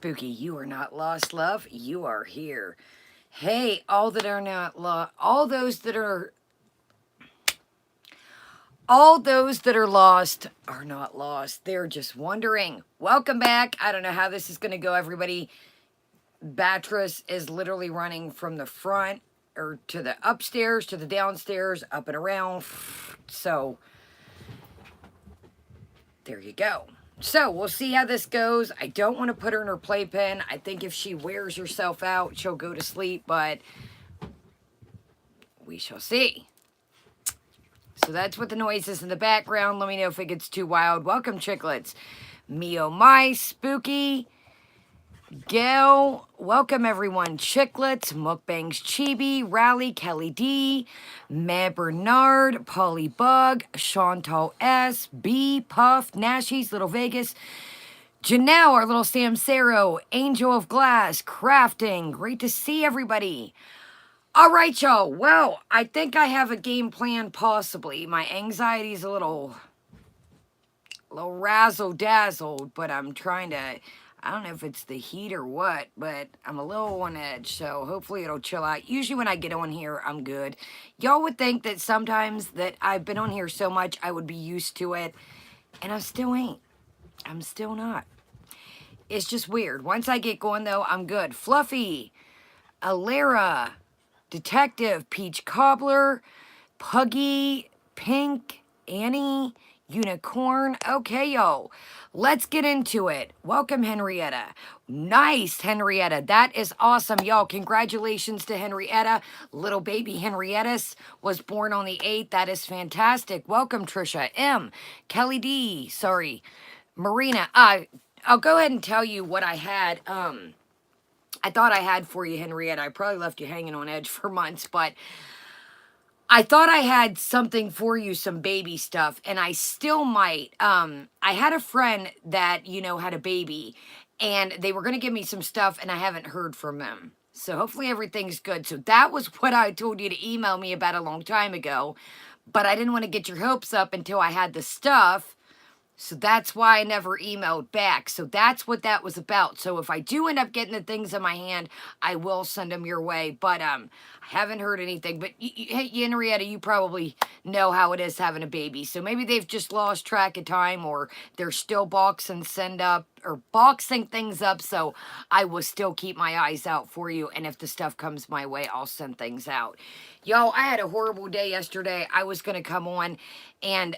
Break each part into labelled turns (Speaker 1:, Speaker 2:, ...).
Speaker 1: Spooky. You are not lost, love. You are here. Hey, all that are not lost, all those that are lost are not lost. They're just wondering. Welcome back. I don't know how this is going to go, everybody. Batress is literally running from the front or to the upstairs to the downstairs, up and around. So there you go. So we'll see how this goes. I don't want to put her in her playpen. I think if she wears herself out, she'll go to sleep, but we shall see. So that's what the noise is in the background. Let me know if it gets too wild. Welcome, chicklets. Me oh my, Spooky, Gail, welcome everyone. Chicklets, Mukbangs Chibi, Rally, Kelly D, Matt Bernard, Polly Bug, Chantal S, B, Puff, Nashies, Little Vegas, Janelle, our little Samsero, Angel of Glass, Crafting. Great to see everybody. All right, y'all. Well, I think I have a game plan, possibly. My anxiety's a little razzle-dazzled, but I'm trying to, I don't know if it's the heat or what, but I'm a little on edge, so hopefully it'll chill out. Usually when I get on here, I'm good. Y'all would think that sometimes that I've been on here so much, I would be used to it, and I still ain't. I'm still not. It's just weird. Once I get going, though, I'm good. Fluffy, Alera, Detective, Peach Cobbler, Puggy, Pink, Annie, Unicorn. Okay, yo, let's get into it. Welcome, Henrietta. Nice, Henrietta. That is awesome, y'all. Congratulations to Henrietta. Little baby Henrietta's was born on the 8th. That is fantastic. Welcome, Trisha. M. Kelly D. Sorry. Marina. I'll go ahead and tell you what I had. I thought I had for you, Henrietta. I probably left you hanging on edge for months, but I thought I had something for you, some baby stuff, and I still might. I had a friend that, you know, had a baby, and they were going to give me some stuff, and I haven't heard from them. So hopefully everything's good. So that was what I told you to email me about a long time ago, but I didn't want to get your hopes up until I had the stuff. So that's why I never emailed back. So that's what that was about. So if I do end up getting the things in my hand, I will send them your way. But I haven't heard anything. But hey, Henrietta, you probably know how it is having a baby. So maybe they've just lost track of time, or they're still boxing things up. So I will still keep my eyes out for you. And if the stuff comes my way, I'll send things out. Y'all, I had a horrible day yesterday. I was going to come on and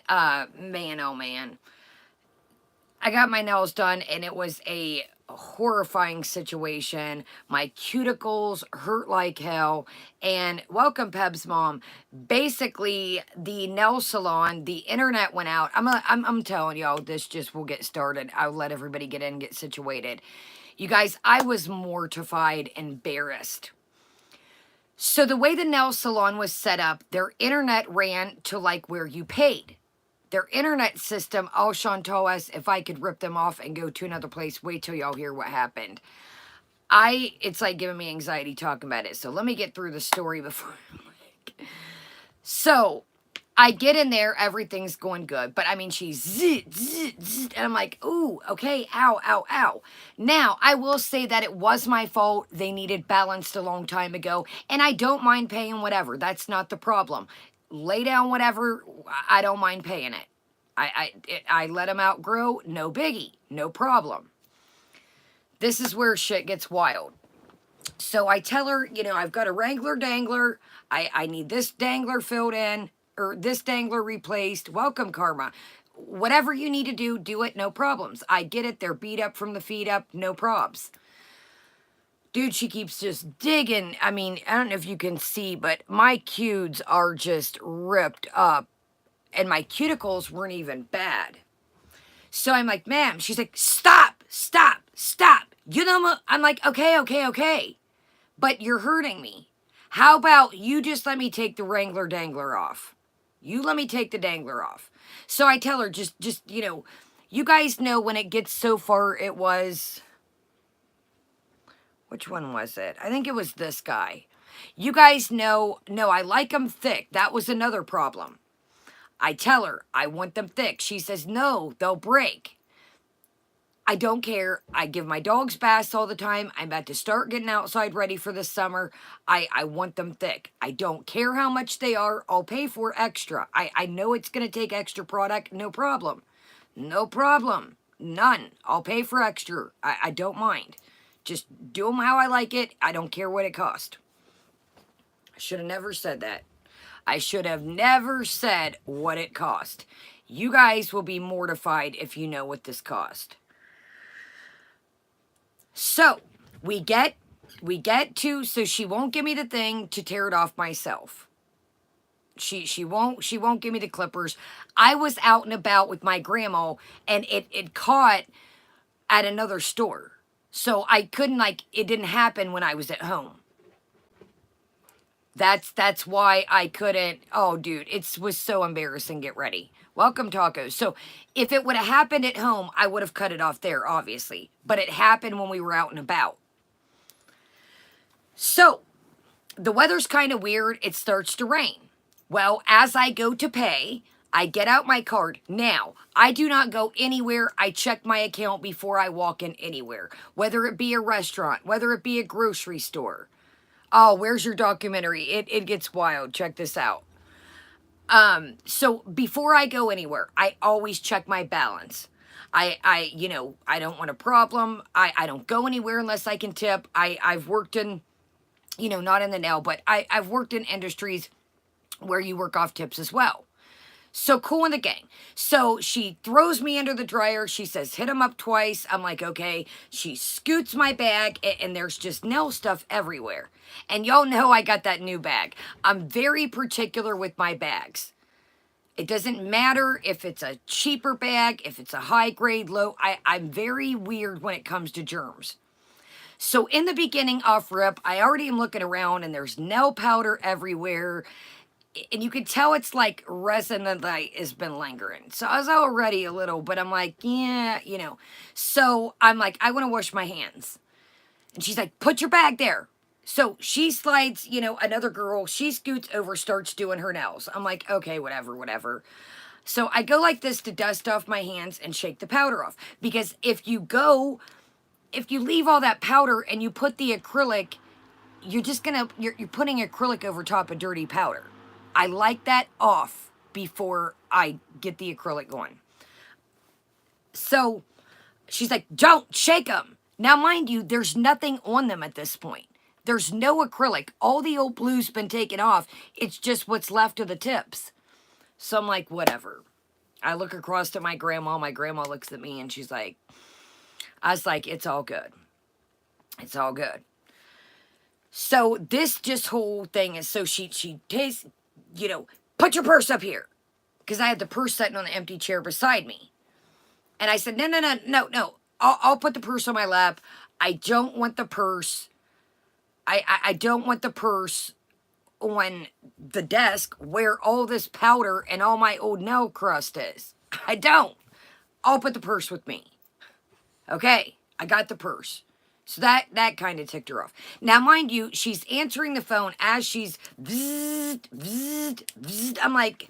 Speaker 1: man, oh man. I got my nails done, and it was a horrifying situation. My cuticles hurt like hell, and welcome, Peb's mom. Basically, the nail salon, the internet went out. I'm telling y'all, this just will get started. I'll let everybody get in and get situated. You guys, I was mortified, embarrassed. So the way the nail salon was set up, their internet ran to like where you paid. Their internet system, all Chantal asked if I could rip them off and go to another place. Wait till y'all hear what happened. It's like giving me anxiety talking about it. So let me get through the story before. So I get in there, everything's going good. But I mean, she's zzz, zzz, zzz, and I'm like, ooh, okay, ow, ow, ow. Now, I will say that it was my fault. They needed balanced a long time ago. And I don't mind paying whatever. That's not the problem. Lay down whatever, I don't mind paying it. I let them outgrow, no biggie, no problem. This is where shit gets wild. So I tell her, you know, I've got a Wrangler dangler. I need this dangler filled in, or this dangler replaced. Welcome, Karma. Whatever you need to do, do it, no problems. I get it, they're beat up from the feet up, no probs. Dude, she keeps just digging. I mean, I don't know if you can see, but my cudes are just ripped up. And my cuticles weren't even bad. So I'm like, ma'am. She's like, stop, stop, stop. You know, I'm like, okay. But you're hurting me. How about you just let me take the Wrangler dangler off? You let me take the dangler off. So I tell her, just you know, you guys know when it gets so far, it was... Which one was it? I think it was this guy. You guys know, no, I like them thick. That was another problem. I tell her, I want them thick. She says, no, they'll break. I don't care. I give my dogs baths all the time. I'm about to start getting outside ready for the summer. I want them thick. I don't care how much they are. I'll pay for extra. I know it's going to take extra product. No problem. No problem. None. I'll pay for extra. I don't mind. Just do them how I like it. I don't care what it costs. I should have never said that. I should have never said what it cost. You guys will be mortified if you know what this cost. So we get to, so she won't give me the thing to tear it off myself. She won't give me the clippers. I was out and about with my grandma and it caught at another store. So I couldn't, like, it didn't happen when I was at home. That's why I couldn't. Oh, dude, it was so embarrassing. Get ready. Welcome, tacos. So if it would have happened at home, I would have cut it off there, obviously. But it happened when we were out and about. So the weather's kind of weird. It starts to rain. Well, as I go to pay, I get out my card. Now, I do not go anywhere. I check my account before I walk in anywhere. Whether it be a restaurant, whether it be a grocery store. Oh, where's your documentary? It gets wild. Check this out. So before I go anywhere, I always check my balance. I don't want a problem. I don't go anywhere unless I can tip. I've worked in, not in the nail, but I've worked in industries where you work off tips as well. So Cool in the Gang. So she throws me under the dryer. She says, hit him up twice. I'm like, okay. She scoots my bag and there's just nail stuff everywhere. And y'all know I got that new bag. I'm very particular with my bags. It doesn't matter if it's a cheaper bag, if it's a high grade, low. I'm very weird when it comes to germs. So in the beginning off rip, I already am looking around and there's nail powder everywhere. And you can tell it's like resin that has been lingering. So I was already a little, but I'm like, yeah, So I'm like, I want to wash my hands. And she's like, put your bag there. So she slides, another girl, she scoots over, starts doing her nails. I'm like, okay, whatever. So I go like this to dust off my hands and shake the powder off. Because if you leave all that powder and you put the acrylic, you're putting acrylic over top of dirty powder. I like that off before I get the acrylic going. So she's like, don't shake them. Now, mind you, there's nothing on them at this point. There's no acrylic. All the old blue's been taken off. It's just what's left of the tips. So I'm like, whatever. I look across to my grandma. My grandma looks at me and she's like, I was like, it's all good. It's all good. So this just whole thing is, so she takes, put your purse up here. Because I had the purse sitting on the empty chair beside me. And I said, no. I'll put the purse on my lap. I don't want the purse. I don't want the purse on the desk where all this powder and all my old nail crust is. I don't. I'll put the purse with me. Okay, I got the purse. So that kind of ticked her off. Now, mind you, she's answering the phone as she's bzzz, bzzz, bzzz. I'm like,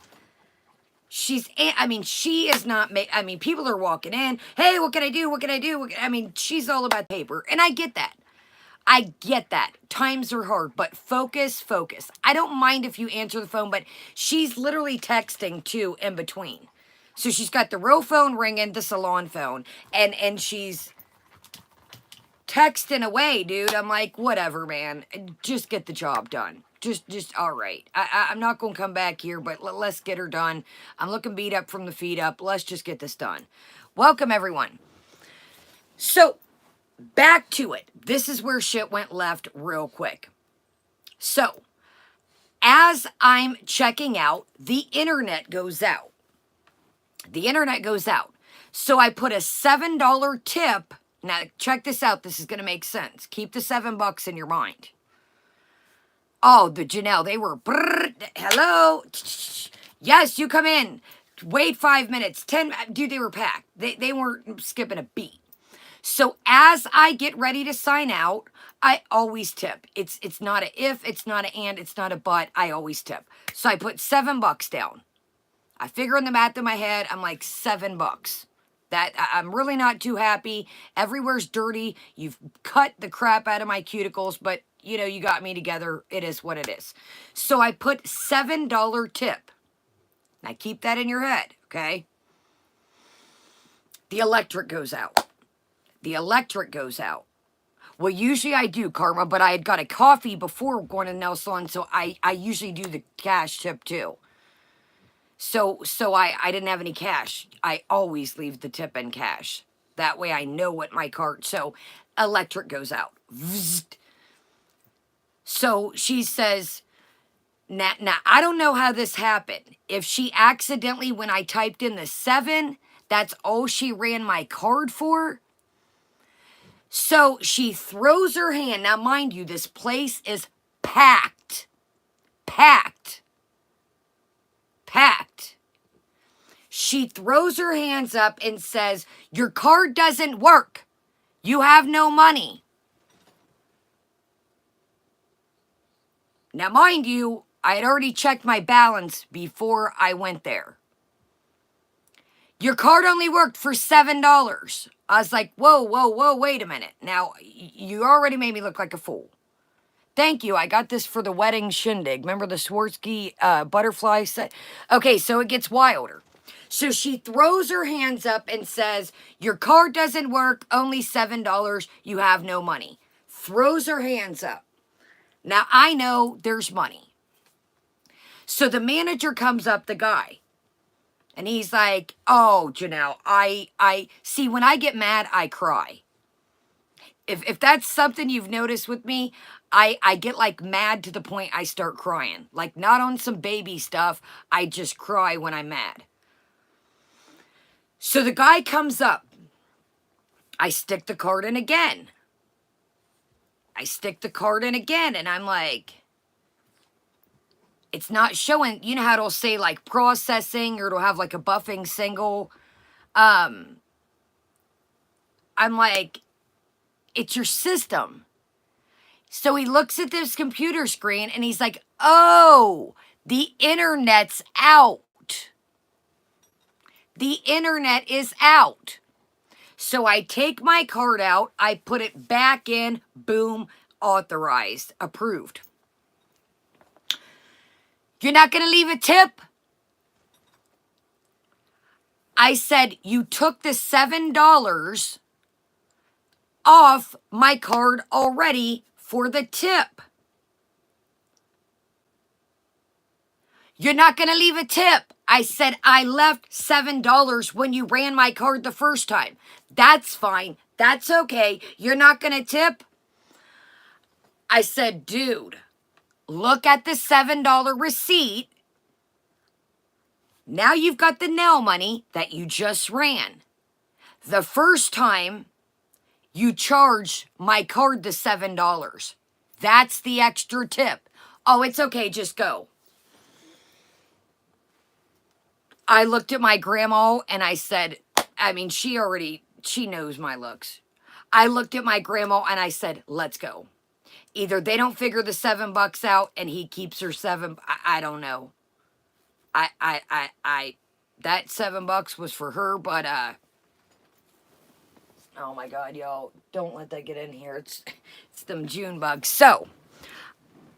Speaker 1: she is not, people are walking in. Hey, what can I do? She's all about paper. And I get that. Times are hard, but focus. I don't mind if you answer the phone, but she's literally texting too in between. So she's got the real phone ringing, the salon phone, and she's texting away, dude. I'm like, whatever, man. Just get the job done. Just all right. I'm not going to come back here, but let's get her done. I'm looking beat up from the feet up. Let's just get this done. Welcome, everyone. So, back to it. This is where shit went left real quick. So, as I'm checking out, the internet goes out. So I put a $7 tip. Now, check this out. This is going to make sense. Keep the $7 in your mind. Oh, the Janelle, they were, hello. Yes, you come in. Wait 5 minutes. 10, dude, they were packed. They weren't skipping a beat. So as I get ready to sign out, I always tip. It's not a if, it's not a and, it's not a but. I always tip. So I put $7 down. I figure in the math in my head, I'm like $7. I'm really not too happy. Everywhere's dirty. You've cut the crap out of my cuticles, but you know, you got me together. It is what it is. So I put $7 tip. Now keep that in your head, okay? The electric goes out. The electric goes out. Well, usually I do, Karma, but I had got a coffee before going to the nail salon, so I usually do the cash tip too. So I didn't have any cash. I always leave the tip in cash. That way I know what my card. So electric goes out. So she says, now I don't know how this happened. If she accidentally, when I typed in the 7, that's all she ran my card for. So she throws her hand. Now, mind you, this place is packed. Packed. Packed. She throws her hands up and says, your card doesn't work. You have no money. Now, mind you, I had already checked my balance before I went there. Your card only worked for $7. I was like, whoa, wait a minute. Now, you already made me look like a fool. Thank you. I got this for the wedding shindig. Remember the Swarovski butterfly set? Okay, so it gets wilder. So she throws her hands up and says, your card doesn't work, only $7, you have no money. Throws her hands up. Now, I know there's money. So the manager comes up, the guy. And he's like, oh, Janelle, I see, when I get mad, I cry. If that's something you've noticed with me, I get like mad to the point I start crying. Like not on some baby stuff. I just cry when I'm mad. So the guy comes up. I stick the card in again. And I'm like, it's not showing. You know how it'll say like processing, or it'll have like a buffing single. I'm like, it's your system. So he looks at this computer screen and he's like, oh, the internet's out. The internet is out. So I take my card out, I put it back in, boom, authorized, approved. You're not going to leave a tip? I said, you took the $7 off my card already for the tip. You're not going to leave a tip. I said, I left $7 when you ran my card the first time. That's fine. That's okay. You're not going to tip? I said, dude, look at the $7 receipt. Now you've got the nail money that you just ran. The first time, you charged my card the $7. That's the extra tip. Oh, it's okay. Just go. I looked at my grandma and I said, I mean, she knows my looks. I looked at my grandma and I said, let's go. Either they don't figure the $7 out and he keeps her $7. I don't know. That $7 was for her, but, oh my God, y'all, don't let that get in here. It's them June bugs. So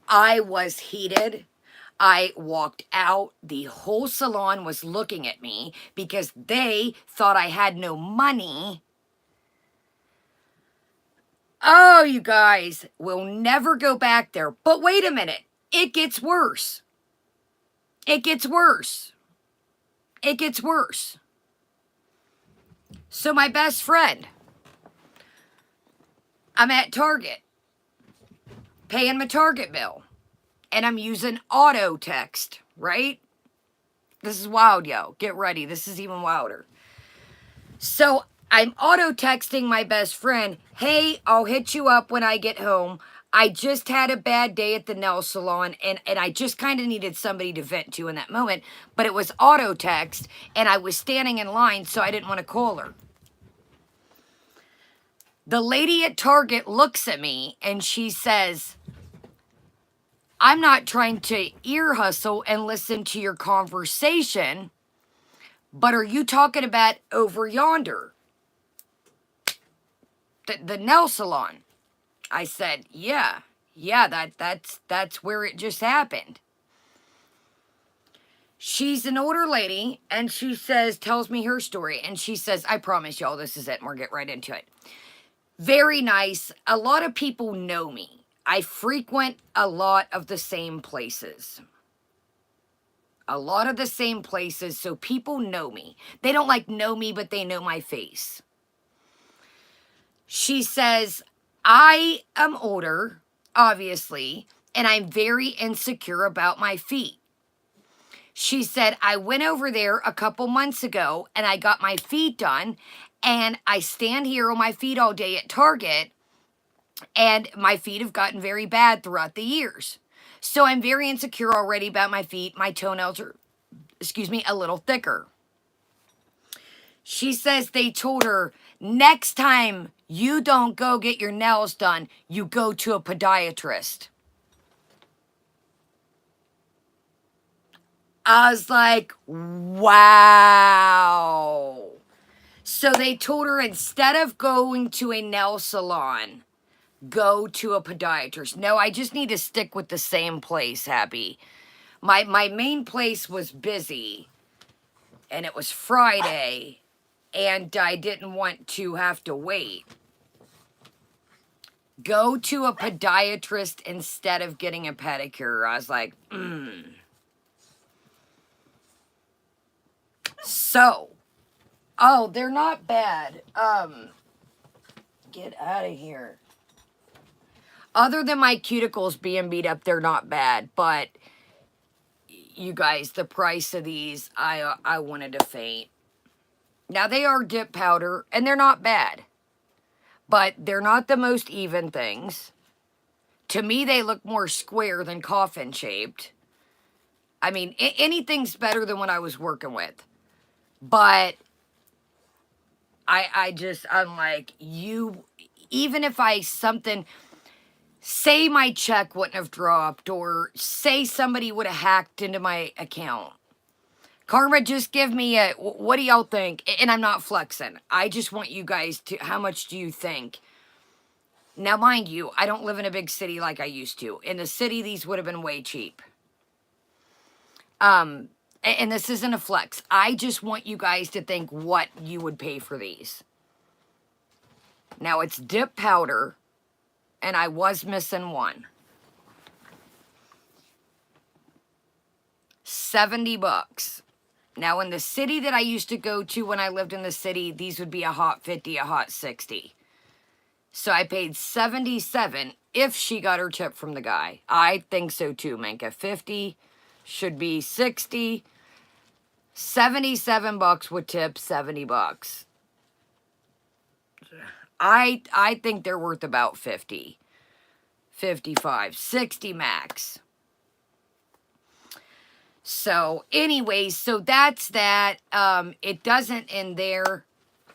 Speaker 1: I was heated. I walked out. The whole salon was looking at me because they thought I had no money. Oh, you guys, we'll never go back there. But wait a minute. It gets worse. It gets worse. It gets worse. So my best friend, I'm at Target, paying my Target bill. And I'm using auto text, right? This is wild, yo. Get ready. This is even wilder. So I'm auto texting my best friend, hey, I'll hit you up when I get home. I just had a bad day at the nail salon, and I just kind of needed somebody to vent to in that moment. But it was auto text, and I was standing in line, so I didn't want to call her. The lady at Target looks at me, and she says, I'm not trying to ear hustle and listen to your conversation, But are you talking about over yonder? The nail salon? I said, yeah. Yeah, that's where it just happened. She's an older lady, and she tells me her story, and she says, I promise y'all, this is it, and we'll get right into it. Very nice. A lot of people know me. I frequent a lot of the same places. A lot of the same places, so people know me. They don't like know me, but they know my face. She says, I am older, obviously, and I'm very insecure about my feet. She said, I went over there a couple months ago and I got my feet done, and I stand here on my feet all day at Target, and my feet have gotten very bad throughout the years. So I'm very insecure already about my feet. My toenails are, a little thicker. She says they told her, next time you don't go get your nails done, you go to a podiatrist. I was like, wow. So they told her, instead of going to a nail salon, go to a podiatrist. No, I just need to stick with the same place, Happy. My main place was busy, and it was Friday, and I didn't want to have to wait. Go to a podiatrist instead of getting a pedicure. I was like, So, oh, they're not bad. Get out of here. Other than my cuticles being beat up, they're not bad. But you guys, the price of these, I wanted to faint. Now, they are dip powder, and they're not bad. But they're not the most even things. To me, they look more square than coffin-shaped. I mean, anything's better than what I was working with. But I'm like, even if say my check wouldn't have dropped, or say somebody would have hacked into my account. Karma, just give me what do y'all think? And I'm not flexing. I just want you guys to, how much do you think? Now, mind you, I don't live in a big city like I used to. In the city, these would have been way cheap. And this isn't a flex. I just want you guys to think what you would pay for these. Now, it's dip powder, and I was missing one. $70. Now, in the city that I used to go to when I lived in the city, these would be a hot 50, a hot 60. So I paid $77 if she got her tip from the guy. I think so too, Minka. 50 should be 60. $77 with tips, $70. I think they're worth about 50. 55, 60 max. So anyways, so that's that. It doesn't end there.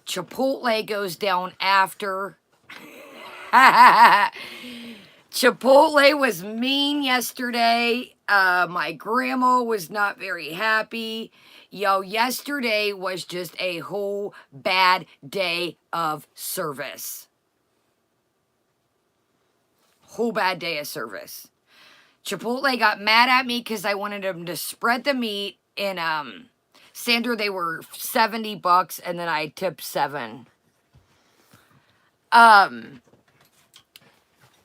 Speaker 1: Chipotle goes down after. Chipotle was mean yesterday. My grandma was not very happy. Yo, yesterday was just a whole bad day of service. Whole bad day of service. Chipotle got mad at me because I wanted them to spread the meat. And Sandra, they were $70, and then I tipped $7.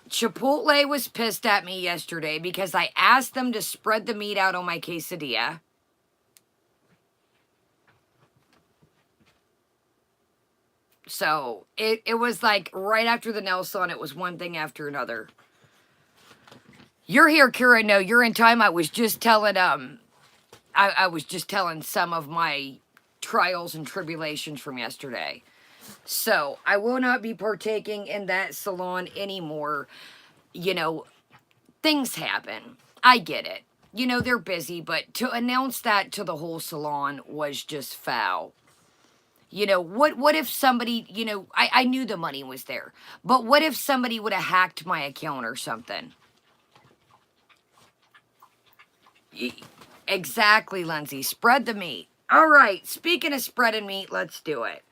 Speaker 1: Chipotle was pissed at me yesterday because I asked them to spread the meat out on my quesadilla. So it was like right after the nail salon, it was one thing after another. You're here, Kira. No, you're in time. I was just telling I was just telling some of my trials and tribulations from yesterday. So I will not be partaking in that salon anymore. You know, things happen. I get it. You know, they're busy, but to announce that to the whole salon was just foul. You know, what if somebody, you know, I knew the money was there, but what if somebody would have hacked my account or something? Exactly, Lindsay. Spread the meat. All right, speaking of spreading meat, let's do it.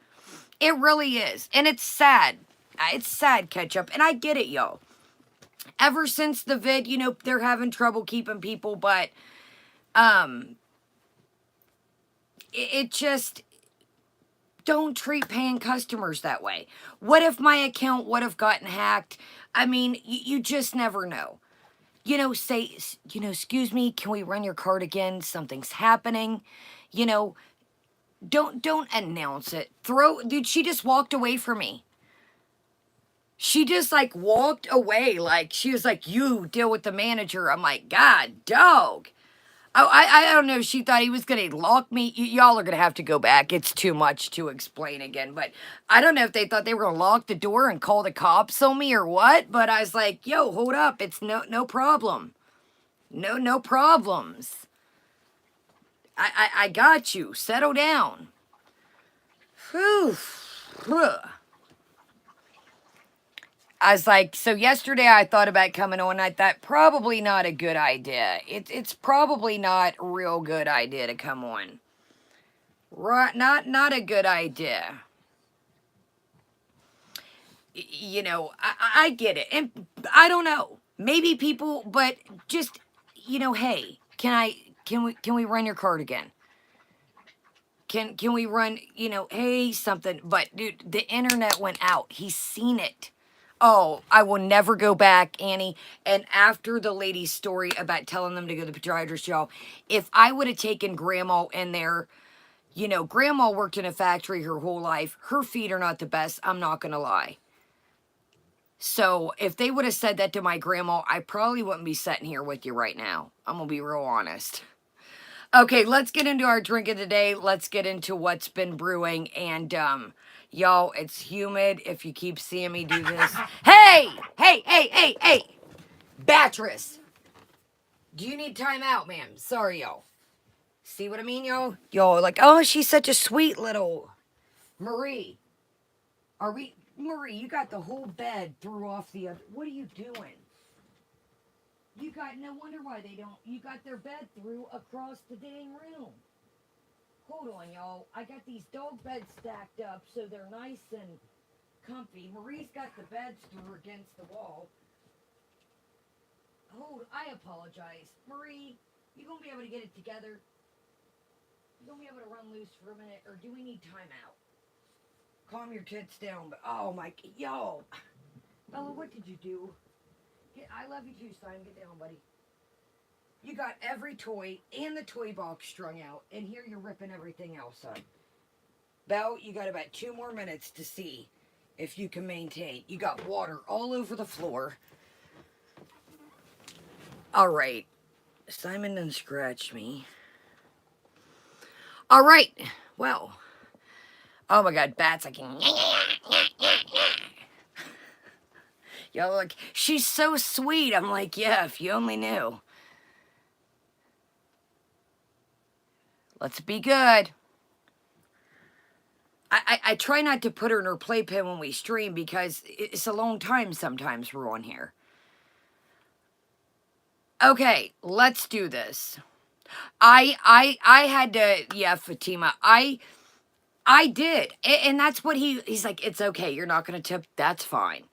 Speaker 1: It really is. And it's sad. It's sad, Ketchup. And I get it, y'all. Ever since the vid, they're having trouble keeping people, but it just, don't treat paying customers that way. What if my account would have gotten hacked? I mean, you just never know. Say, excuse me, can we run your card again? Something's happening. You know, don't announce it. Dude, she just walked away from me. She just like walked away. Like she was like, you deal with the manager. I'm like, God, dog. Oh, I don't know if she thought he was going to lock me. Y'all are going to have to go back. It's too much to explain again. But I don't know if they thought they were going to lock the door and call the cops on me or what. But I was like, yo, hold up. It's no problem. No problems. I got you. Settle down. Whew. I was like, so yesterday I thought about coming on. I thought probably not a good idea. It's probably not a real good idea to come on. Right? Not a good idea. I get it, and I don't know. Maybe people, but just hey, can we run your card again? Can we run, hey, something? But dude, the internet went out. He's seen it. Oh, I will never go back, Annie. And after the lady's story about telling them to go to the podiatrist, y'all, if I would have taken Grandma in there, Grandma worked in a factory her whole life. Her feet are not the best. I'm not going to lie. So if they would have said that to my grandma, I probably wouldn't be sitting here with you right now. I'm going to be real honest. Okay, let's get into our drink of the day. Let's get into what's been brewing. And, y'all, it's humid if you keep seeing me do this. Hey! Beatrice! Do you need time out, ma'am? Sorry, y'all. See what I mean, y'all? Y'all are like, oh, she's such a sweet little... Marie. Marie, you got the whole bed threw off the other... What are you doing? You got... No wonder why they don't... You got their bed through across the dang room. Hold on, y'all. I got these dog beds stacked up so they're nice and comfy. Marie's got the beds through against the wall. I apologize. Marie, you gonna be able to get it together? You gonna be able to run loose for a minute, or do we need time out? Calm your tits down, but oh my, y'all. Bella, what did you do? I love you too, Simon. Get down, buddy. You got every toy and the toy box strung out, and here you're ripping everything else up. Belle, you got about 2 more minutes to see if you can maintain. You got water all over the floor. All right. Simon done scratched me. All right. Well. Oh my God, bats, I can... Y'all like, she's so sweet. I'm like, yeah, if you only knew. Let's be good. I try not to put her in her playpen when we stream because it's a long time sometimes we're on here. Okay, let's do this. I had to, yeah, Fatima, I did. And that's what he's like, it's okay. You're not going to tip. That's fine.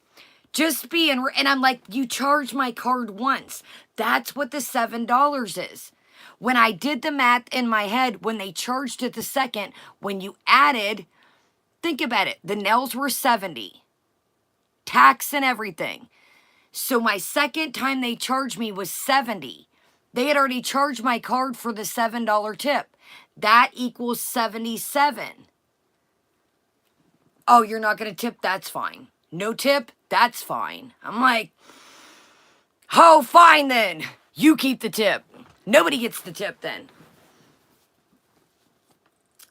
Speaker 1: Just and I'm like, you charged my card once. That's what the $7 is. When I did the math in my head, when they charged it the second, when you added, think about it. The nails were 70. Tax and everything. So my second time they charged me was 70. They had already charged my card for the $7 tip. That equals 77. Oh, you're not going to tip? That's fine. No tip? That's fine. I'm like, oh, fine then. You keep the tip. Nobody gets the tip then.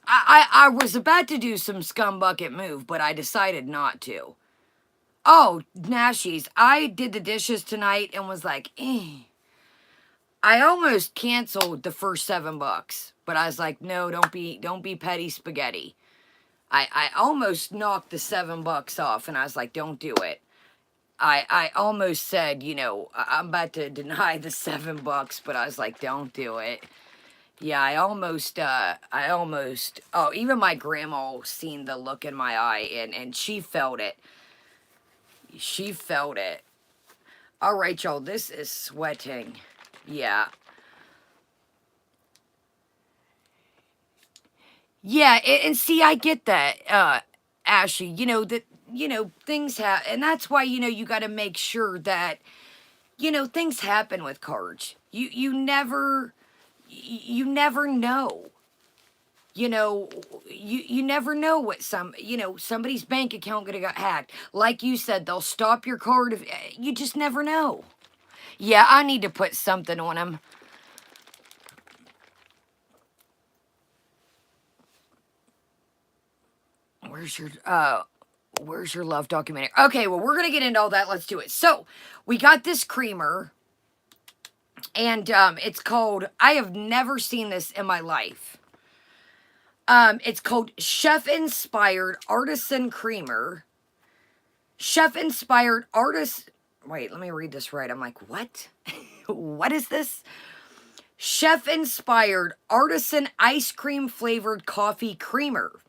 Speaker 1: I was about to do some scumbucket move, but I decided not to. Oh, Nashies, I did the dishes tonight and was like, eh. I almost canceled the first $7, but I was like, no, don't be petty spaghetti. I almost knocked the $7 off, and I was like, don't do it. I almost said, I'm about to deny the $7, but I was like, don't do it. Yeah, oh, even my grandma seen the look in my eye, and she felt it. She felt it. All right, y'all, this is sweating. Yeah. Yeah, and see, I get that, Ashley, things have, and that's why, you got to make sure that, things happen with cards. You never know. You know, you never know what somebody's bank account could have got hacked. Like you said, they'll stop your card. You just never know. Yeah, I need to put something on them. Where's your where's your love documentary? Okay, well, we're gonna get into all that. Let's do it. So we got this creamer, and it's called, I have never seen this in my life. It's called Chef Inspired Artisan Creamer. Chef Inspired Artist. Wait, let me read this right. I'm like, what? What is this? Chef Inspired Artisan Ice Cream Flavored Coffee Creamer.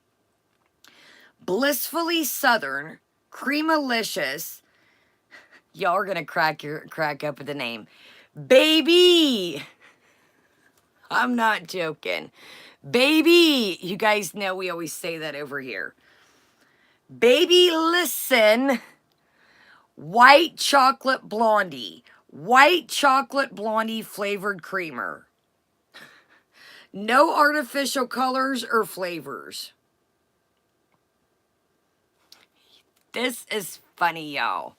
Speaker 1: Blissfully Southern, Creamalicious. Y'all are gonna crack up with the name. Baby! I'm not joking. Baby! You guys know we always say that over here. Baby, listen. White chocolate blondie. White chocolate blondie flavored creamer. No artificial colors or flavors. This is funny, y'all.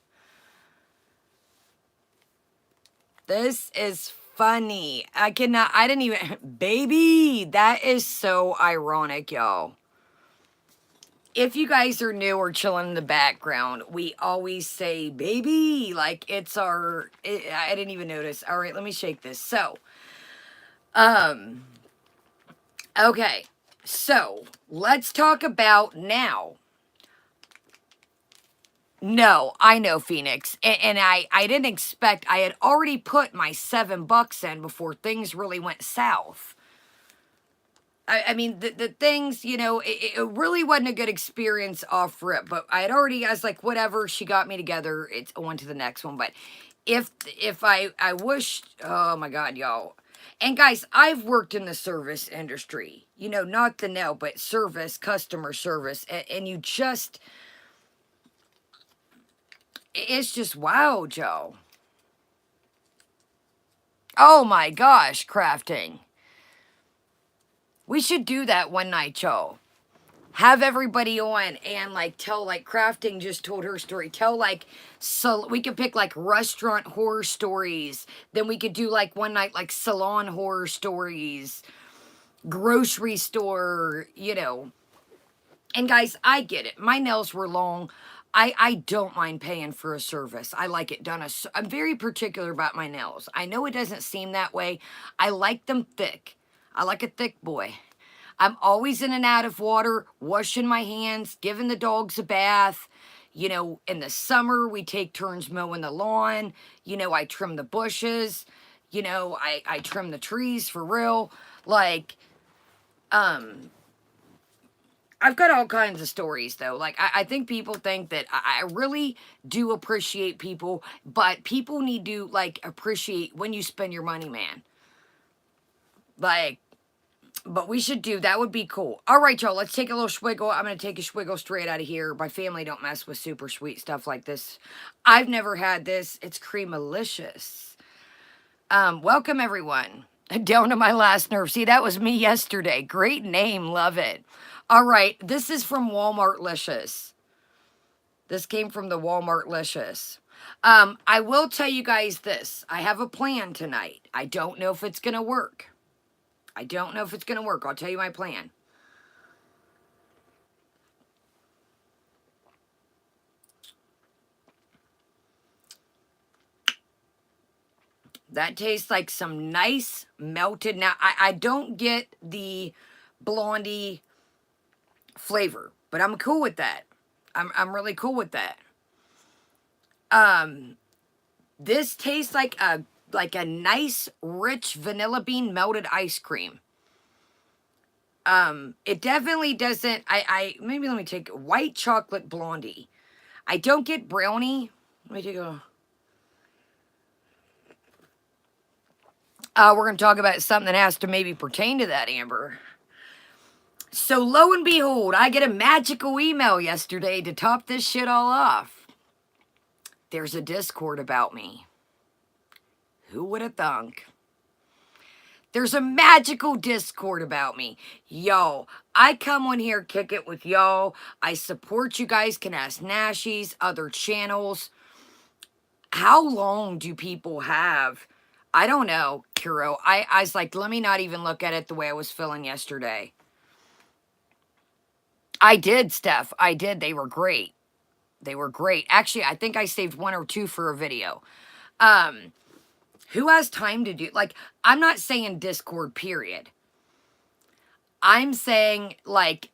Speaker 1: This is funny. I didn't even, baby, that is so ironic, y'all. If you guys are new or chilling in the background, we always say baby, like it's I didn't even notice. All right, let me shake this. So, okay, so let's talk about now. No, I know, Phoenix. And I didn't expect, I had already put my $7 in before things really went south. I mean, the things, it really wasn't a good experience off rip, but I was like, whatever, she got me together, it's on to the next one. But if I wished, oh my God, y'all. And guys, I've worked in the service industry, not the nail, but service, customer service, and you just, it's just wow, Joe. Oh my gosh, crafting. We should do that one night, Joe. Have everybody on and like tell, like, crafting just told her story. Tell, like, so we could pick like restaurant horror stories. Then we could do like one night like salon horror stories, grocery store, And guys, I get it. My nails were long. I don't mind paying for a service. I like it done. I'm very particular about my nails. I know it doesn't seem that way. I like them thick. I like a thick boy. I'm always in and out of water, washing my hands, giving the dogs a bath. In the summer, we take turns mowing the lawn. I trim the bushes. I trim the trees for real. Like, I've got all kinds of stories, though. Like, I think people think that I really do appreciate people, but people need to, like, appreciate when you spend your money, man. Like, but we should do, that would be cool. All right, y'all, let's take a little swiggle. I'm going to take a swiggle straight out of here. My family don't mess with super sweet stuff like this. I've never had this. It's creamalicious. Welcome, everyone. Down to my last nerve. See, that was me yesterday. Great name. Love it. All right, this is from Walmart Licious. This came from the Walmart Licious. I will tell you guys this. I have a plan tonight. I don't know if it's going to work. I'll tell you my plan. That tastes like some nice melted. Now, I don't get the blondie flavor, but I'm cool with that. I'm really cool with that. This tastes like a nice rich vanilla bean melted ice cream. It definitely doesn't, maybe let me take white chocolate blondie. I don't get brownie. Let me take a, we're going to talk about something that has to maybe pertain to that, Amber. So lo and behold, I get a magical email yesterday to top this shit all off. There's a Discord about me. Who would have thunk? There's a magical Discord about me. Y'all, I come on here, kick it with y'all. I support you guys, Can Ask Nashies, other channels. How long do people have? I don't know, Kuro. I was like, let me not even look at it the way I was feeling yesterday. I did, Steph. I did. They were great. They were great. Actually, I think I saved 1 or 2 for a video. Who has time to do, like, I'm not saying Discord, period. I'm saying, like,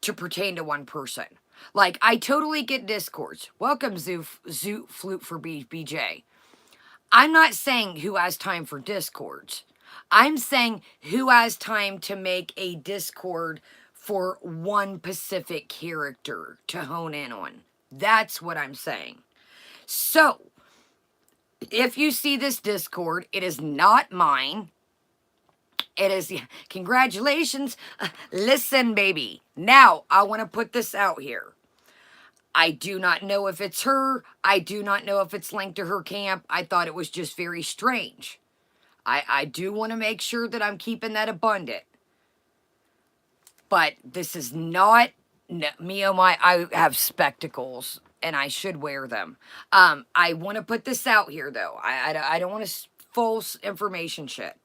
Speaker 1: to pertain to one person. Like, I totally get Discords. Welcome, Zoo Flute for BJ. I'm not saying who has time for Discords. I'm saying who has time to make a Discord for one specific character to hone in on. That's what I'm saying. So, if you see this Discord, it is not mine. It is, congratulations. Listen, baby. Now, I want to put this out here. I do not know if it's her. I do not know if it's linked to her camp. I thought it was just very strange. I do want to make sure that I'm keeping that abundant. But this is not, me oh my, I have spectacles and I should wear them. I want to put this out here though. I don't want to false information shit.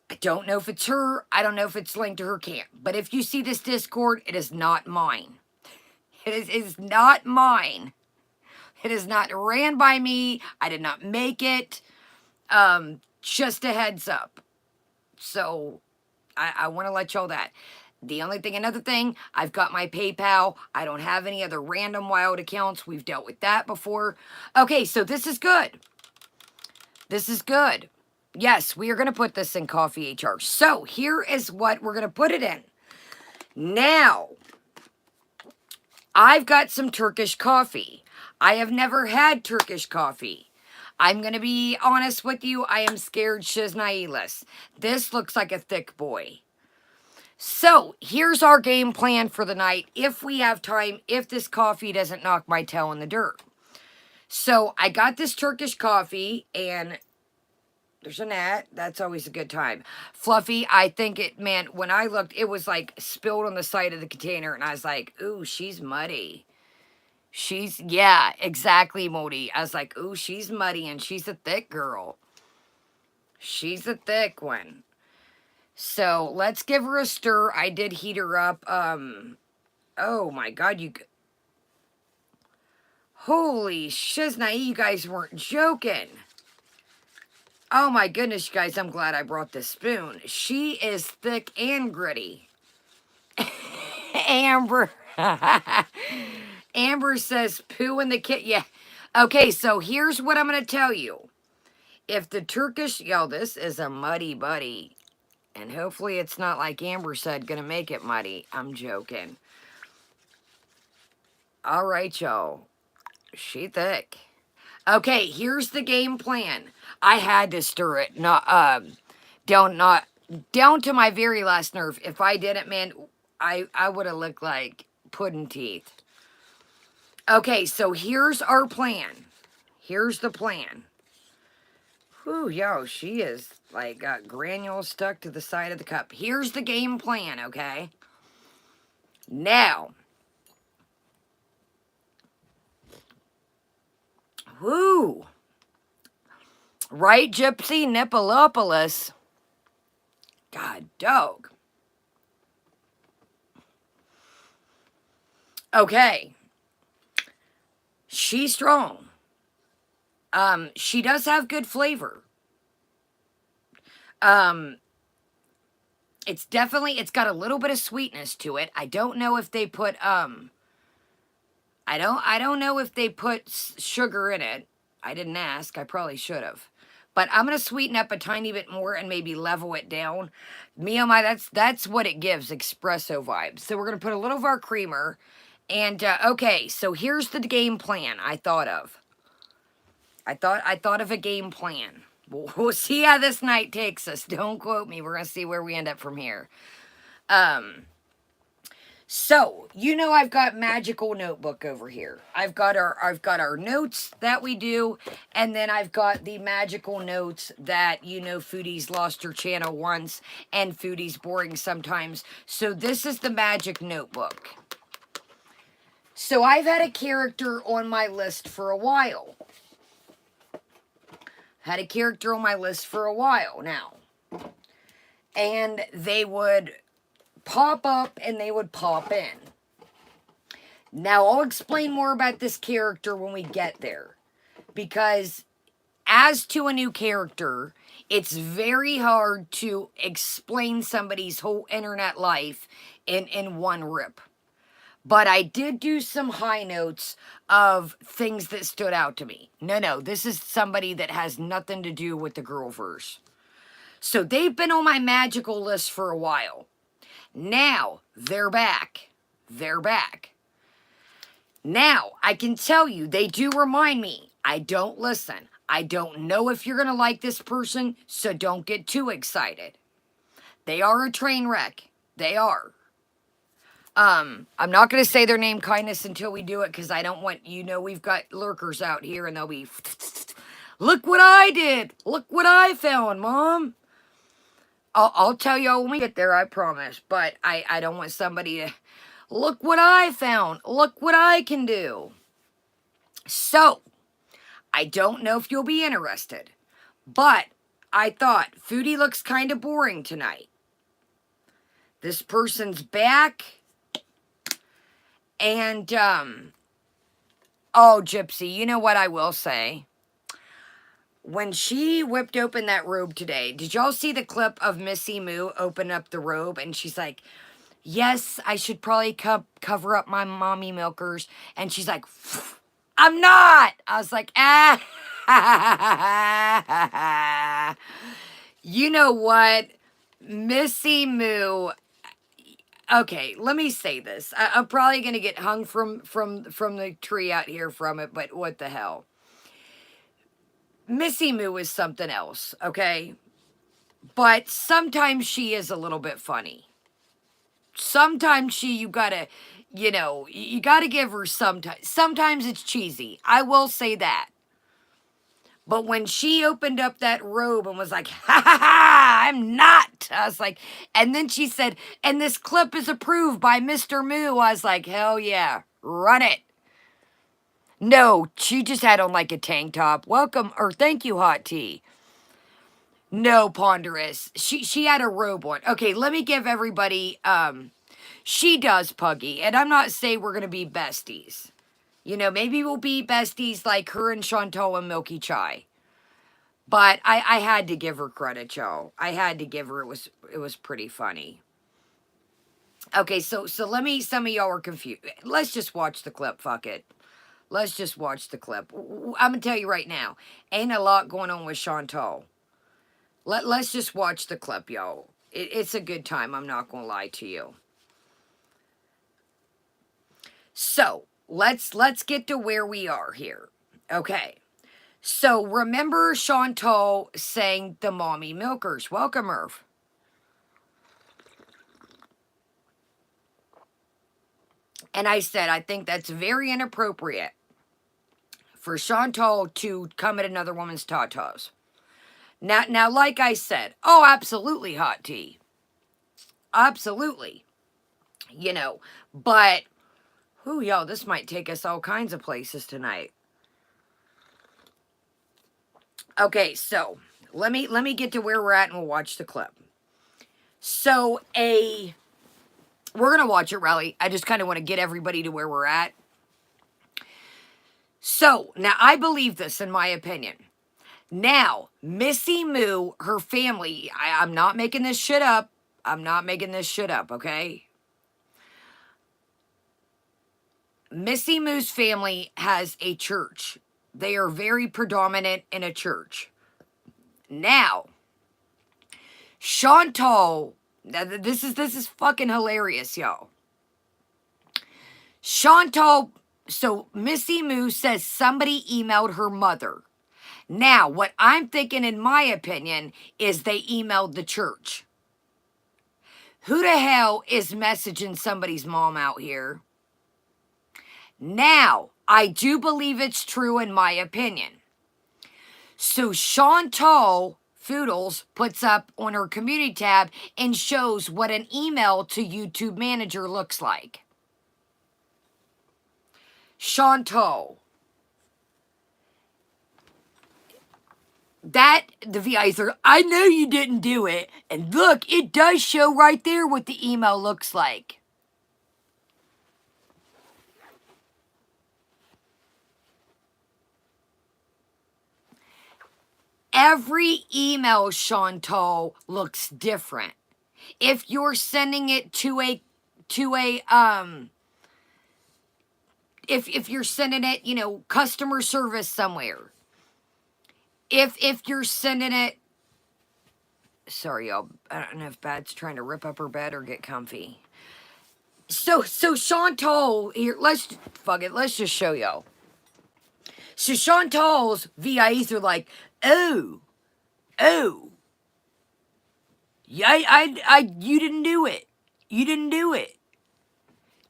Speaker 1: I don't know if it's her. I don't know if it's linked to her camp. But if you see this Discord, it is not mine. It is not mine. It is not ran by me. I did not make it. Just a heads up. So, I want to let y'all that. The only thing, another thing, I've got my PayPal. I don't have any other random wild accounts. We've dealt with that before. Okay, so this is good. This is good. Yes, we are going to put this in Coffee HR. So, here is what we're going to put it in. Now, I've got some Turkish coffee. I have never had Turkish coffee. I'm going to be honest with you. I am scared shiznailas. This looks like a thick boy. So, here's our game plan for the night. If we have time, if this coffee doesn't knock my toe in the dirt. So, I got this Turkish coffee and there's a gnat. That's always a good time. Fluffy, I think it, man, when I looked, it was like spilled on the side of the container and I was like, ooh, she's muddy. She's, yeah, exactly, Modi. I was like, ooh, she's muddy and she's a thick girl. She's a thick one. So, let's give her a stir. I did heat her up. Oh my God, holy shiznai, you guys weren't joking. Oh my goodness, you guys, I'm glad I brought this spoon. She is thick and gritty. Amber. Amber says poo in the kit. Yeah. Okay, so here's what I'm going to tell you. If the Turkish, yo, this is a muddy buddy. And hopefully it's not like Amber said, going to make it muddy. I'm joking. All right, y'all. She thick. Okay, here's the game plan. I had to stir it. Down to my very last nerve. If I didn't, man, I would have looked like pudding teeth. Okay, so here's our plan. Here's the plan. Whew, yo, she is like got granules stuck to the side of the cup. Here's the game plan, okay? Now, whoo, right, Gypsy Nippolopolis? God, dog. Okay. She's strong. She does have good flavor. It's got a little bit of sweetness to it. I don't know if they put, I don't know if they put sugar in it. I didn't ask. I probably should have. but I'm going to sweeten up a tiny bit more and maybe level it down. Me oh my, that's what it gives, espresso vibes. So we're going to put a little of our creamer. And okay, so here's the game plan I thought of. I thought of a game plan. We'll see how this night takes us. Don't quote me. We're going to see where we end up from here. So, I've got magical notebook over here. I've got our notes that we do, and then I've got the magical notes that Foodie's lost her channel once and Foodie's boring sometimes. So this is the magic notebook. So I've had a character on my list for a while. Had a character on my list for a while now. And they would pop up and they would pop in. Now, I'll explain more about this character when we get there. Because as to a new character, it's very hard to explain somebody's whole internet life in one rip. But I did do some high notes of things that stood out to me. No, this is somebody that has nothing to do with the Girlverse. So they've been on my magical list for a while. Now, they're back. They're back. Now, I can tell you, they do remind me. I don't listen. I don't know if you're going to like this person, so don't get too excited. They are a train wreck. They are. I'm not going to say their name, Kindness, until we do it, because I don't want, we've got lurkers out here, and they'll be, look what I did. Look what I found, Mom. I'll tell y'all when we get there, I promise. But I don't want somebody to, look what I found. Look what I can do. So, I don't know if you'll be interested. But I thought, Foodie looks kind of boring tonight. This person's back. And, oh, Gypsy, you know what I will say? When she whipped open that robe today, did y'all see the clip of Missy Moo open up the robe? And she's like, yes, I should probably cover up my mommy milkers. And she's like, I'm not. I was like, ah. You know what? Missy Moo. Okay, let me say this. I'm probably going to get hung from the tree out here from it, but what the hell? Missy Moo is something else, okay? But sometimes she is a little bit funny. Sometimes you gotta, you gotta give her sometimes. Sometimes it's cheesy. I will say that. But when she opened up that robe and was like, ha ha ha, I'm not. I was like, and then she said, and this clip is approved by Mr. Moo. I was like, hell yeah, run it. No, she just had on like a tank top. Welcome, or thank you, Hot Tea. No, Ponderous. She had a robe on. Okay, let me give everybody, she does, Puggy. And I'm not saying we're going to be besties. Maybe we'll be besties like her and Chantal and Milky Chai. But I had to give her credit, y'all. I had to give her, it was pretty funny. Okay, so let me, some of y'all are confused. Let's just watch the clip, fuck it. Let's just watch the clip. I'm going to tell you right now, ain't a lot going on with Chantal. Let's just watch the clip, y'all. It's a good time, I'm not going to lie to you. So, let's get to where we are here. Okay. So, remember Chantal saying the mommy milkers. Welcome, Irv. And I said, I think that's very inappropriate for Chantal to come at another woman's tatas. Now, like I said, oh, absolutely, Hot Tea. Absolutely. But, ooh, yo, this might take us all kinds of places tonight. Okay, so, let me get to where we're at and we'll watch the clip. So, we're going to watch it, Raleigh. I just kind of want to get everybody to where we're at. So, now, I believe this, in my opinion. Now, Missy Moo, her family, I'm not making this shit up. I'm not making this shit up, okay? Missy Moo's family has a church. They are very predominant in a church. Now, Chantal, this is fucking hilarious, y'all. Chantal, so Missy Moo says somebody emailed her mother. Now, what I'm thinking, in my opinion, is they emailed the church. Who the hell is messaging somebody's mom out here? Now, I do believe it's true in my opinion. So Chantal Foodles puts up on her community tab and shows what an email to YouTube manager looks like. Chantal. The VIs are, I know you didn't do it. And look, it does show right there what the email looks like. Every email, Chantal, looks different. If you're sending it if you're sending it, customer service somewhere. If you're sending it, sorry, y'all, I don't know if Bad's trying to rip up her bed or get comfy. So Chantal, here, let's just show y'all. So Chantal's VIEs are like, oh, yeah, you didn't do it. You didn't do it.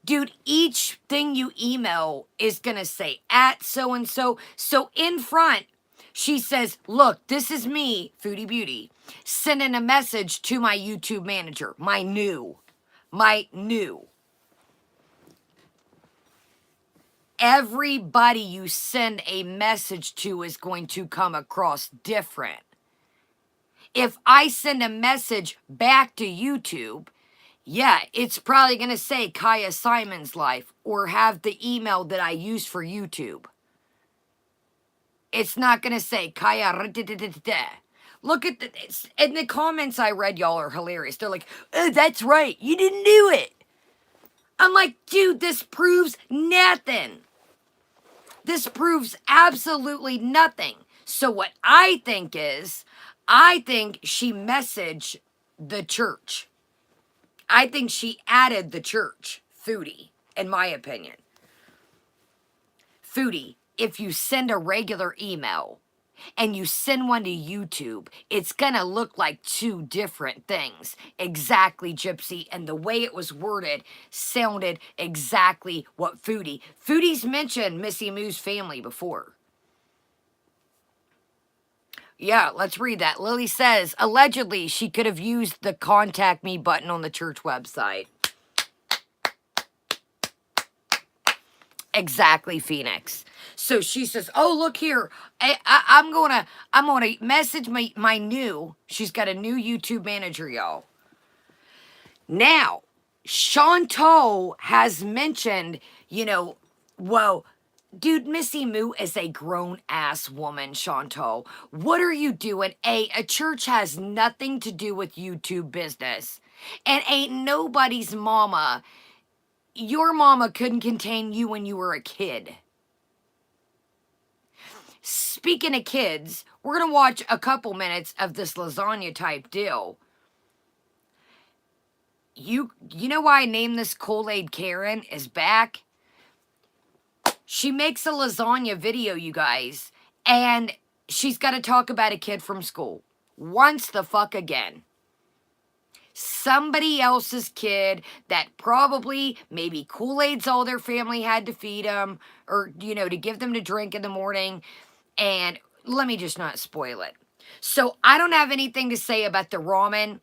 Speaker 1: Dude, each thing you email is going to say at so-and-so. So in front, she says, look, this is me, Foodie Beauty, sending a message to my YouTube manager, my new. Everybody you send a message to is going to come across different. If I send a message back to YouTube, yeah, it's probably going to say Kaya Simon's Life or have the email that I use for YouTube. It's not going to say Kaya. Look at and the comments I read, y'all, are hilarious. They're like, oh, that's right. You didn't do it. I'm like, dude, this proves nothing. This proves absolutely nothing. So what I think is, I think she messaged the church. I think she added the church, Foodie, in my opinion. Foodie, if you send a regular email and you send one to YouTube, it's going to look like two different things. Exactly, Gypsy. And the way it was worded sounded exactly what Foodie. Foodie's mentioned Missy Moo's family before. Yeah, let's read that. Lily says, allegedly, she could have used the contact me button on the church website. Exactly, Phoenix. So she says, oh, look here. I'm gonna message my new, she's got a new YouTube manager, y'all. Now, Chantal has mentioned, whoa, dude, Missy Moo is a grown-ass woman, Chantal. What are you doing? A church has nothing to do with YouTube business. And ain't nobody's mama. Your mama couldn't contain you when you were a kid. Speaking of kids, we're going to watch a couple minutes of this lasagna type deal. You know why I named this KoolAid Karen is back? She makes a lasagna video, you guys, and she's got to talk about a kid from school. Once the fuck again. Somebody else's kid that probably, maybe KoolAid's all their family had to feed them, or, to give them to drink in the morning. And let me just not spoil it. So I don't have anything to say about the ramen.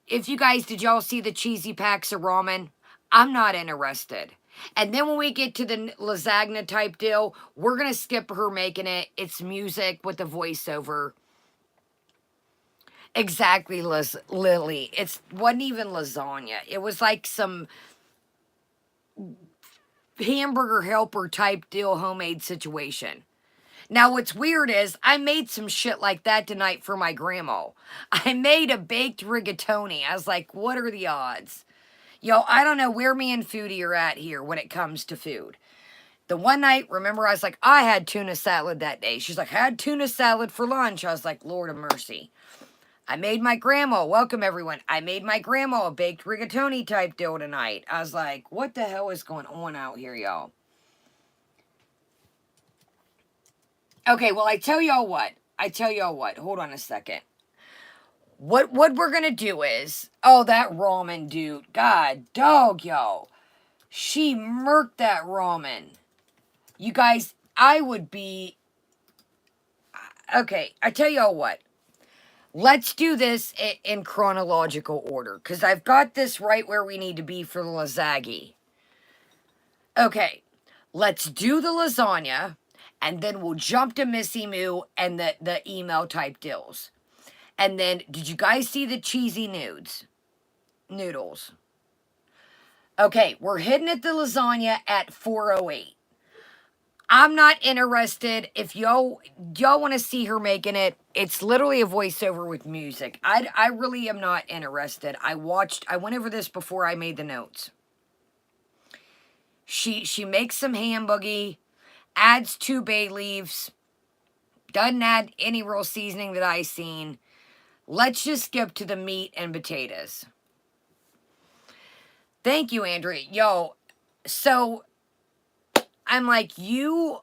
Speaker 1: If you guys, did y'all see the cheesy packs of ramen? I'm not interested. And then when we get to the lasagna type deal, we're going to skip her making it. It's music with the voiceover. Exactly, Lily. It wasn't even lasagna. It was like some hamburger helper type deal, homemade situation. Now, what's weird is I made some shit like that tonight for my grandma. I made a baked rigatoni. I was like, what are the odds? Yo, I don't know where me and Foodie are at here when it comes to food. The one night, remember, I was like, I had tuna salad that day. She's like, had tuna salad for lunch. I was like, Lord of mercy. I made my grandma, welcome everyone. I made my grandma a baked rigatoni type deal tonight. I was like, what the hell is going on out here, y'all? Okay, well, I tell y'all what. Hold on a second. What we're gonna do is, oh, that ramen dude. God dog, y'all. She murked that ramen. You guys, I would be... Okay, I tell y'all what. Let's do this in chronological order, because I've got this right where we need to be for the lasagna. Okay, let's do the lasagna, and then we'll jump to Missy Moo and the email type deals. And then, did you guys see the cheesy nudes? Noodles. Okay, we're hitting at the lasagna at 4:08. I'm not interested. If y'all want to see her making it, it's literally a voiceover with music. I really am not interested. I went over this before I made the notes. She makes some ham boogie, adds 2 bay leaves, doesn't add any real seasoning that I seen. Let's just skip to the meat and potatoes. Thank you, Andrea. Yo, so I'm like, you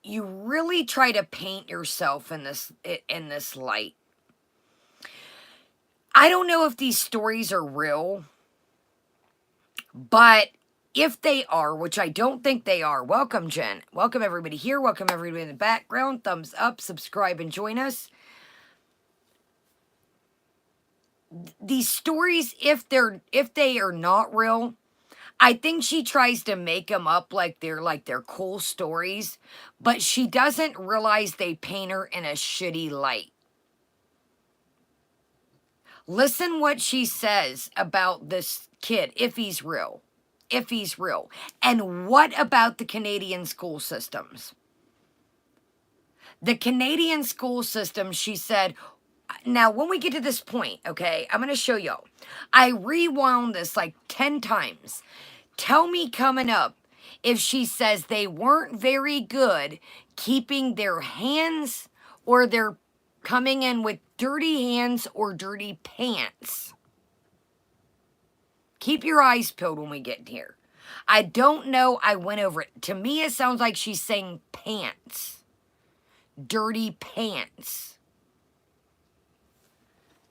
Speaker 1: really try to paint yourself in this light. I don't know if these stories are real, but if they are, which I don't think they are, welcome, Jen. Welcome, everybody here. Welcome, everybody in the background. Thumbs up, subscribe, and join us. These stories, if they are not real, I think she tries to make them up like they're cool stories, but she doesn't realize they paint her in a shitty light. Listen what she says about this kid, if he's real. If he's real. And what about the Canadian school systems? The Canadian school system, she said, now when we get to this point, okay, I'm going to show y'all. I rewound this like 10 times. Tell me coming up if she says they weren't very good keeping their hands, or they're coming in with dirty hands or dirty pants. Keep your eyes peeled when we get here. I don't know. I went over it. To me, it sounds like she's saying pants. Dirty pants.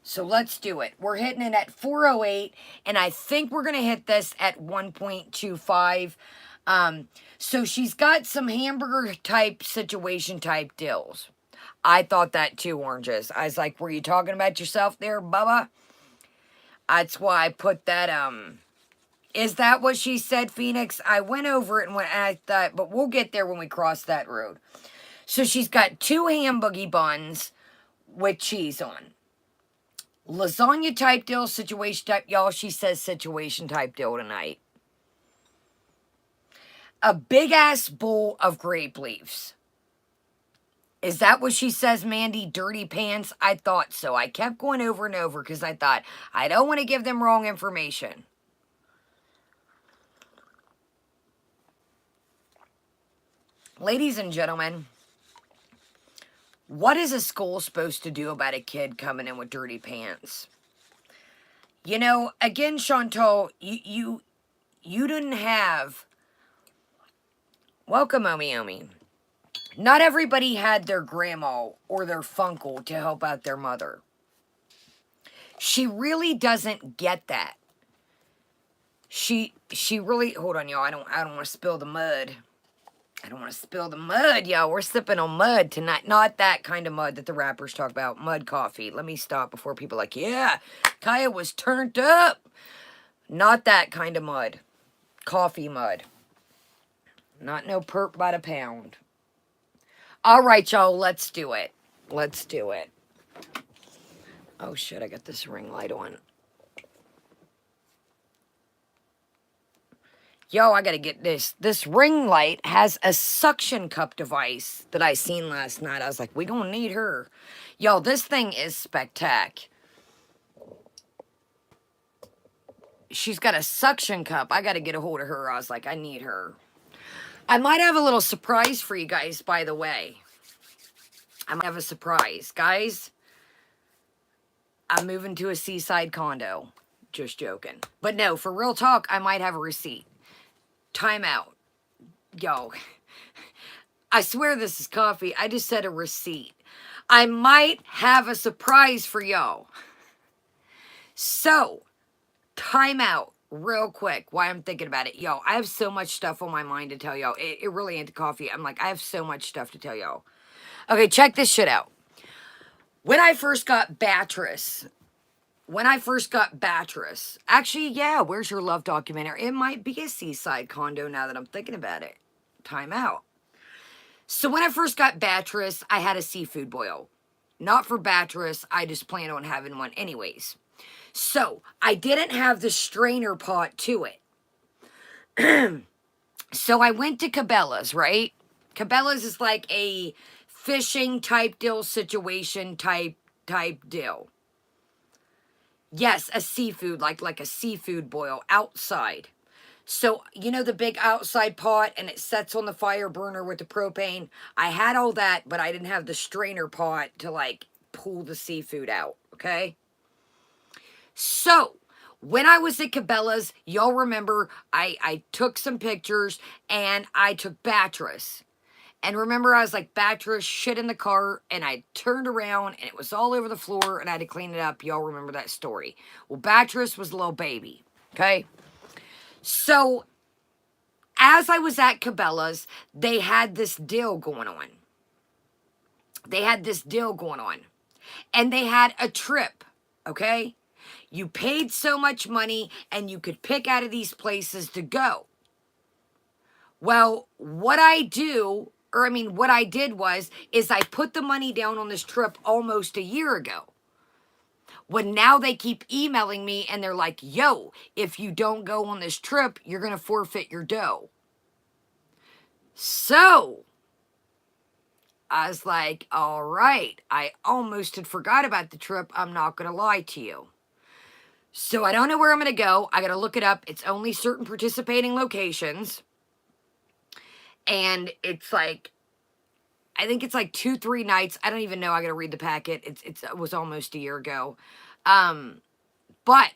Speaker 1: So let's do it. We're hitting it at 4:08, and I think we're going to hit this at 1.25. So she's got some hamburger type situation type deals. I thought that too, Oranges. I was like, were you talking about yourself there, Bubba? That's why I put that, is that what she said, Phoenix? I went over it and I thought, but we'll get there when we cross that road. So she's got 2 ham boogie buns with cheese on. Lasagna type deal, situation type. Y'all, she says situation type deal tonight. A big ass bowl of grape leaves. Is that what she says, Mandy? Dirty pants? I thought so. I kept going over and over because I thought, I don't want to give them wrong information. Ladies and gentlemen, what is a school supposed to do about a kid coming in with dirty pants? You know, again, Chantal, you didn't have... Welcome, Omi. Not everybody had their grandma or their funkle to help out their mother. She really doesn't get that. She really... Hold on, y'all. I don't want to spill the mud. I don't want to spill the mud, y'all. We're sipping on mud tonight. Not that kind of mud that the rappers talk about. Mud coffee. Let me stop before people are like, yeah, Kaya was turned up. Not that kind of mud. Coffee mud. Not no perp by the pound. All right, y'all. Let's do it. Let's do it. Oh, shit. I got this ring light on. Yo, I gotta get this. This ring light has a suction cup device that I seen last night. I was like, we gonna need her. Yo, this thing is spectac. she's got a suction cup. I got to get a hold of her. I was like, I need her. I might have a little surprise for you guys, by the way. I might have a surprise. Guys, I'm moving to a seaside condo. Just joking. But no, for real talk, I might have a receipt. Time out. Yo, I swear this is coffee. I just said a receipt. I might have a surprise for y'all. So, time out real quick while I'm thinking about it. Yo, I have so much stuff on my mind to tell y'all. It really ain't the coffee. I'm like, I have so much stuff to tell y'all. Okay, check this shit out. When I first got Battress, actually, yeah, where's your love documentary? It might be a seaside condo now that I'm thinking about it. Time out. So when I first got Battress, I had a seafood boil. Not for Battress, I just planned on having one anyways. So, I didn't have the strainer pot to it. So, I went to Cabela's, right? Cabela's is like a fishing type deal situation type deal. Yes, a seafood, like a seafood boil outside. So, you know the big outside pot and it sets on the fire burner with the propane? I had all that, but I didn't have the strainer pot to like pull the seafood out, okay? So, when I was at Cabela's, y'all remember I took some pictures and I took Battress. And remember, I was like, Battress, shit in the car, and I turned around and it was all over the floor and I had to clean it up. Y'all remember that story. Well, Battress was a little baby, okay? So, as I was at Cabela's, they had this deal going on. And they had a trip, okay? You paid so much money and you could pick out of these places to go. Well, what I did was I put the money down on this trip almost a year ago. Well, now they keep emailing me and they're like, yo, if you don't go on this trip, you're going to forfeit your dough. So, I was like, all right, I almost had forgot about the trip. I'm not going to lie to you. So, I don't know where I'm going to go. I got to look it up. It's only certain participating locations. And it's like, I think it's like 2-3 nights. I don't even know. I got to read the packet. It was almost a year ago. But,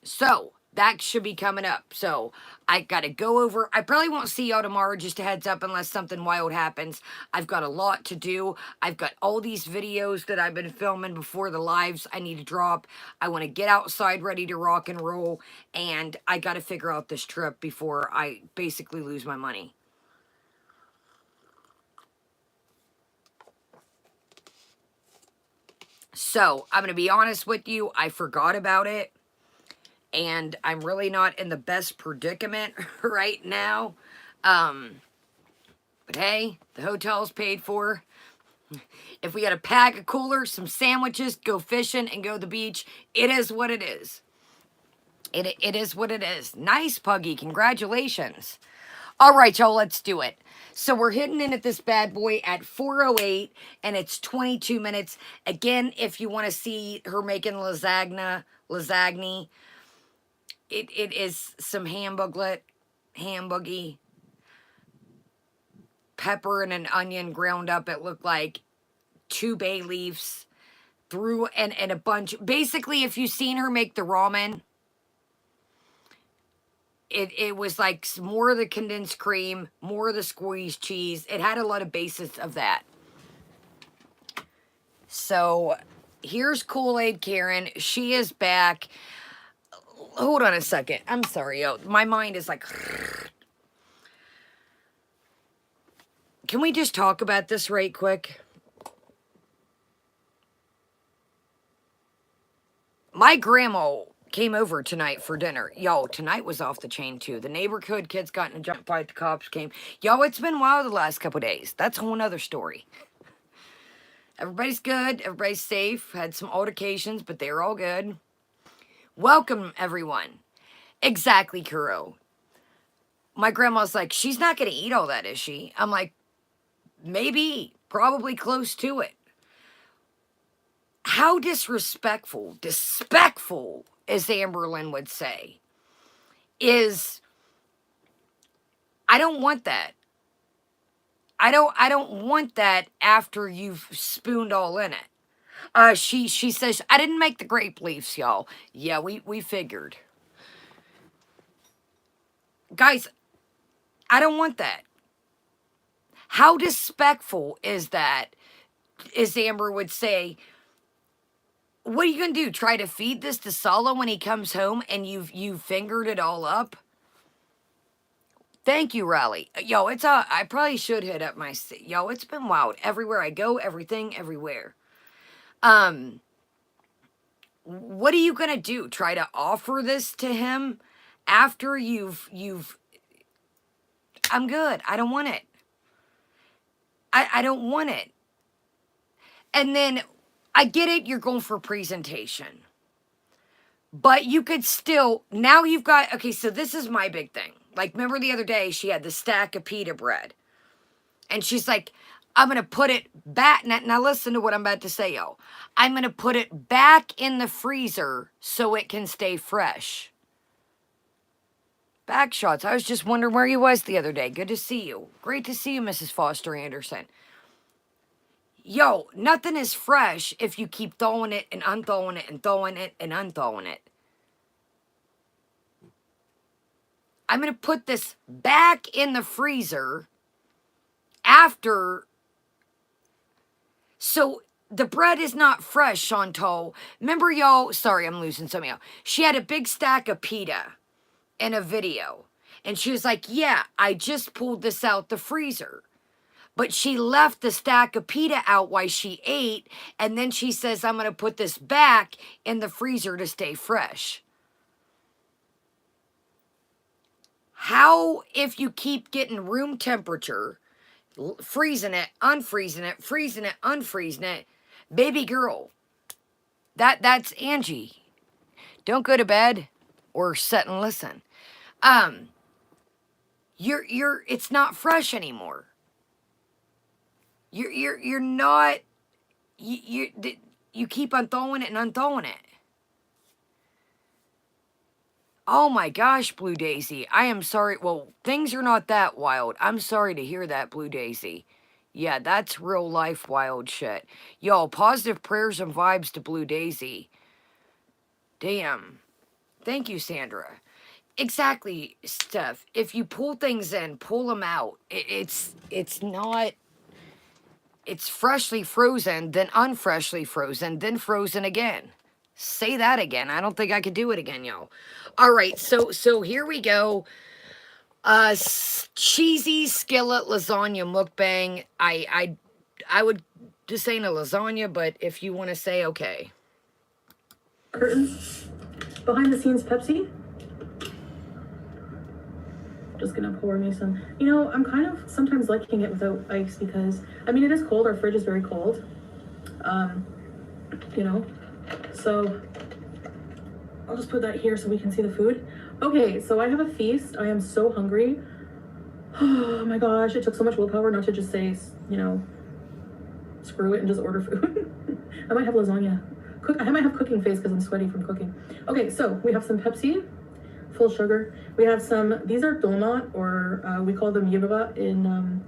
Speaker 1: so, that should be coming up. So, I got to go over. I probably won't see y'all tomorrow, just a heads up, unless something wild happens. I've got a lot to do. I've got all these videos that I've been filming before the lives I need to drop. I want to get outside ready to rock and roll. And I got to figure out this trip before I basically lose my money. So, I'm going to be honest with you. I forgot about it. And I'm really not in the best predicament right now. But hey, the hotel's paid for. If we got a pack of coolers, some sandwiches, go fishing, and go to the beach, it is what it is. It is what it is. Nice, Puggy. Congratulations. All right, y'all, let's do it. So we're hitting in at this bad boy at 4:08, and it's 22 minutes. Again, if you want to see her making lasagna, it is some ham boogie, pepper and an onion ground up. It looked like 2 bay leaves through and a bunch. Basically, if you've seen her make the ramen, it was like more of the condensed cream, more of the squeezed cheese. It had a lot of basis of that. So here's KoolAid Karen. She is back. Hold on a second. I'm sorry, yo. My mind is like... Can we just talk about this right quick? My grandma came over tonight for dinner. Yo, tonight was off the chain, too. The neighborhood kids got in a jump fight. The cops came. Yo, it's been wild the last couple days. That's a whole nother story. Everybody's good. Everybody's safe. Had some altercations, but they're all good. Welcome, everyone. Exactly, Kuro. My grandma's like, she's not going to eat all that, is she? I'm like, maybe. Probably close to it. How disrespectful as Amberlynn would say, is I don't want that. I don't want that after you've spooned all in it. She says, I didn't make the grape leaves, y'all. Yeah, we figured. Guys, I don't want that. How disrespectful is that, as Amber would say? What are you gonna do? Try to feed this to Solo when he comes home and you've fingered it all up? Thank you, Riley. Yo, I probably should hit up my, yo, it's been wild. Everywhere I go, everything, everywhere. What are you gonna do? Try to offer this to him after you've, I'm good. I don't want it. I don't want it. And then, I get it, you're going for presentation. But you could still, now you've got, okay, so this is my big thing. Like, remember the other day, she had the stack of pita bread. And she's like, I'm going to put it back. Now listen to what I'm about to say, yo. I'm going to put it back in the freezer so it can stay fresh. Back shots. I was just wondering where you was the other day. Good to see you. Great to see you, Mrs. Foster Anderson. Yo, nothing is fresh if you keep thawing it and unthawing it and thawing it and unthawing it. I'm going to put this back in the freezer after. So the bread is not fresh, Chantal. Remember, y'all, sorry, I'm losing some of y'all. She had a big stack of pita in a video. And she was like, yeah, I just pulled this out the freezer. But she left the stack of pita out while she ate. And then she says, I'm going to put this back in the freezer to stay fresh. How, if you keep getting room temperature, freezing it, unfreezing it, freezing it, unfreezing it, baby girl, that's Angie. Don't go to bed or sit and listen. It's not fresh anymore. You're not, you keep unthawing it and unthawing it. Oh my gosh, Blue Daisy. I am sorry. Well, things are not that wild. I'm sorry to hear that, Blue Daisy. Yeah, that's real life wild shit. Y'all, positive prayers and vibes to Blue Daisy. Damn. Thank you, Sandra. Exactly, Steph. If you pull things in, pull them out. It's not... It's freshly frozen, then unfreshly frozen, then frozen again. Say that again. I don't think I could do it again, y'all. All right, so here we go. Cheesy skillet lasagna mukbang. I would just say a lasagna, but if you want to say okay.
Speaker 2: Curtains. Behind the scenes Pepsi. Just gonna pour me some. You know, I'm kind of sometimes liking it without ice because, I mean, it is cold. Our fridge is very cold. You know, so I'll just put that here so we can see the food. Okay, so I have a feast. I am so hungry. Oh my gosh, it took so much willpower not to just say, you know, screw it and just order food. I might have lasagna. I might have cooking face because I'm sweaty from cooking. Okay, so we have some Pepsi, full sugar. We have some, these are dolma, or we call them yibra in,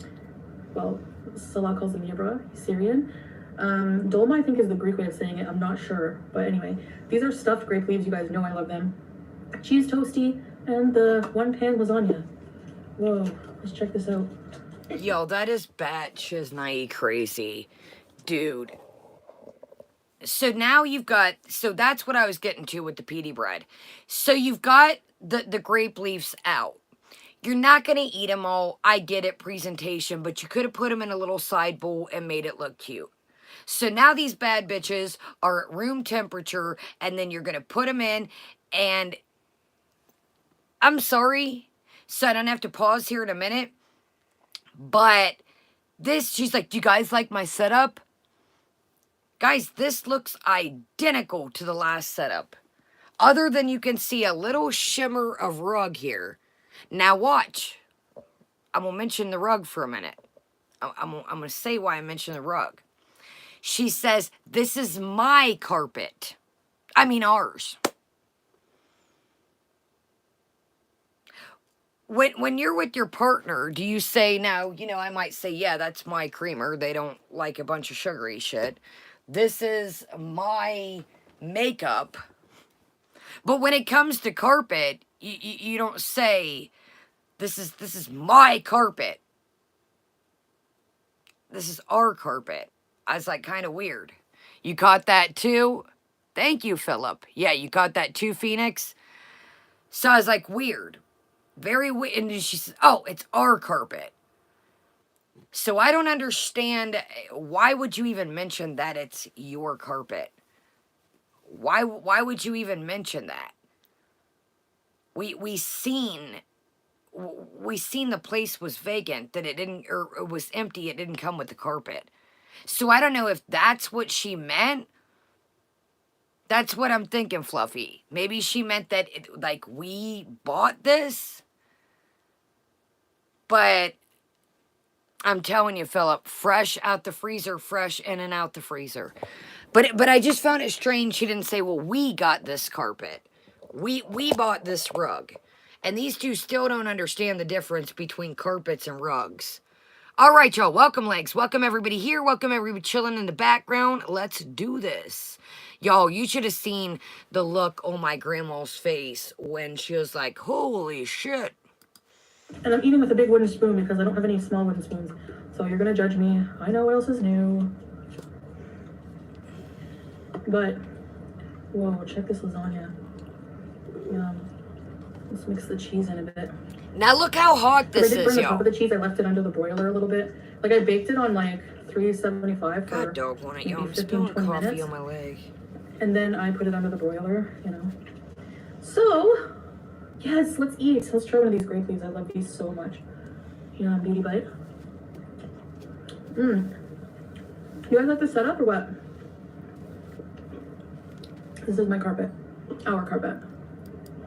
Speaker 2: well, Salah calls them yibra, Syrian. Dolma, I think, is the Greek way of saying it. I'm not sure. But anyway, these are stuffed grape leaves. You guys know I love them. Cheese toasty and the one pan lasagna. Whoa, let's check this out.
Speaker 1: Yo, that is batshit crazy. Dude. So now you've got, so that's what I was getting to with the pita bread. So you've got the grape leaves out. You're not going to eat them all. I get it, presentation, but you could have put them in a little side bowl and made it look cute. So now these bad bitches are at room temperature, and then you're going to put them in, and I'm sorry, so I don't have to pause here in a minute, but this, she's like, do you guys like my setup? Guys, this looks identical to the last setup. Other than you can see a little shimmer of rug here. Now watch. I'm going to mention the rug for a minute. I'm going to say why I mentioned the rug. She says, this is my carpet. I mean ours. when you're with your partner, do you say now, I might say, yeah, that's my creamer. They don't like a bunch of sugary shit. This is my makeup. But when it comes to carpet, you don't say this is my carpet. This is our carpet. I was like, kind of weird. You caught that too? Thank you, Philip. Yeah, you caught that too, Phoenix? So I was like, weird. Very weird. And she says, oh, it's our carpet. So I don't understand. Why would you even mention that it's your carpet? Why would you even mention that? We seen the place was vacant, that it didn't, or it was empty, it didn't come with the carpet. So I don't know if that's what she meant. That's what I'm thinking, Fluffy. Maybe she meant that like we bought this. But I'm telling you, Philip, fresh out the freezer, fresh in and out the freezer. But I just found it strange she didn't say, well, we got this carpet. We bought this rug. And these two still don't understand the difference between carpets and rugs. All right, y'all. Welcome, legs. Welcome, everybody here. Welcome, everybody chilling in the background. Let's do this. Y'all, you should have seen the look on my grandma's face when she was like, holy shit.
Speaker 2: And I'm eating with a big wooden spoon because I don't have any small wooden spoons. So you're going to judge me. I know what else is new. But, whoa, check this lasagna. Yum. Let's mix the cheese in a bit.
Speaker 1: Now look how hot this
Speaker 2: I did burn
Speaker 1: is,
Speaker 2: the
Speaker 1: y'all.
Speaker 2: top of the cheese. I left it under the broiler a little bit. Like I baked it on like 375 for
Speaker 1: God dog on it, y'all. I'm
Speaker 2: 15,
Speaker 1: spilling
Speaker 2: 20
Speaker 1: coffee
Speaker 2: minutes.
Speaker 1: on my leg.
Speaker 2: And then I put it under the broiler, So, yes, let's eat. Let's try one of these grape leaves. I love these so much. Beauty bite. You guys like the setup or what? This is my carpet. Our carpet.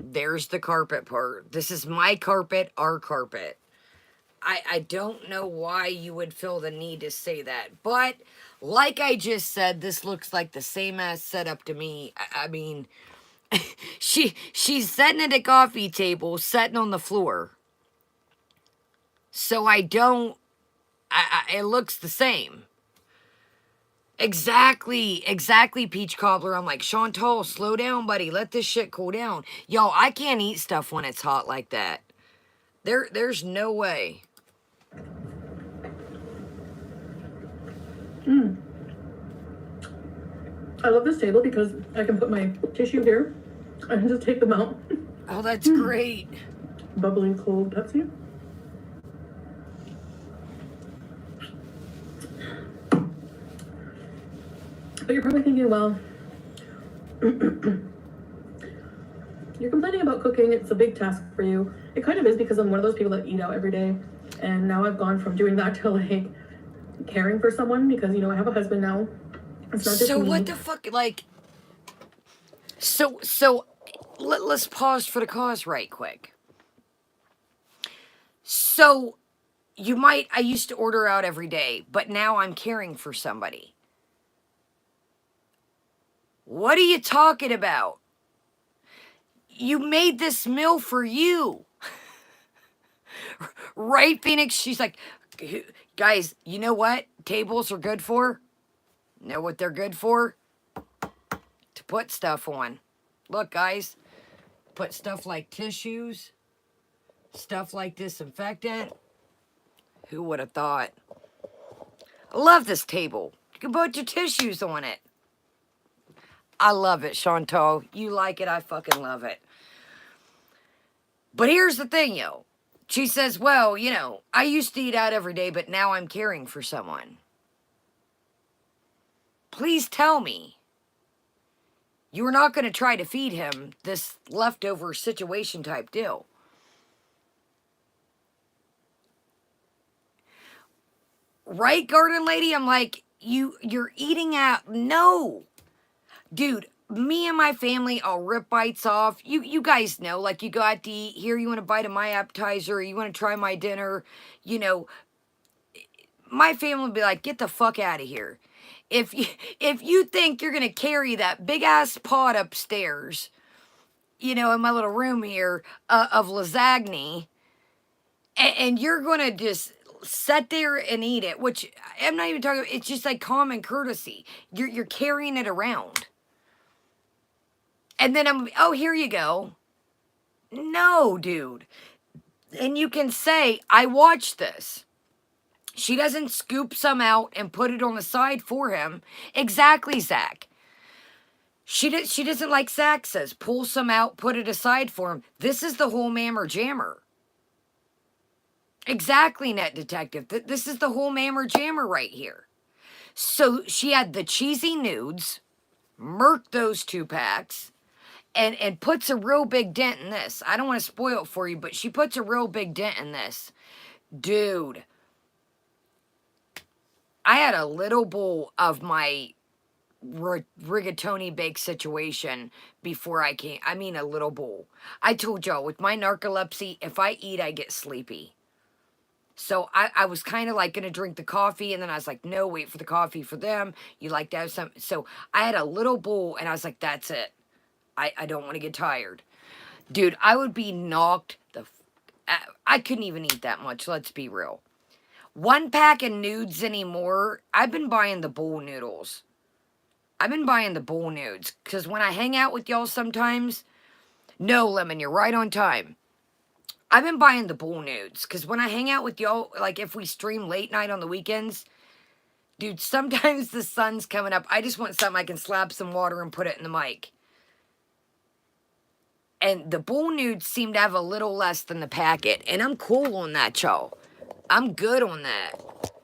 Speaker 1: There's the carpet part. This is my carpet, our carpet. I don't know why you would feel the need to say that. But, like I just said, this looks like the same ass setup to me. I mean, she's sitting at a coffee table, sitting on the floor. So it looks the same. Exactly, Peach Cobbler. I'm like, Chantal, slow down, buddy. Let this shit cool down. Yo, I can't eat stuff when it's hot like that. There's no way.
Speaker 2: I love this table because I can put my tissue here and just take them out.
Speaker 1: Oh, that's great.
Speaker 2: Bubbly cold Pepsi. But you're probably thinking, well, you're complaining about cooking. It's a big task for you. It kind of is because I'm one of those people that eat out every day. And now I've gone from doing that to like caring for someone because, I have a husband now. It's not just
Speaker 1: So
Speaker 2: me.
Speaker 1: what the fuck, like, so let's pause for the cause right quick. So I used to order out every day, but now I'm caring for somebody. What are you talking about? You made this meal for you. Right, Phoenix? She's like, guys, you know what tables are good for? Know what they're good for? To put stuff on. Look, guys. Put stuff like tissues. Stuff like disinfectant. Who would have thought? I love this table. You can put your tissues on it. I love it, Chantal. You like it, I fucking love it. But here's the thing, yo. She says, well, I used to eat out every day, but now I'm caring for someone. Please tell me. You're not going to try to feed him this leftover situation type deal. Right, garden lady? I'm like, you're eating out. No. Dude, me and my family, I'll rip bites off. You guys know, like you go out to eat. Here, you want a bite of my appetizer. You want to try my dinner. My family will be like, get the fuck out of here. If you think you're going to carry that big-ass pot upstairs, in my little room here of lasagna, and you're gonna just sit there and eat it, which I'm not even talking. It's just like common courtesy. You're carrying it around, and then oh, here you go. No, dude. And you can say, I watched this. She doesn't scoop some out and put it on the side for him. Exactly, Zach. She doesn't, like Zach says, pull some out, put it aside for him. This is the whole mammer jammer. Exactly, Net Detective. This is the whole mammer jammer right here. So she had the cheesy nudes, murked those 2 packs, and puts a real big dent in this. I don't want to spoil it for you, but she puts a real big dent in this. Dude, I had a little bowl of my rigatoni bake situation before I came. I mean, a little bowl. I told y'all, with my narcolepsy, if I eat, I get sleepy. So I was kind of like going to drink the coffee, and then I was like, no, wait for the coffee for them. You like to have some. So I had a little bowl, and I was like, that's it. I don't want to get tired. Dude, I would be knocked I couldn't even eat that much, let's be real. 1 pack of nudes anymore. I've been buying the bowl noodles. I've been buying the bowl nudes, because when I hang out with y'all sometimes, no, Lemon, you're right on time. I've been buying the bowl nudes, because when I hang out with y'all, like if we stream late night on the weekends, dude, sometimes the sun's coming up. I just want something I can slap some water and put it in the mic. And the bowl nudes seem to have a little less than the packet, and I'm cool on that, y'all. I'm good on that.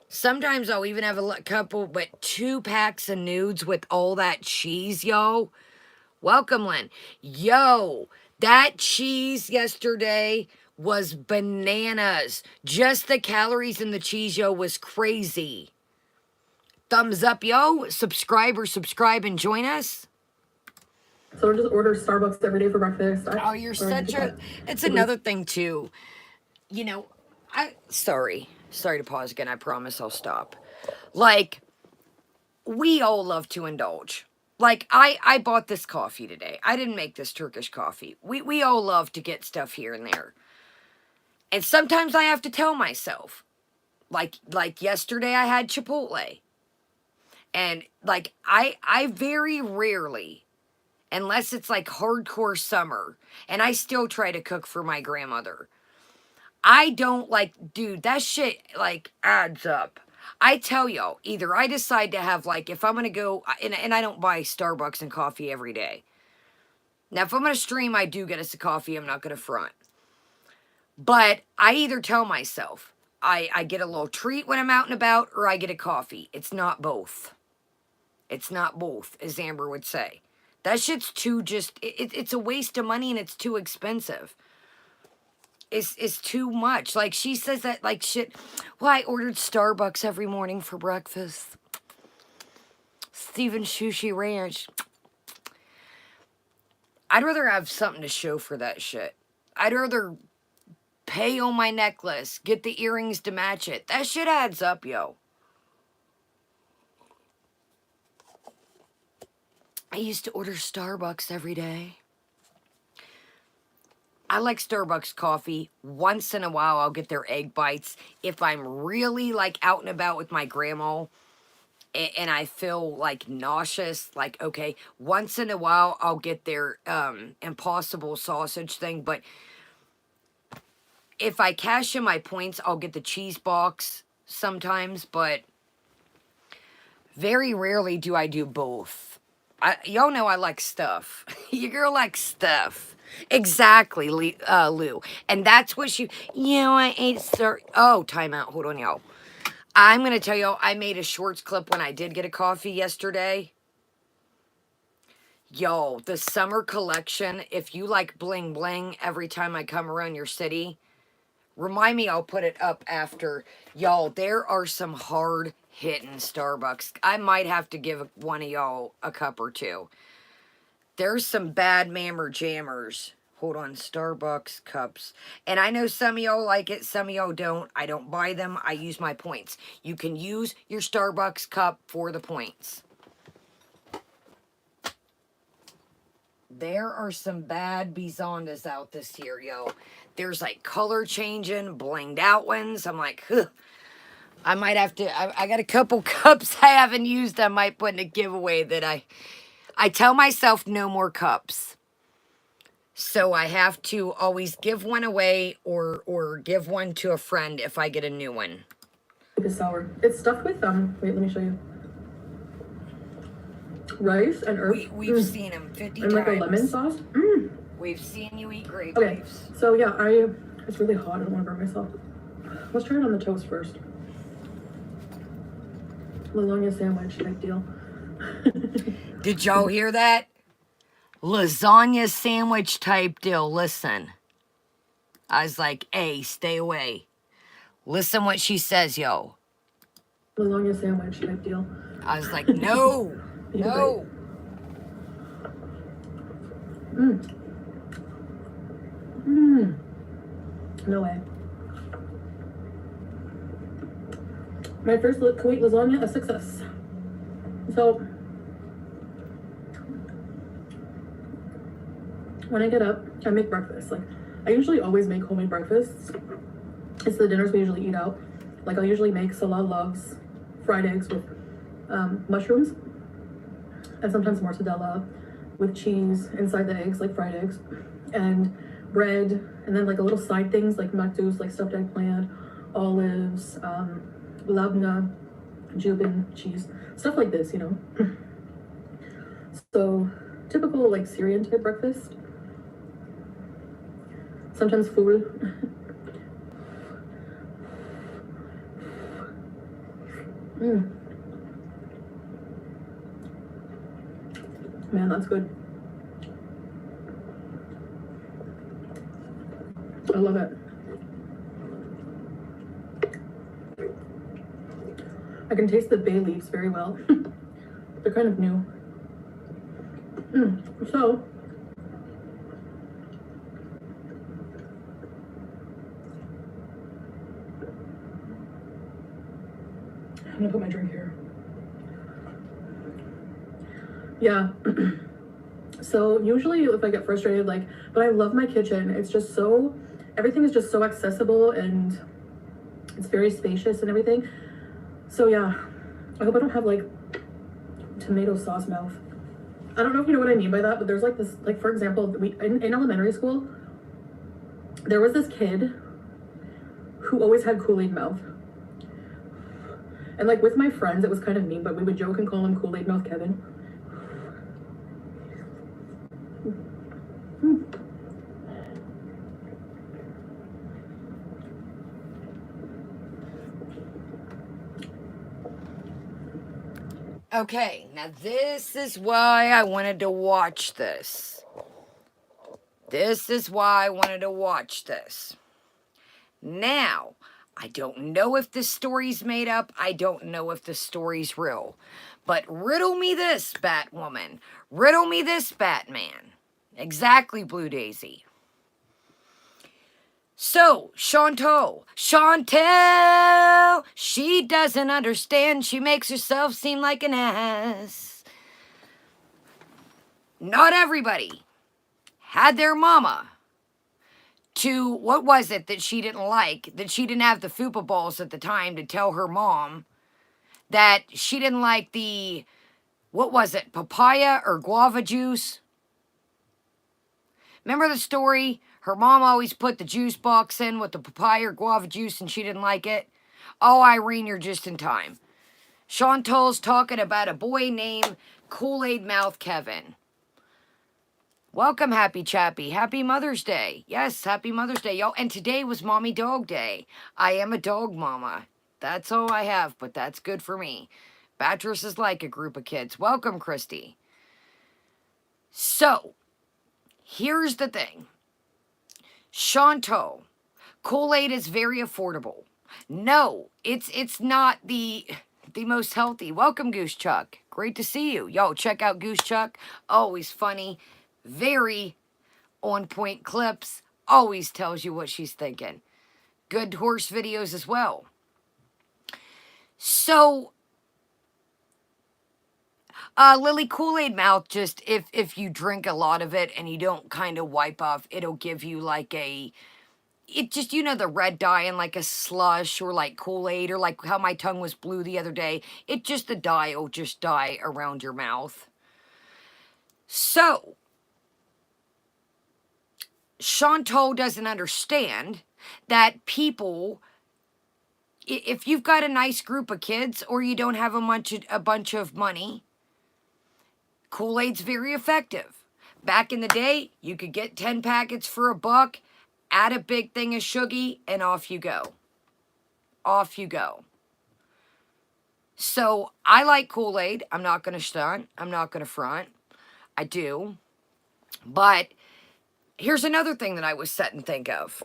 Speaker 1: Sometimes I'll even have a couple, but 2 packs of nudes with all that cheese, yo. Welcome, Len. Yo, that cheese yesterday was bananas. Just the calories in the cheese, yo, was crazy. Thumbs up, yo. Subscribe and join us.
Speaker 2: So I just order Starbucks every day for breakfast.
Speaker 1: Oh, you're such a... It's another thing, too. You know, Sorry to pause again. I promise I'll stop. Like, we all love to indulge. Like, I bought this coffee today. I didn't make this Turkish coffee. We all love to get stuff here and there. And sometimes I have to tell myself. Like yesterday I had Chipotle. And, like, I very rarely, unless it's, like, hardcore summer, and I still try to cook for my grandmother, I don't dude, that shit, like, adds up. I tell y'all, either I decide to have, like, if I'm going to go, and I don't buy Starbucks and coffee every day. Now, if I'm going to stream, I do get us a coffee. I'm not going to front. But I either tell myself, I get a little treat when I'm out and about, or I get a coffee. It's not both. It's not both, as Amber would say. That shit's too it's a waste of money, and it's too expensive. Is too much. Like, she says that, like, shit. Well, I ordered Starbucks every morning for breakfast. Steven Sushi Ranch. I'd rather have something to show for that shit. I'd rather pay on my necklace, get the earrings to match it. That shit adds up, yo. I used to order Starbucks every day. I like Starbucks coffee. Once in a while, I'll get their egg bites. If I'm really, like, out and about with my grandma and I feel, like, nauseous, like, okay, once in a while, I'll get their Impossible sausage thing. But if I cash in my points, I'll get the cheese box sometimes. But very rarely do I do both. Y'all know I like stuff. Your girl likes stuff. Exactly, Lou. And that's what I ate oh, timeout. Hold on, y'all. I'm going to tell y'all, I made a shorts clip when I did get a coffee yesterday. Yo, the summer collection, if you like bling bling every time I come around your city, remind me, I'll put it up after. Y'all, there are some hard-hitting Starbucks. I might have to give one of y'all a cup or two. There's some bad mammer jammers. Hold on, Starbucks cups. And I know some of y'all like it, some of y'all don't. I don't buy them. I use my points. You can use your Starbucks cup for the points. There are some bad bizondas out this year, yo. There's like color changing, blinged out ones. I'm like, huh. I might have to, I got a couple cups I haven't used. I might put in a giveaway that I tell myself no more cups. So I have to always give one away or give one to a friend if I get a new one.
Speaker 2: It's sour. It's stuffed with, wait, let me show you. Rice and herbs.
Speaker 1: We've seen them 50
Speaker 2: and
Speaker 1: times.
Speaker 2: like a lemon sauce.
Speaker 1: We've seen you eat grape
Speaker 2: Okay,
Speaker 1: leaves.
Speaker 2: so yeah, it's really hot. I don't want to burn myself. Let's try it on the toast first. Lasagna sandwich type deal.
Speaker 1: Did y'all hear that? Lasagna sandwich type deal. Listen. I was like, hey, stay away. Listen what she says, yo.
Speaker 2: Lasagna sandwich type deal.
Speaker 1: I was like, no. No.
Speaker 2: No way. My first Kuwait lasagna, a success. So, when I get up, I make breakfast. Like, I usually always make homemade breakfasts. It's the dinners we usually eat out. Like, I'll usually make Salah loves fried eggs with mushrooms, and sometimes mortadella with cheese inside the eggs, like fried eggs, and bread, and then like a little side things like makdoos, like stuffed eggplant, olives, labna, jubin, cheese, stuff like this, you know. So typical like Syrian type breakfast. Sometimes food. Man, that's good. I love it. I can taste the bay leaves very well. They're kind of new. So, I'm gonna put my drink here. Yeah. So usually if I get frustrated, like, but I love my kitchen. It's just so, everything is just so accessible and it's very spacious and everything. So yeah, I hope I don't have like tomato sauce mouth. I don't know if you know what I mean by that, but there's like this, like for example, in elementary school, there was this kid who always had KoolAid mouth. And like with my friends, it was kind of mean, but we would joke and call him KoolAid mouth Kevin.
Speaker 1: Okay, now this is why I wanted to watch this. This is why I wanted to watch this. Now, I don't know if this story's made up. I don't know if the story's real. But riddle me this, Batwoman. Riddle me this, Batman. Exactly, Blue Daisy. So, Chantal, she doesn't understand. She makes herself seem like an ass. Not everybody had their mama to, what was it that she didn't like? That she didn't have the fupa balls at the time to tell her mom that she didn't like the, what was it, papaya or guava juice? Remember the story? Her mom always put the juice box in with the papaya or guava juice and she didn't like it. Oh, Irene, you're just in time. Chantal's talking about a boy named KoolAid Mouth Kevin. Welcome, Happy Chappy. Happy Mother's Day. Yes, Happy Mother's Day, y'all. And today was Mommy Dog Day. I am a dog mama. That's all I have, but that's good for me. Batress is like a group of kids. Welcome, Christy. So, here's the thing. Chantal, KoolAid is very affordable. No, it's not the most healthy. Welcome, Goose Chuck. Great to see you. Yo, check out Goose Chuck. Always funny. Very on-point clips. Always tells you what she's thinking. Good horse videos as well. So, Lily, Kool-Aid mouth, just if you drink a lot of it and you don't kind of wipe off, it'll give you like it just, the red dye in like a slush or like Kool-Aid or like how my tongue was blue the other day. It just, the dye will just dye around your mouth. So, Chantal doesn't understand that people, if you've got a nice group of kids or you don't have a bunch of money, Kool-Aid's very effective. Back in the day, you could get 10 packets for $1, add a big thing of Shuggy, and off you go. Off you go. So, I like Kool-Aid. I'm not going to stunt. I'm not going to front. I do. But here's another thing that I was set and think of.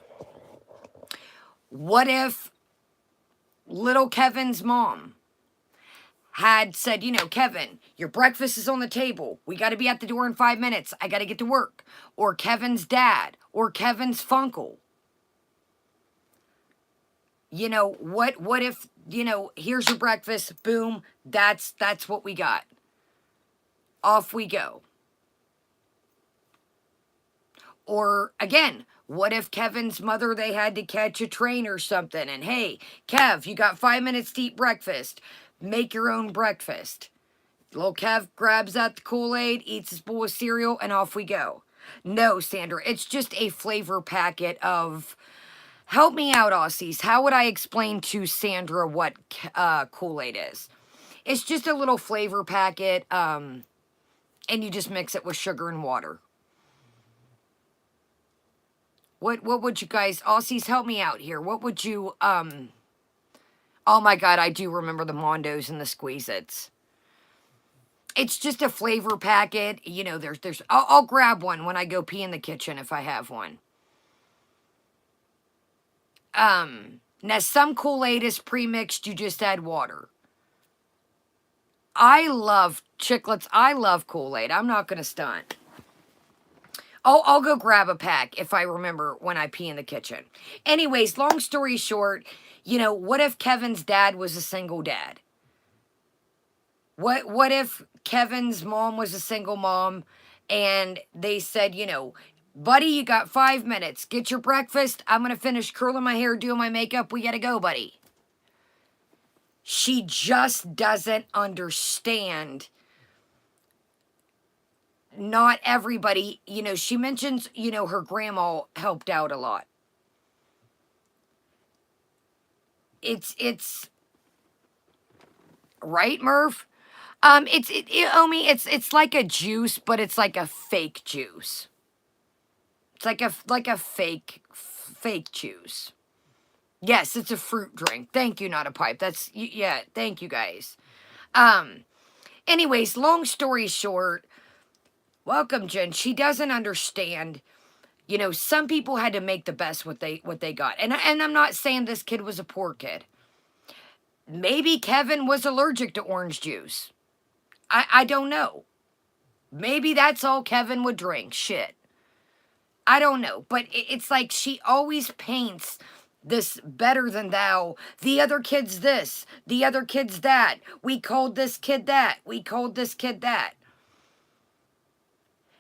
Speaker 1: What if little Kevin's mom had said, Kevin, your breakfast is on the table. We got to be at the door in 5 minutes. I got to get to work. Or Kevin's dad. Or Kevin's funkle. What if, here's your breakfast. Boom. That's what we got. Off we go. Or, again, what if Kevin's mother, they had to catch a train or something, and hey, Kev, you got 5 minutes to eat breakfast. Make your own breakfast. Little Kev grabs out the Kool-Aid, eats his bowl of cereal, and off we go. No, Sandra, it's just a flavor packet of... Help me out, Aussies. How would I explain to Sandra what Kool-Aid is? It's just a little flavor packet, and you just mix it with sugar and water. What would you guys, Aussies, help me out here. What would you, oh my God, I do remember the Mondos and the Squeeze-Its. It's just a flavor packet. I'll grab one when I go pee in the kitchen if I have one. Now some Kool-Aid is pre-mixed, you just add water. I love Chiclets. I love Kool-Aid. I'm not going to stunt. I'll go grab a pack if I remember when I pee in the kitchen. Anyways, long story short, what if Kevin's dad was a single dad? What if Kevin's mom was a single mom and they said, buddy, you got 5 minutes. Get your breakfast. I'm going to finish curling my hair, doing my makeup. We got to go, buddy. She just doesn't understand. Not everybody, she mentions, her grandma helped out a lot. It's right, Murph? It's like a juice, but it's like a fake juice. It's like a fake juice. Yes, it's a fruit drink. Thank you, not a pipe. Yeah, thank you guys. Anyways, long story short, welcome, Jen. She doesn't understand. Some people had to make the best what they got. And I'm not saying this kid was a poor kid. Maybe Kevin was allergic to orange juice. I don't know. Maybe that's all Kevin would drink. Shit. I don't know. But it's like she always paints this better than thou. The other kid's this. The other kid's that. We called this kid that. We called this kid that.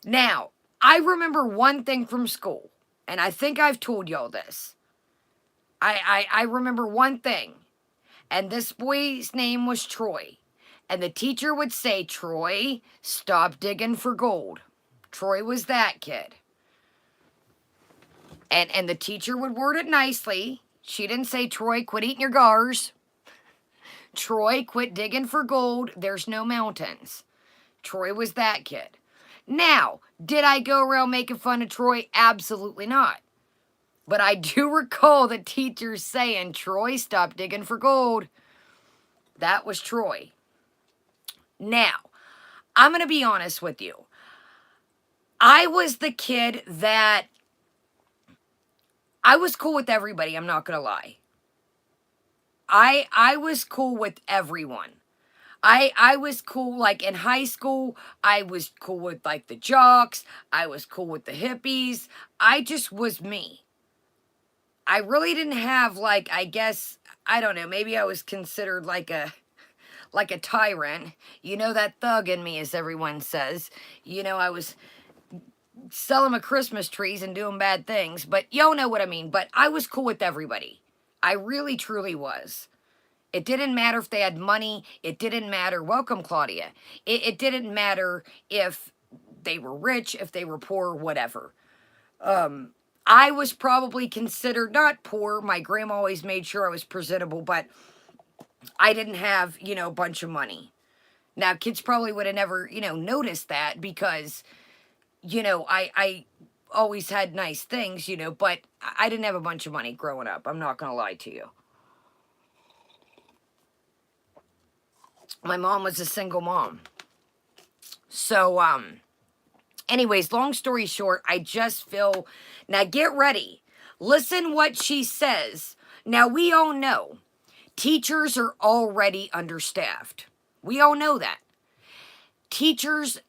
Speaker 1: Now, I remember one thing from school, and I think I've told y'all this. I remember one thing, and this boy's name was Troy. And the teacher would say, Troy, stop digging for gold. Troy was that kid. And the teacher would word it nicely. She didn't say, Troy, quit eating your gars. Troy, quit digging for gold. There's no mountains. Troy was that kid. Now, did I go around making fun of Troy? Absolutely not. But I do recall the teachers saying, Troy, stop digging for gold. That was Troy. Now, I'm going to be honest with you. I was the kid that I was cool with everybody, I'm not going to lie. I was cool with everyone. I was cool, like in high school, I was cool with like the jocks, I was cool with the hippies, I just was me. I really didn't have like, I guess, I don't know, maybe I was considered like like a tyrant. You know, that thug in me, as everyone says. You know, I was selling my Christmas trees and doing bad things, but y'all know what I mean. But I was cool with everybody. I really, truly was. It didn't matter if they had money. It didn't matter. Welcome, Claudia. It didn't matter if they were rich, if they were poor, whatever. I was probably considered not poor. My grandma always made sure I was presentable, but I didn't have, you know, a bunch of money. Now, kids probably would have never, you know, noticed that because, you know, I always had nice things, you know, but I didn't have a bunch of money growing up. I'm not going to lie to you. My mom was a single mom. So, anyways, long story short, I just feel, now get ready. Listen what she says. Now, we all know teachers are already understaffed. We all know that. Teachers,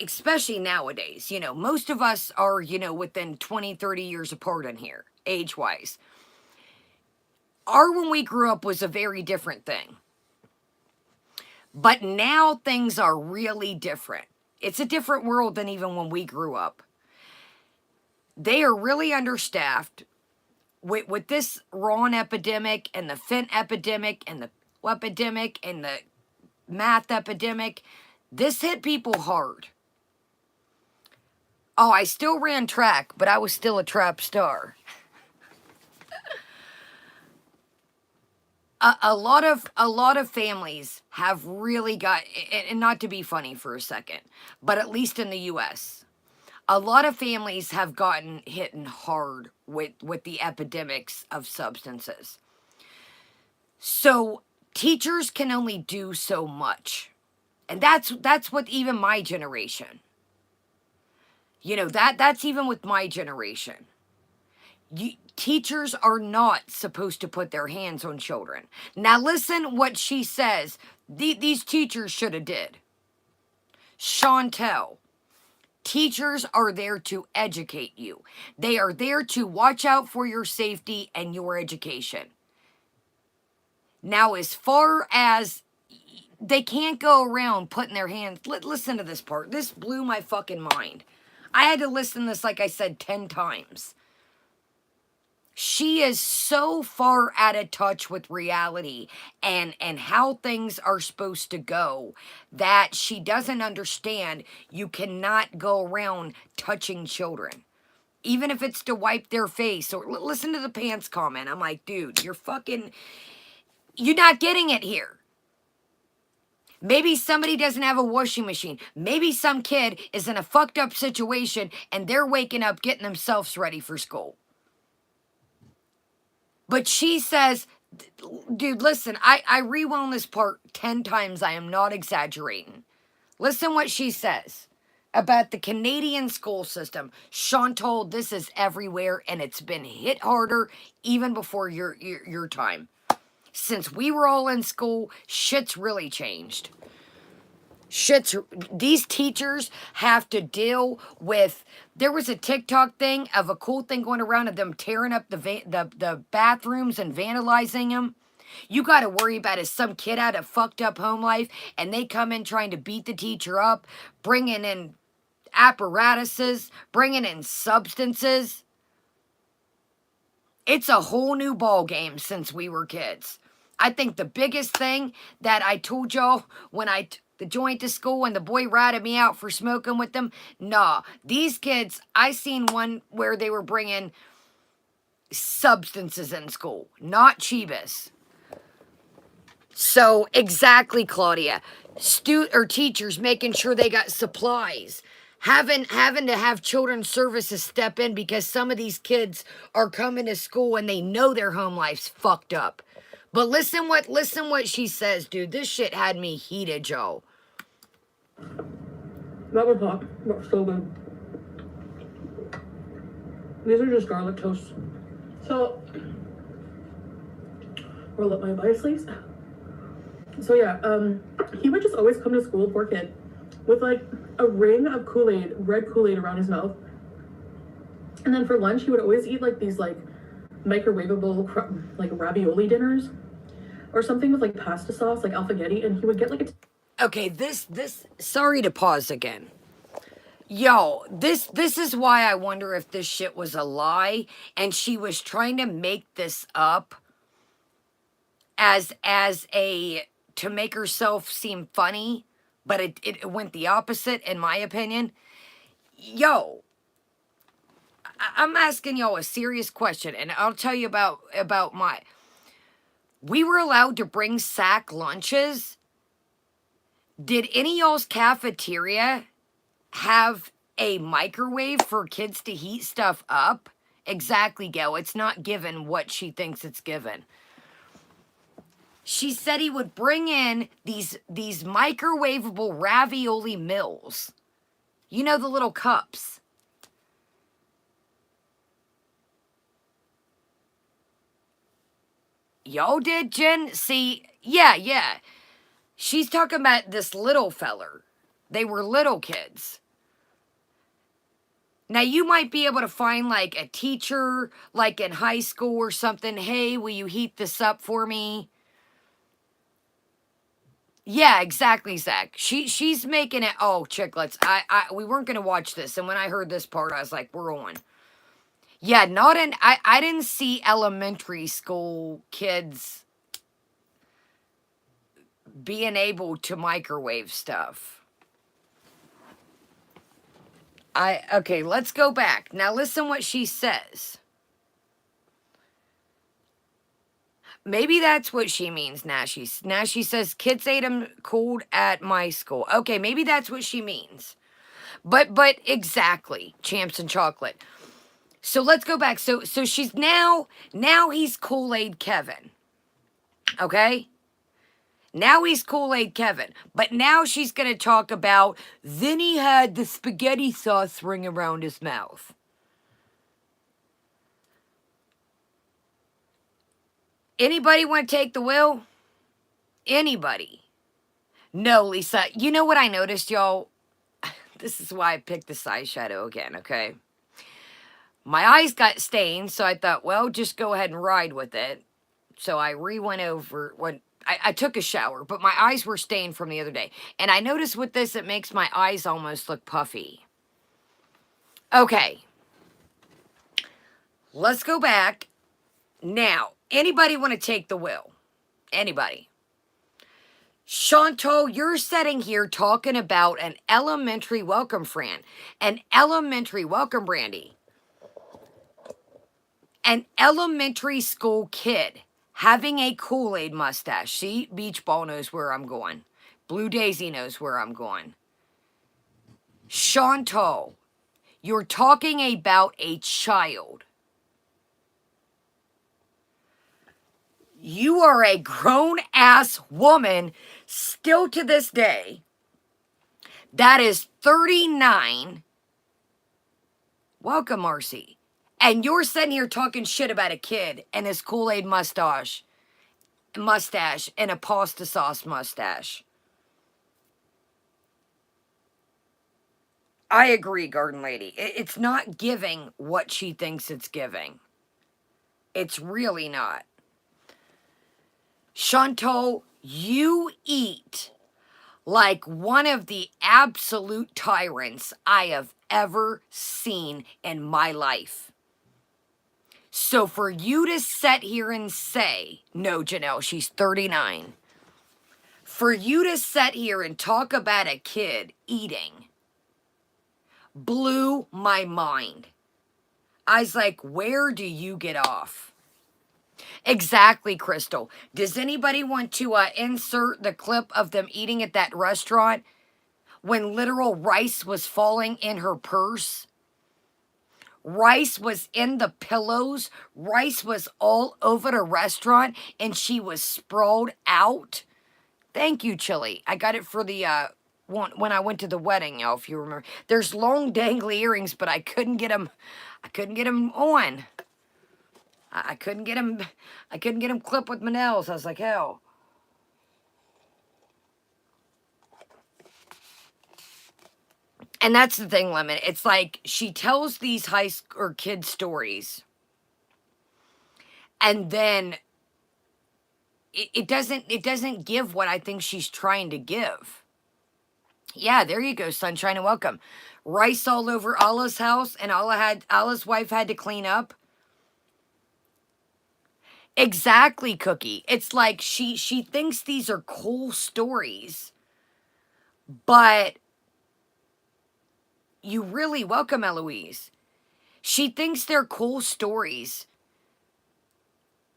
Speaker 1: especially nowadays, you know, most of us are, you know, within 20, 30 years apart in here, age-wise. When we grew up was a very different thing. But now things are really different. It's a different world than even when we grew up. They are really understaffed with this Ron epidemic and the Fent epidemic and the epidemic and the math epidemic. This hit people hard. Oh, I still ran track, but I was still a trap star. A lot of families have really got, and not to be funny for a second, but at least in the U.S., a lot of families have gotten hit hard with the epidemics of substances. So teachers can only do so much, and that's what even my generation. You know, that's even with my generation. Teachers are not supposed to put their hands on children. Now listen what she says. These teachers should have did. Chantel, teachers are there to educate you. They are there to watch out for your safety and your education. Now, as far as they can't go around putting their hands, listen to this part. This blew my fucking mind. I had to listen to this, like I said, 10 times. She is so far out of touch with reality and how things are supposed to go that she doesn't understand you cannot go around touching children. Even if it's to wipe their face or listen to the pants comment. I'm like, dude, you're not getting it here. Maybe somebody doesn't have a washing machine. Maybe some kid is in a fucked up situation and they're waking up getting themselves ready for school. But she says, dude, listen, I rewound this part 10 times. I am not exaggerating. Listen what she says about the Canadian school system. Chantal, this is everywhere, and it's been hit harder even before your time. Since we were all in school, shit's really changed. These teachers have to deal with. There was a TikTok thing of a cool thing going around of them tearing up the bathrooms and vandalizing them. You got to worry about is some kid had a fucked up home life and they come in trying to beat the teacher up, bringing in apparatuses, bringing in substances. It's a whole new ball game since we were kids. I think the biggest thing that I told y'all when the joint to school and the boy ratted me out for smoking with them. Nah, these kids, I seen one where they were bringing substances in school, not Chibas. So exactly, Claudia, teachers making sure they got supplies, having to have children's services step in because some of these kids are coming to school and they know their home life's fucked up. But listen what she says, dude. This shit had me heated, Joe.
Speaker 2: That was hot. That was so good. These are just garlic toast. So, roll up my bias sleeves. So yeah, he would just always come to school, poor kid, with like a ring of KoolAid, red KoolAid around his mouth. And then for lunch, he would always eat like these like microwavable like ravioli dinners. or something with like pasta sauce, like alfaghetti, and he would get like a.
Speaker 1: Okay, sorry to pause again. Yo, this is why I wonder if this shit was a lie and she was trying to make this up as a to make herself seem funny, but it went the opposite in my opinion. Yo, I'm asking y'all a serious question, and I'll tell you about my. We were allowed to bring sack lunches. Did any y'all's cafeteria have a microwave for kids to heat stuff up? Exactly, Gail. It's not given what she thinks it's given. She said he would bring in these microwavable ravioli mills. You know, the little cups. Y'all did, Jen? See, yeah. She's talking about this little feller. They were little kids. Now, you might be able to find like a teacher, like in high school or something. Hey, will you heat this up for me? Yeah, exactly, Zach. She's making it. Oh, chicklets. We weren't gonna watch this, and when I heard this part, I was like, we're on. Yeah, not in. I didn't see elementary school kids being able to microwave stuff. Okay, let's go back. Now listen what she says. Maybe that's what she means, now she says kids ate them cold at my school. Okay, maybe that's what she means. But exactly, champs and chocolate. So let's go back. So she's now he's KoolAid Kevin. Okay? Now he's KoolAid Kevin. But now she's going to talk about, then he had the spaghetti sauce ring around his mouth. Anybody want to take the wheel? Anybody? No, Lisa. You know what I noticed, y'all? This is why I picked this eyeshadow again, okay? My eyes got stained, so I thought, well, just go ahead and ride with it. So I went over when I took a shower, but my eyes were stained from the other day. And I noticed with this, it makes my eyes almost look puffy. Okay. Let's go back. Now, anybody want to take the wheel? Anybody? Chantal, you're sitting here talking about an elementary welcome, Fran. An elementary welcome, Brandy. An elementary school kid having a KoolAid mustache. See, Beach Ball knows where I'm going. Blue Daisy knows where I'm going. Chantal, you're talking about a child. You are a grown-ass woman still to this day that is 39. Welcome, Marcy. And you're sitting here talking shit about a kid and his KoolAid mustache and a pasta sauce mustache. I agree, Garden Lady. It's not giving what she thinks it's giving. It's really not. Chantal, you eat like one of the absolute tyrants I have ever seen in my life. So for you to sit here and say, no, Janelle, she's 39. For you to sit here and talk about a kid eating blew my mind. I was like, where do you get off? Exactly, Crystal. Does anybody want to insert the clip of them eating at that restaurant when literal rice was falling in her purse? Rice was in the pillows. Rice was all over the restaurant, and she was sprawled out. Thank you, Chili. I got it for the when I went to the wedding, y'all. If you remember, there's long dangly earrings, but I couldn't get them. I couldn't get them on. I couldn't get them. I couldn't get them clipped with my nails. I was like, hell. And that's the thing, Lemon. It's like she tells these high school or kid stories. And then it doesn't give what I think she's trying to give. Yeah, there you go, sunshine and welcome. Rice all over Allah's house, and Allah's wife had to clean up. Exactly, Cookie. It's like she thinks these are cool stories, but you really welcome Eloise. She thinks they're cool stories,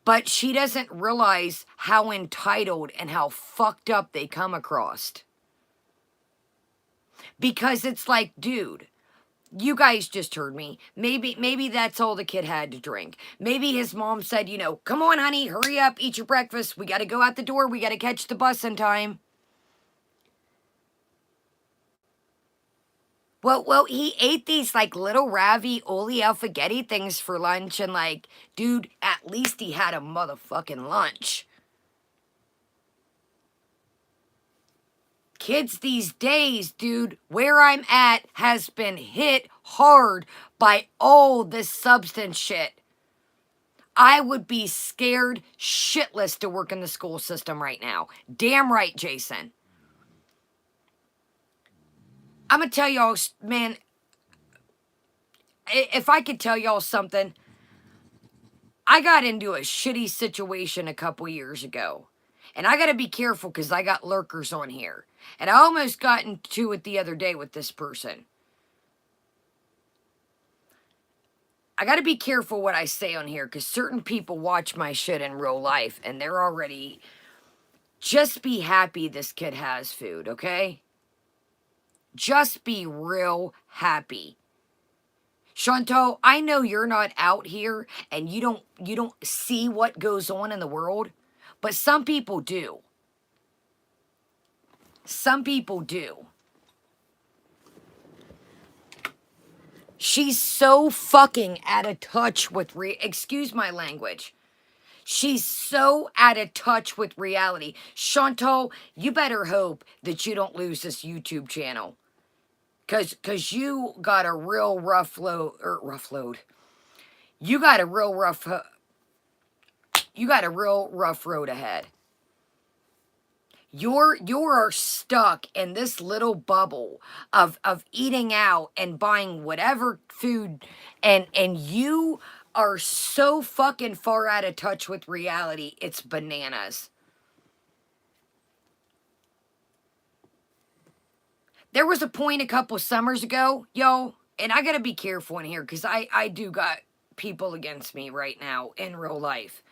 Speaker 1: but she doesn't realize how entitled and how fucked up they come across. Because it's like, dude, you guys just heard me. Maybe that's all the kid had to drink. Maybe his mom said, you know, come on, honey, hurry up, eat your breakfast. We got to go out the door. We got to catch the bus in time. Well, he ate these like little ravioli alfaghetti things for lunch, and like, dude, at least he had a motherfucking lunch. Kids these days, dude, where I'm at has been hit hard by all this substance shit. I would be scared shitless to work in the school system right now. Damn right, Jason. I'm gonna tell y'all, man, if I could tell y'all something, I got into a shitty situation a couple years ago. And I gotta be careful because I got lurkers on here. And I almost got into it the other day with this person. I gotta be careful what I say on here because certain people watch my shit in real life and they're already... Just be happy this kid has food, okay? Just be real happy. Chantal, I know you're not out here and you don't see what goes on in the world, but some people do. Some people do. She's so fucking out of touch with excuse my language. She's so out of touch with reality. Chantal, you better hope that you don't lose this YouTube channel. Cause you got a real rough load. You got a real rough road ahead. You're stuck in this little bubble of eating out and buying whatever food, and you are so fucking far out of touch with reality. It's bananas. There was a point a couple summers ago, yo, and I gotta be careful in here because I do got people against me right now in real life.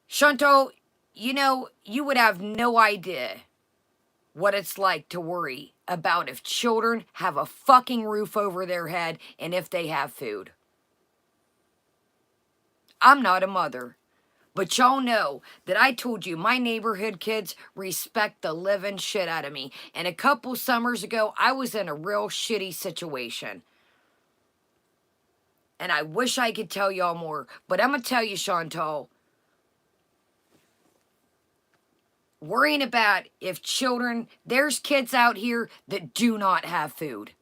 Speaker 1: Chantal, you know, you would have no idea what it's like to worry about if children have a fucking roof over their head and if they have food. I'm not a mother, but y'all know that I told you my neighborhood kids respect the living shit out of me. And a couple summers ago, I was in a real shitty situation. And I wish I could tell y'all more, but I'm going to tell you, Chantal, worrying about if children, there's kids out here that do not have food.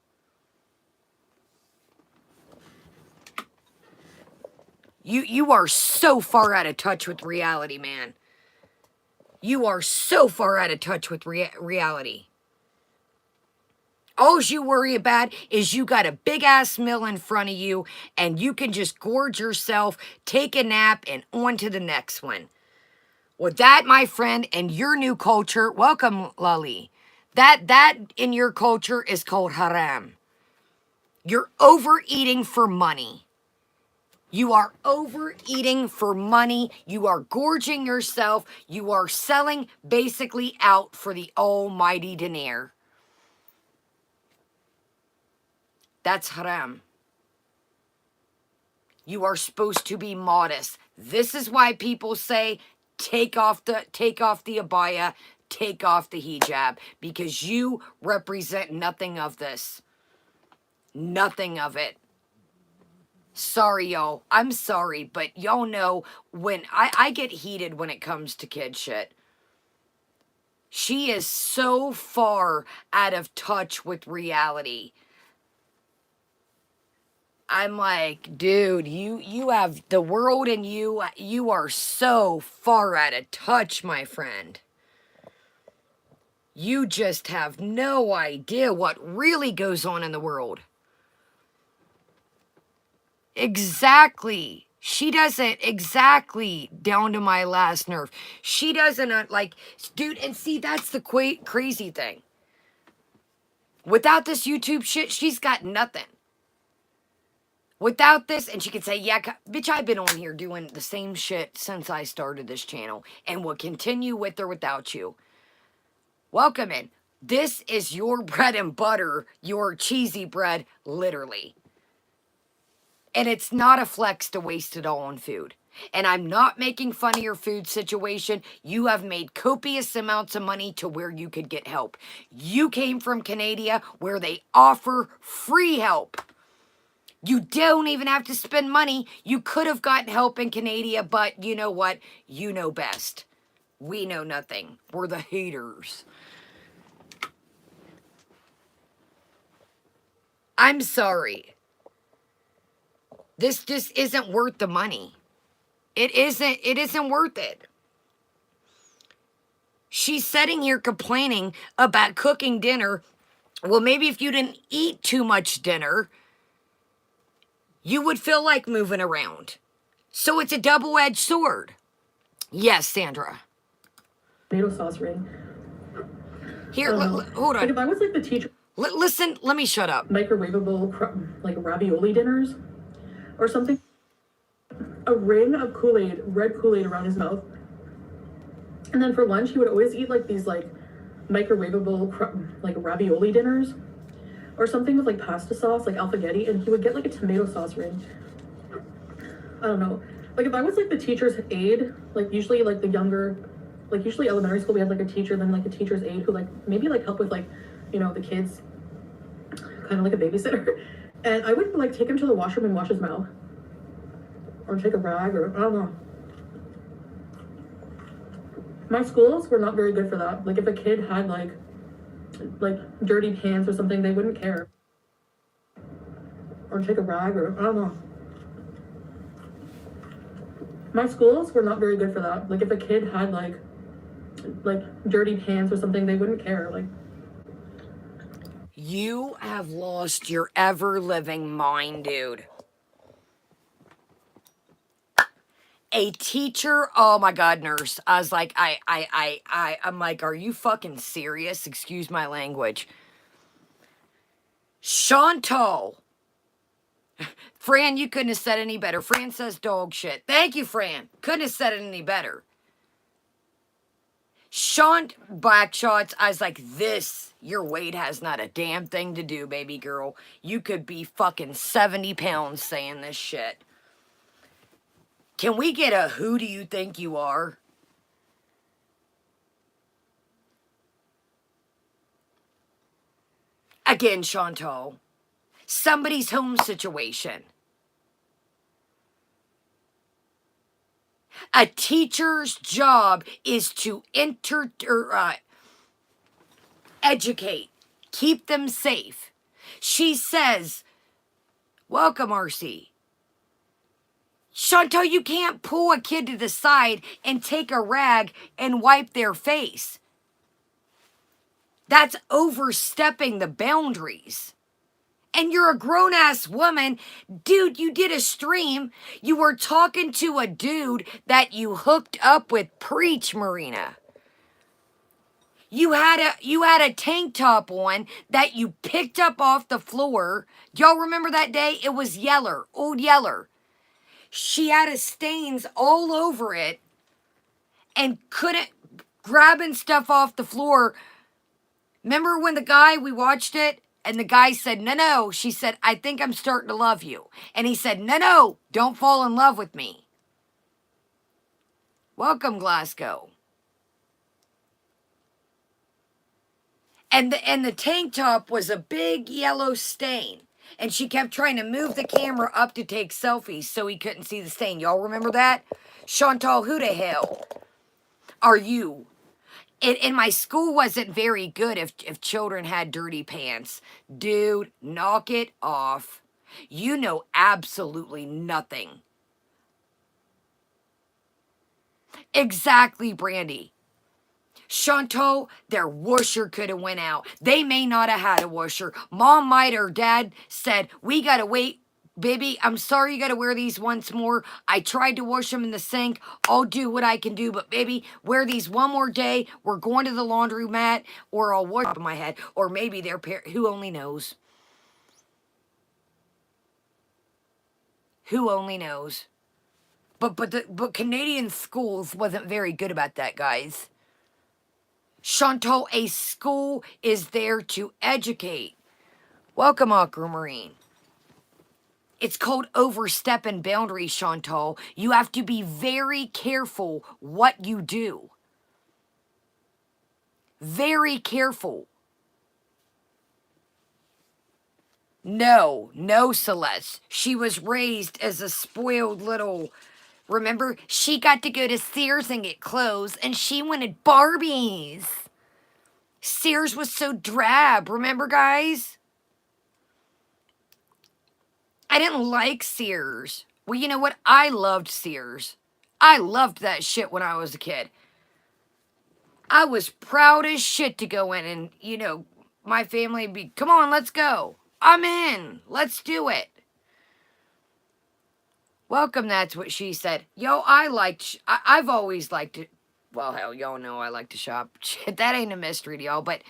Speaker 1: You are so far out of touch with reality, man. You are so far out of touch with reality. All you worry about is you got a big-ass meal in front of you, and you can just gorge yourself, take a nap, and on to the next one. With that, my friend, and your new culture, welcome, Lali. That in your culture is called haram. You're overeating for money. You are overeating for money. You are gorging yourself. You are selling basically out for the almighty dinar. That's haram. You are supposed to be modest. This is why people say, take off the abaya, take off the hijab, because you represent nothing of this. Nothing of it. Sorry, y'all. I'm sorry, but y'all know when I get heated when it comes to kid shit. She is so far out of touch with reality. I'm like, dude, you have the world and you are so far out of touch, my friend. You just have no idea what really goes on in the world. Exactly. She doesn't exactly down to my last nerve. She doesn't like, dude, and see, that's the crazy thing. Without this YouTube shit, she's got nothing. Without this, and she could say, yeah, bitch, I've been on here doing the same shit since I started this channel and will continue with or without you. Welcome in. This is your bread and butter, your cheesy bread, literally. And it's not a flex to waste it all on food. And I'm not making fun of your food situation. You have made copious amounts of money to where you could get help. You came from Canada where they offer free help. You don't even have to spend money. You could have gotten help in Canada, but you know what? You know best. We know nothing. We're the haters. I'm sorry. This just isn't worth the money. It isn't worth it. She's sitting here complaining about cooking dinner. Well, maybe if you didn't eat too much dinner, you would feel like moving around. So it's a double-edged sword. Yes, Sandra.
Speaker 2: Tomato sauce ring.
Speaker 1: Here, hold on.
Speaker 2: Like if I was like the teacher.
Speaker 1: Listen, let me shut up.
Speaker 2: Microwavable, like ravioli dinners or something. A ring of KoolAid, red KoolAid around his mouth. And then for lunch, he would always eat like these like microwavable, like ravioli dinners or something with like pasta sauce, like alfaghetti. And he would get like a tomato sauce ring. I don't know. Like if I was like the teacher's aide, like usually like the younger, like usually elementary school, we had like a teacher, then like a teacher's aide who like maybe like help with like, you know, the kids, kind of like a babysitter. And I would like take him to the washroom and wash his mouth. Or take a rag, or I don't know. My schools were not very good for that. Like if a kid had like dirty pants or something, they wouldn't care. Or take a rag, or I don't know. My schools were not very good for that. Like if a kid had like dirty pants or something, they wouldn't care. Like,
Speaker 1: you have lost your ever-living mind, dude. A teacher, oh my God, nurse. I was like, I'm like, are you fucking serious? Excuse my language. Chantal. Fran, you couldn't have said any better. Fran says dog shit. Thank you, Fran. Couldn't have said it any better. Back shots, I was like, this, your weight has not a damn thing to do, baby girl. You could be fucking 70 pounds saying this shit. Can we get a who do you think you are? Again, Chantal. Somebody's home situation. A teacher's job is to educate, keep them safe. She says, welcome, RC. Chantal, you can't pull a kid to the side and take a rag and wipe their face. That's overstepping the boundaries. And you're a grown-ass woman. Dude, you did a stream. You were talking to a dude that you hooked up with. Preach, Marina. You had a tank top on that you picked up off the floor. Y'all remember that day? It was Yeller, old Yeller. She had a stains all over it and couldn't grabbing stuff off the floor. Remember when we watched it and the guy said, no. She said, I think I'm starting to love you. And he said, no, don't fall in love with me. Welcome, Glasgow. And the tank top was a big yellow stain. And she kept trying to move the camera up to take selfies so he couldn't see the stain. Y'all remember that? Chantal, who the hell are you? And my school wasn't very good if children had dirty pants. Dude, knock it off. You know absolutely nothing. Exactly, Brandy. Chantal, their washer could have went out. They may not have had a washer. Mom might or dad said, we got to wait. Baby, I'm sorry you got to wear these once more. I tried to wash them in the sink. I'll do what I can do. But baby, wear these one more day. We're going to the laundromat or I'll wash my head. Or maybe their parent, who only knows? Who only knows? But Canadian schools wasn't very good about that, guys. Chantal, a school is there to educate. Welcome, Aquamarine. It's called overstepping boundaries, Chantal. You have to be very careful what you do. Very careful. No, Celeste. She was raised as a spoiled little... Remember, she got to go to Sears and get clothes, and she wanted Barbies. Sears was so drab, remember, guys? I didn't like Sears. Well, you know what? I loved Sears. I loved that shit when I was a kid. I was proud as shit to go in and, you know, my family would be, come on, let's go. I'm in. Let's do it. Welcome, that's what she said. Yo, I've always liked it. Well, hell, y'all know I like to shop. Shit, that ain't a mystery to y'all, but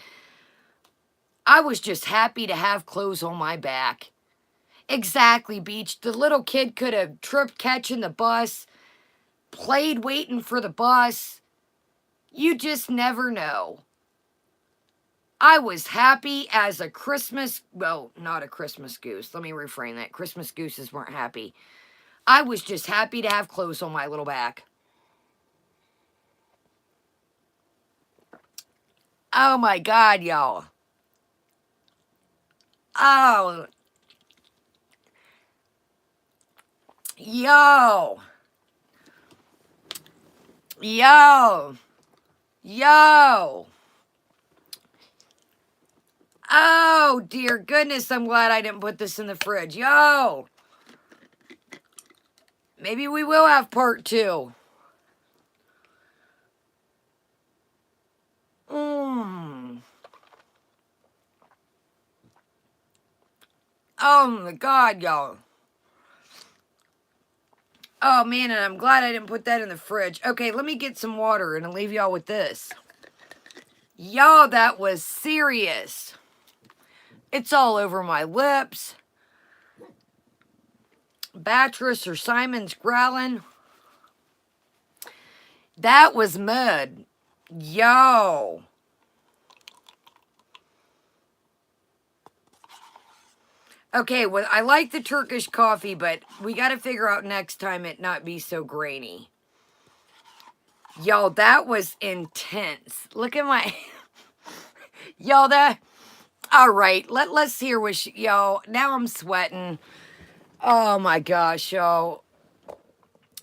Speaker 1: I was just happy to have clothes on my back. Exactly, Beach. The little kid could have tripped catching the bus, played waiting for the bus. You just never know. I was happy as a Christmas, well, not a Christmas goose. Let me refrain that. Christmas gooses weren't happy. I was just happy to have clothes on my little back. Oh my God, y'all. Oh. Yo. Yo. Yo. Oh, dear goodness, I'm glad I didn't put this in the fridge. Yo. Maybe we will have part 2. Oh my God, y'all. Oh man, and I'm glad I didn't put that in the fridge. Okay, let me get some water and I'll leave y'all with this. Y'all, that was serious. It's all over my lips. Batress or Simon's growling. That was mud. Yo. Okay, well, I like the Turkish coffee, but we got to figure out next time it not be so grainy. Y'all, that was intense. Look at my... Y'all, that... All right, let's hear what y'all... Now I'm sweating. Oh, my gosh, y'all.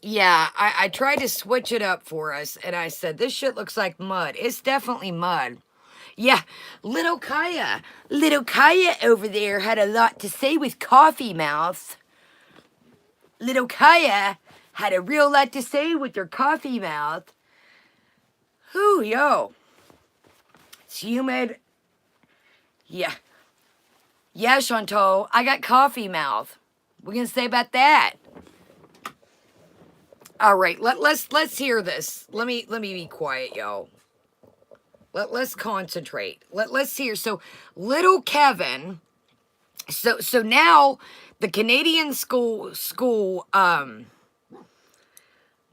Speaker 1: Yeah, I tried to switch it up for us, and I said, this shit looks like mud. It's definitely mud. Yeah, little Kaya over there had a lot to say with coffee mouth. Little Kaya had a real lot to say with her coffee mouth. Whew, yo. It's humid. Yeah. Yeah, Chantal, I got coffee mouth. What are you gonna say about that? All right, let's hear this. Let me be quiet, y'all. Let's concentrate. Let's hear. So, little Kevin. So now the Canadian school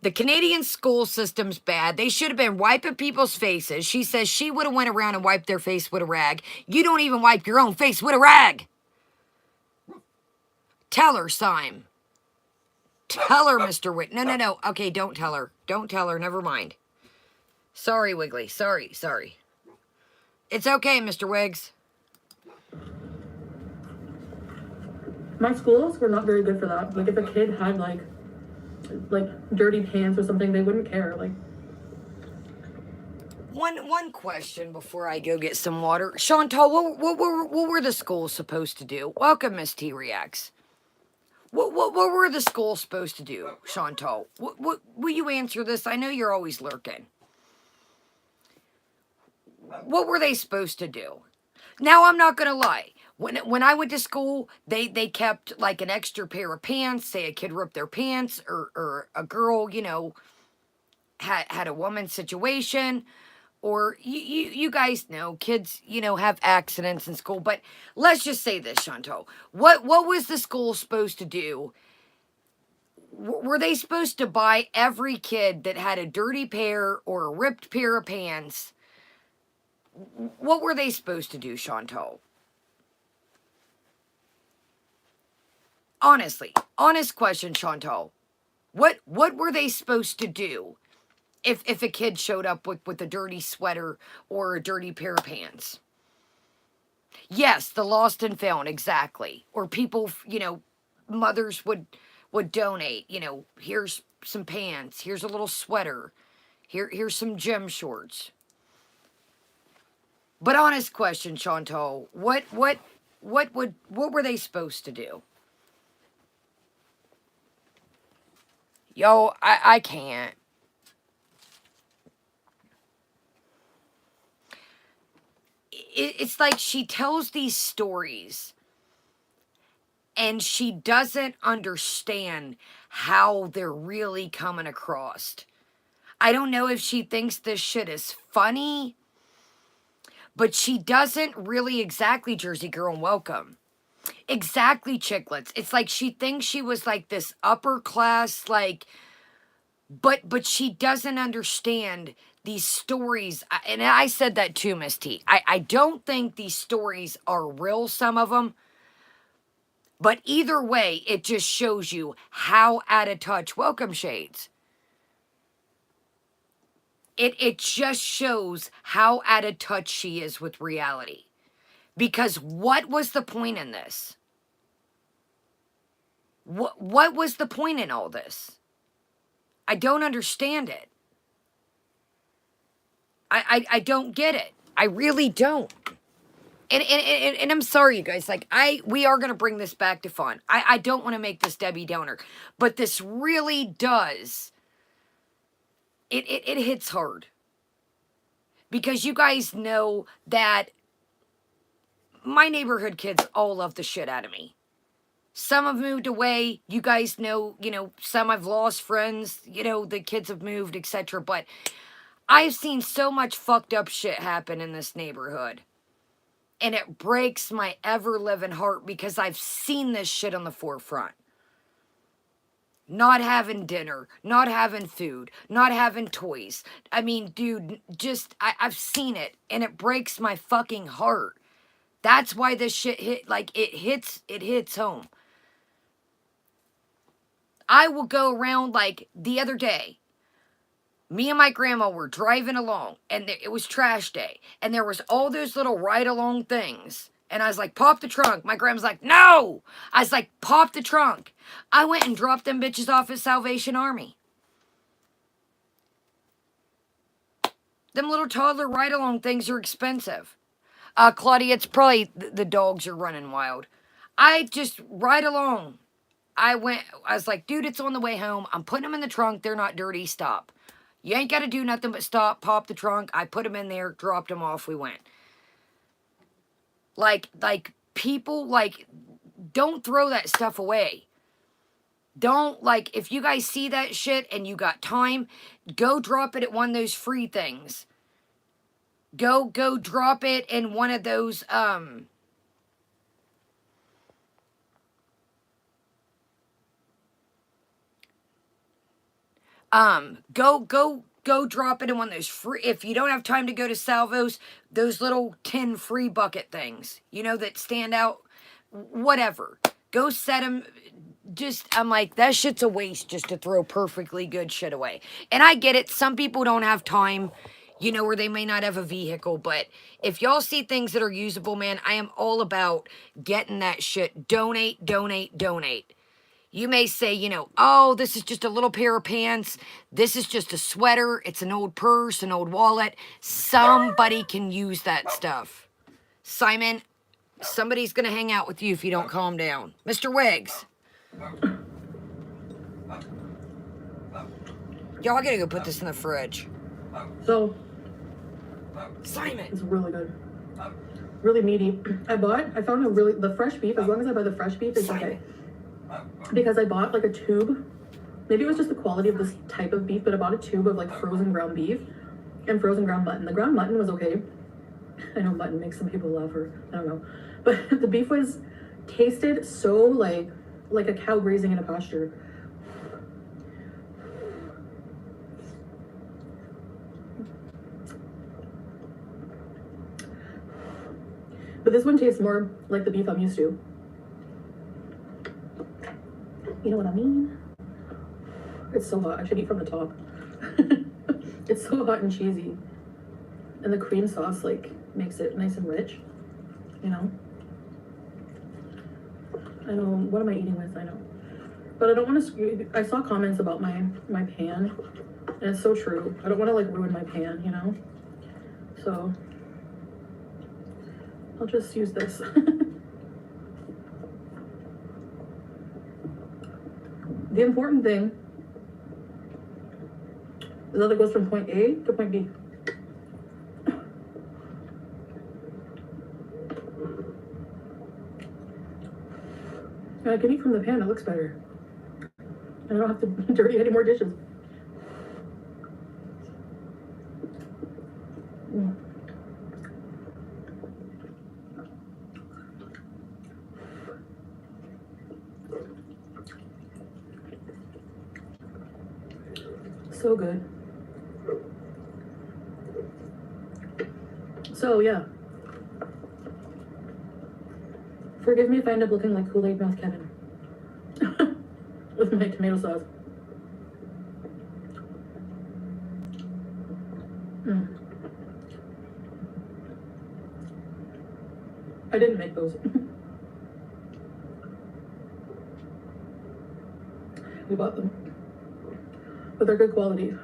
Speaker 1: the Canadian school system's bad. They should have been wiping people's faces. She says she would have went around and wiped their face with a rag. You don't even wipe your own face with a rag. Tell her, Sime. Tell her, Mr. Wick. No. Okay, don't tell her. Don't tell her. Never mind. Sorry, Wiggly. Sorry. It's okay, Mr. Wiggs.
Speaker 2: My schools were not very good for that. Like, if a kid had, like dirty pants or something, they wouldn't care. Like,
Speaker 1: one question before I go get some water. Chantal, what were the schools supposed to do? Welcome, Miss T-Reacts. What were the schools supposed to do, Chantal? What will you answer this? I know you're always lurking. What were they supposed to do? Now I'm not gonna lie. When I went to school, they kept like an extra pair of pants. Say a kid ripped their pants, or a girl, had a woman's situation, or you guys know kids, have accidents in school. But let's just say this, Chantal. What was the school supposed to do? Were they supposed to buy every kid that had a dirty pair or a ripped pair of pants? What were they supposed to do, Chantal? Honestly, honest question, Chantal. What were they supposed to do if a kid showed up with a dirty sweater or a dirty pair of pants? Yes, the lost and found, exactly. Or people, mothers would donate, here's some pants, here's a little sweater, here's some gym shorts. But honest question, Chantal, what were they supposed to do? Yo, I can't. It's like she tells these stories and she doesn't understand how they're really coming across. I don't know if she thinks this shit is funny, but she doesn't really exactly Jersey Girl and Welcome. Exactly, Chicklets. It's like she thinks she was like this upper class, like, but she doesn't understand these stories. And I said that too, Miss T. I don't think these stories are real, some of them. But either way, it just shows you how out of touch. Welcome, Shades. It just shows how out of touch she is with reality. Because what was the point in this? What was the point in all this? I don't understand it. I don't get it. I really don't. And I'm sorry, you guys. Like, we are gonna bring this back to fun. I don't want to make this Debbie Downer, but this really does. It hits hard. Because you guys know that my neighborhood kids all love the shit out of me. Some have moved away. You guys know, some I've lost friends, the kids have moved, etc. But I've seen so much fucked up shit happen in this neighborhood. And it breaks my ever-living heart because I've seen this shit on the forefront. Not having dinner, not having food, not having toys. I mean, dude, I've seen it, and it breaks my fucking heart. That's why this shit it hits home. I will go around, like, the other day, me and my grandma were driving along, and it was trash day, and there was all those little ride-along things, and I was like, pop the trunk. My grandma's like, no! I was like, pop the trunk. I went and dropped them bitches off at Salvation Army. Them little toddler ride-along things are expensive. Claudia, it's probably the dogs are running wild. I just ride along. I was like, dude, it's on the way home. I'm putting them in the trunk. They're not dirty. Stop. You ain't got to do nothing but stop, pop the trunk. I put them in there, dropped them off. We went. Like people, like, don't throw that stuff away. Don't, like, if you guys see that shit and you got time, go drop it at one of those free things. Go drop it in one of those, go drop it in one of those free, if you don't have time to go to Salvos, those little tin free bucket things, that stand out, whatever. Go set them. I'm like, that shit's a waste just to throw perfectly good shit away. And I get it. Some people don't have time, or they may not have a vehicle. But if y'all see things that are usable, man, I am all about getting that shit. Donate, donate, donate. You may say, oh, this is just a little pair of pants. This is just a sweater. It's an old purse, an old wallet. Somebody can use that stuff. Simon, somebody's going to hang out with you if you don't calm down. Mr. Wiggs. Y'all, I gotta go put this in the fridge.
Speaker 2: So,
Speaker 1: Simon!
Speaker 2: it's really good. Really meaty. I found the fresh beef, as long as I buy the fresh beef, it's okay. Because I bought like a tube. Maybe it was just the quality of this type of beef, but I bought a tube of like frozen ground beef and frozen ground mutton. The ground mutton was okay. I know mutton makes some people laugh, or I don't know. But the beef tasted so like a cow grazing in a pasture. But this one tastes more like the beef I'm used to. You know what I mean? It's so hot. I should eat from the top. It's so hot and cheesy. And the cream sauce like makes it nice and rich. You know? I know, what am I eating with? I know. But I don't want to, I saw comments about my pan. And it's so true. I don't want to like ruin my pan, you know? So I'll just use this. The important thing is that it goes from point A to point B. And I can eat from the pan, it looks better. I don't have to dirty any more dishes. So good. So yeah. Forgive me if I end up looking like KoolAid mouth Kevin. With my tomato sauce. I didn't make those. We bought them. But they're good quality.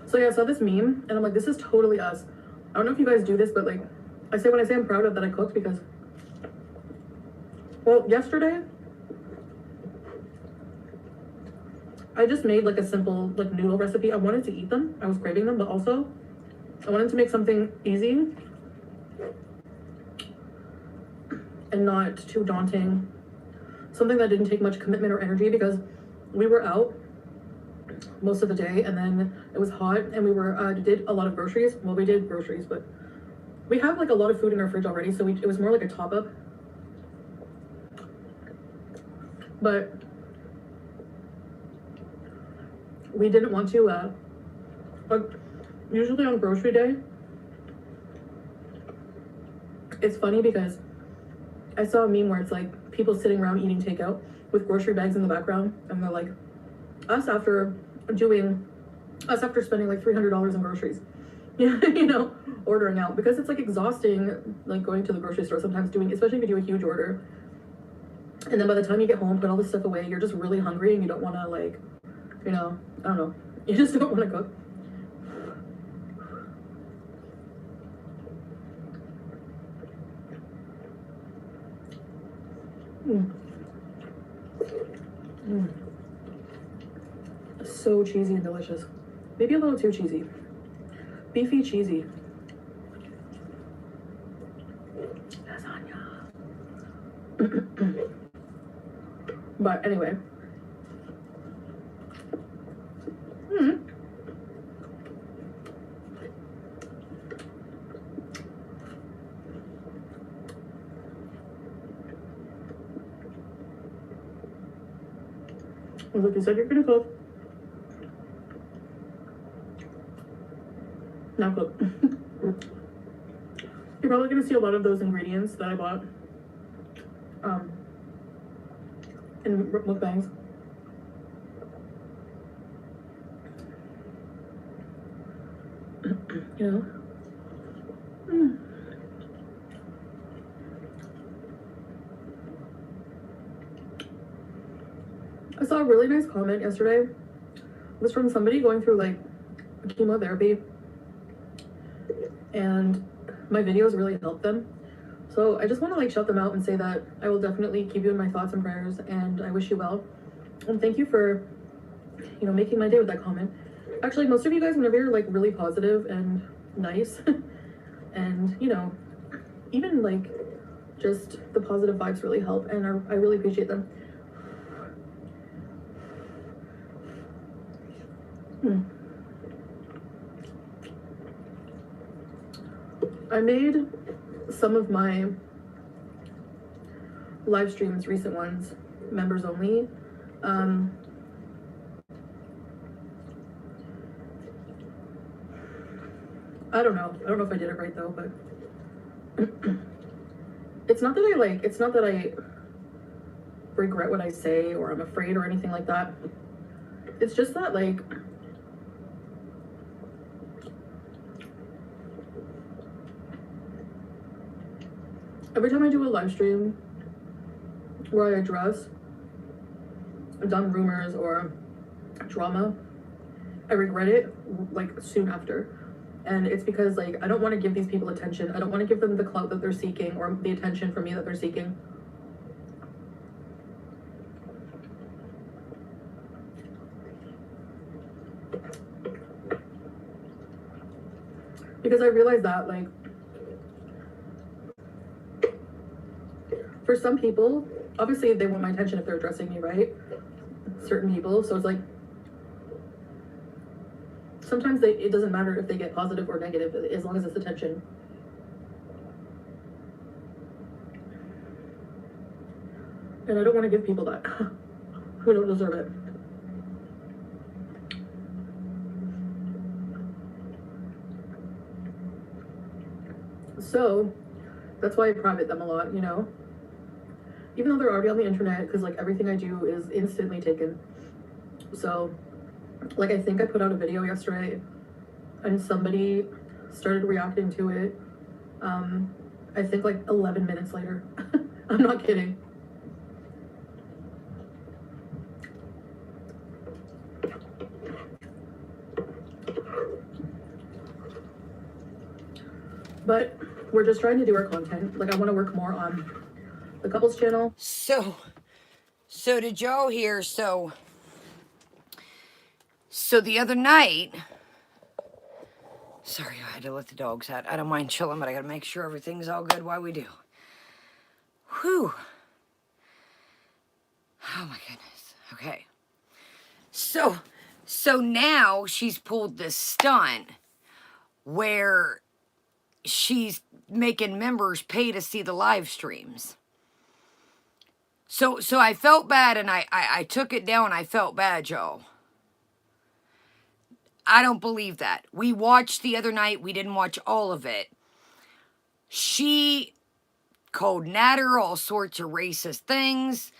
Speaker 2: So yeah, I saw this meme and I'm like, this is totally us. I don't know if you guys do this, but like, when I say I'm proud of that I cooked because, well, yesterday, I just made like a simple like noodle recipe. I wanted to eat them. I was craving them, but also I wanted to make something easy and not too daunting. Something that didn't take much commitment or energy because we were out most of the day and then it was hot and we were did a lot of groceries. Well, we did groceries, but we have like a lot of food in our fridge already, so it was more like a top up. But we didn't want to like, usually on grocery day, it's funny because I saw a meme where it's like people sitting around eating takeout with grocery bags in the background, and they're like, us after spending like $300 on groceries, you know, ordering out, because it's like exhausting, like going to the grocery store sometimes, especially if you do a huge order, and then by the time you get home, put all this stuff away, you're just really hungry and you don't want to, like, you know, I don't know, you just don't want to cook. So cheesy and delicious. Maybe a little too cheesy. Beefy cheesy. Lasagna. But anyway. Look, you said you're gonna cook. Now cook. You're probably gonna see a lot of those ingredients that I bought in mukbangs. You know? I saw a really nice comment yesterday was from somebody going through like chemotherapy, and my videos really helped them. So I just want to like shout them out and say that I will definitely keep you in my thoughts and prayers, and I wish you well. And thank you for, you know, making my day with that comment. Actually, most of you guys, whenever you're like really positive and nice, and you know, even like just the positive vibes really help, and I really appreciate them. I made some of my live streams, recent ones, members only. I don't know if I did it right though, but it's not that I regret what I say or I'm afraid or anything like that. It's just that like every time I do a live stream where I address dumb rumors or drama, I regret it like soon after. And it's because like I don't want to give these people attention. I don't want to give them the clout that they're seeking or the attention from me that they're seeking. Because I realize that like for some people, obviously they want my attention if they're addressing me, right? Certain people. So it's like sometimes it doesn't matter if they get positive or negative as long as it's attention. And I don't want to give people that who don't deserve it. So that's why I private them a lot, you know? Even though they're already on the internet, because like everything I do is instantly taken. So like I think I put out a video yesterday and somebody started reacting to it. I think like 11 minutes later. I'm not kidding. But we're just trying to do our content. Like I want to work more on the couples channel.
Speaker 1: So did y'all hear? So the other night, sorry, I had to let the dogs out. I don't mind chilling, but I gotta make sure everything's all good while we do. Whew. Oh my goodness. Okay. So now she's pulled this stunt where she's making members pay to see the live streams. So I felt bad, and I took it down. I felt bad, y'all. I don't believe that. We watched the other night. We didn't watch all of it. She called Natter all sorts of racist things.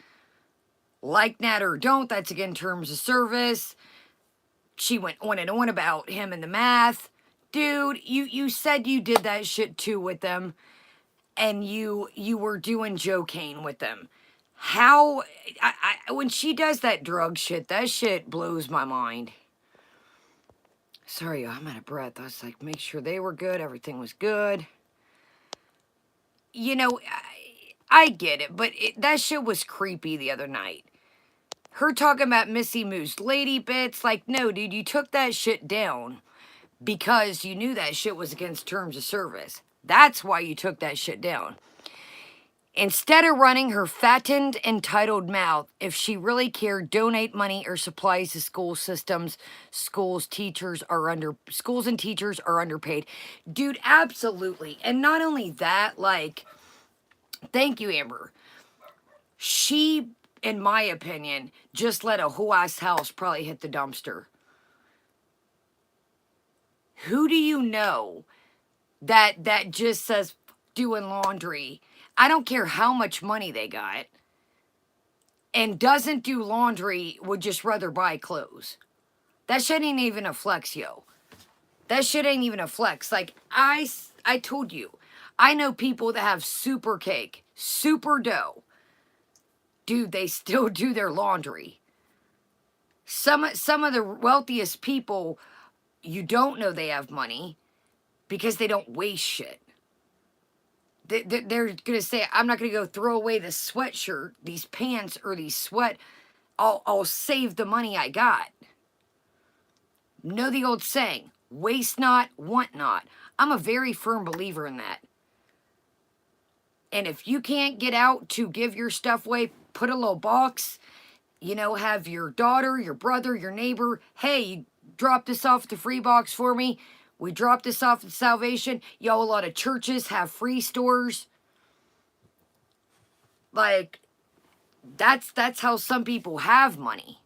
Speaker 1: Like Natter or don't, that's again terms of service. She went on and on about him and the math. Dude, you said you did that shit too with them. And you were doing Joe-Cane with them. How, when she does that drug shit, that shit blows my mind. Sorry, I'm out of breath. I was like, make sure they were good. Everything was good. You know, I get it, but that shit was creepy the other night. Her talking about Missy Moose lady bits. Like, no, dude, you took that shit down because you knew that shit was against terms of service. That's why you took that shit down. Instead of running her fattened, entitled mouth, if she really cared, donate money or supplies to school systems. Schools and teachers are underpaid. Dude, absolutely. And not only that, like, thank you, Amber. She, in my opinion, just let a whole ass house probably hit the dumpster. Who do you know that just says doing laundry? I don't care how much money they got, and doesn't do laundry, would just rather buy clothes. That shit ain't even a flex, yo. That shit ain't even a flex. Like, I told you, I know people that have super cake, super dough. Dude, they still do their laundry. Some of the wealthiest people, you don't know they have money because they don't waste shit. They're gonna say, I'm not gonna go throw away this sweatshirt, these pants, or these sweat. I'll save the money I got. Know the old saying, waste not, want not. I'm a very firm believer in that. And if you can't get out to give your stuff away, put a little box, have your daughter, your brother, your neighbor, hey, you drop this off at the free box for me. We drop this off at Salvation. A lot of churches have free stores. Like, that's how some people have money.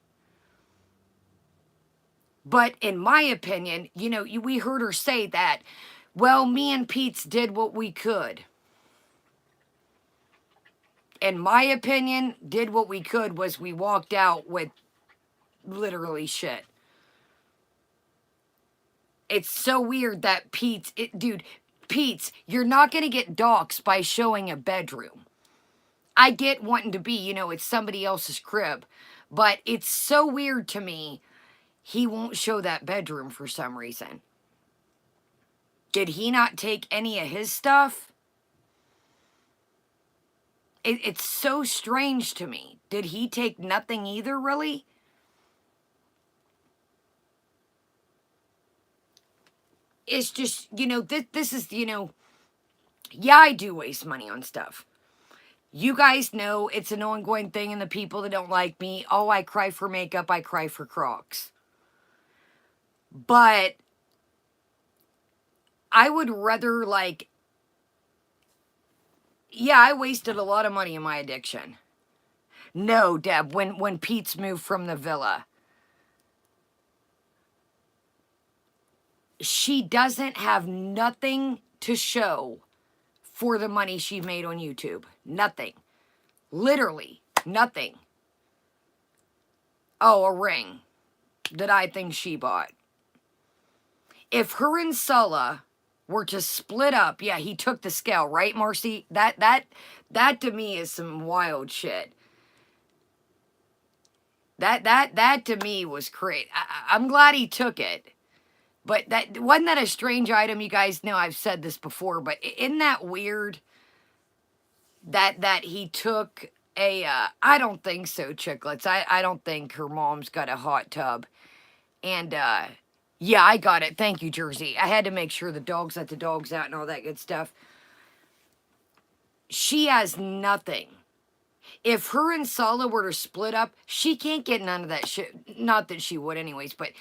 Speaker 1: But in my opinion, we heard her say that, well, me and Pete's did what we could. In my opinion, did what we could was we walked out with literally shit. It's so weird that Pete's, you're not going to get doxxed by showing a bedroom. I get wanting to be, it's somebody else's crib. But it's so weird to me, he won't show that bedroom for some reason. Did he not take any of his stuff? It's so strange to me. Did he take nothing either, really? It's just, this is, yeah, I do waste money on stuff. You guys know it's an ongoing thing, and the people that don't like me, oh, I cry for makeup, I cry for Crocs. But I would rather, yeah, I wasted a lot of money in my addiction. No, Deb, when Pete's moved from the villa, she doesn't have nothing to show for the money she made on YouTube. Nothing. Literally nothing. Oh, a ring that I think she bought. If her and Sulla were to split up, yeah, he took the scale, right, Marcy? That to me is some wild shit. That to me was crazy. I'm glad he took it. But wasn't that a strange item? You guys know I've said this before, but isn't that weird that he took a, I don't think so, Chicklets. I don't think her mom's got a hot tub. And, yeah, I got it. Thank you, Jersey. I had to make sure the dogs let the dogs out and all that good stuff. She has nothing. If her and Sulla were to split up, she can't get none of that shit. Not that she would anyways, but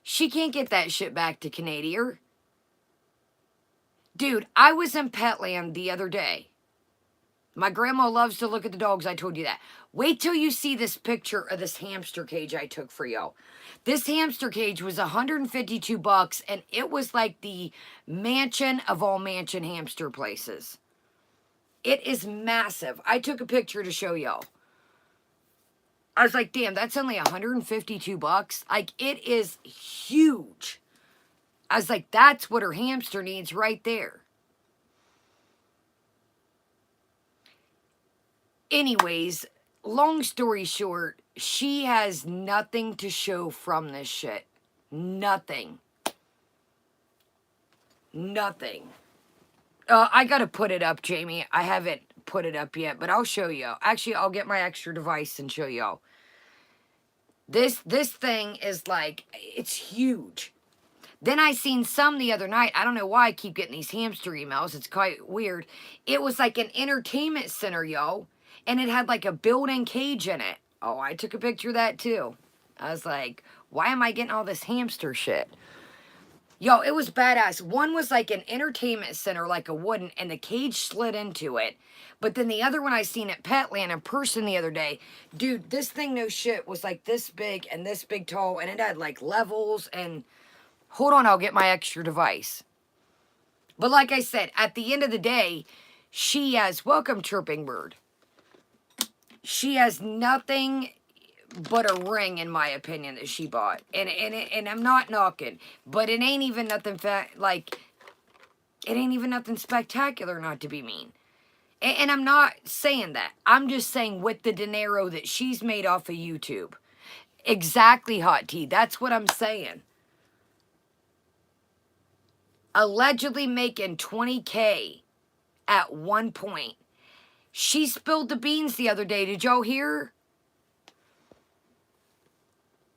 Speaker 1: she can't get that shit back to Canadian. Dude, I was in Petland the other day. My grandma loves to look at the dogs. I told you that. Wait till you see this picture of this hamster cage I took for y'all. This hamster cage was $152, and it was like the mansion of all mansion hamster places. It is massive. I took a picture to show y'all. I was like, damn, that's only $152. Like, it is huge. I was like, that's what her hamster needs right there. Anyways, long story short, she has nothing to show from this shit. Nothing. Nothing. I gotta put it up, Jamie. I haven't put it up yet, but I'll show you. Actually, I'll get my extra device and show y'all. This thing is like, it's huge. Then I seen some the other night. I don't know why I keep getting these hamster emails. It's quite weird. It was like an entertainment center, yo. And it had like a built-in cage in it. Oh, I took a picture of that too. I was like, why am I getting all this hamster shit? Yo, it was badass. One was like an entertainment center, like a wooden, and the cage slid into it. But then the other one I seen at Petland in person the other day, dude, this thing, no shit, was like this big and this big tall, and it had like levels and... Hold on, I'll get my extra device. But like I said, at the end of the day, she has... Welcome, Chirping Bird. She has nothing but a ring, in my opinion, that she bought. And I'm not knocking, but it ain't even nothing it ain't even nothing spectacular, not to be mean. And I'm not saying that. I'm just saying with the dinero that she's made off of YouTube. Exactly, hot tea. That's what I'm saying. Allegedly making 20K at one point. She spilled the beans the other day. Did y'all hear?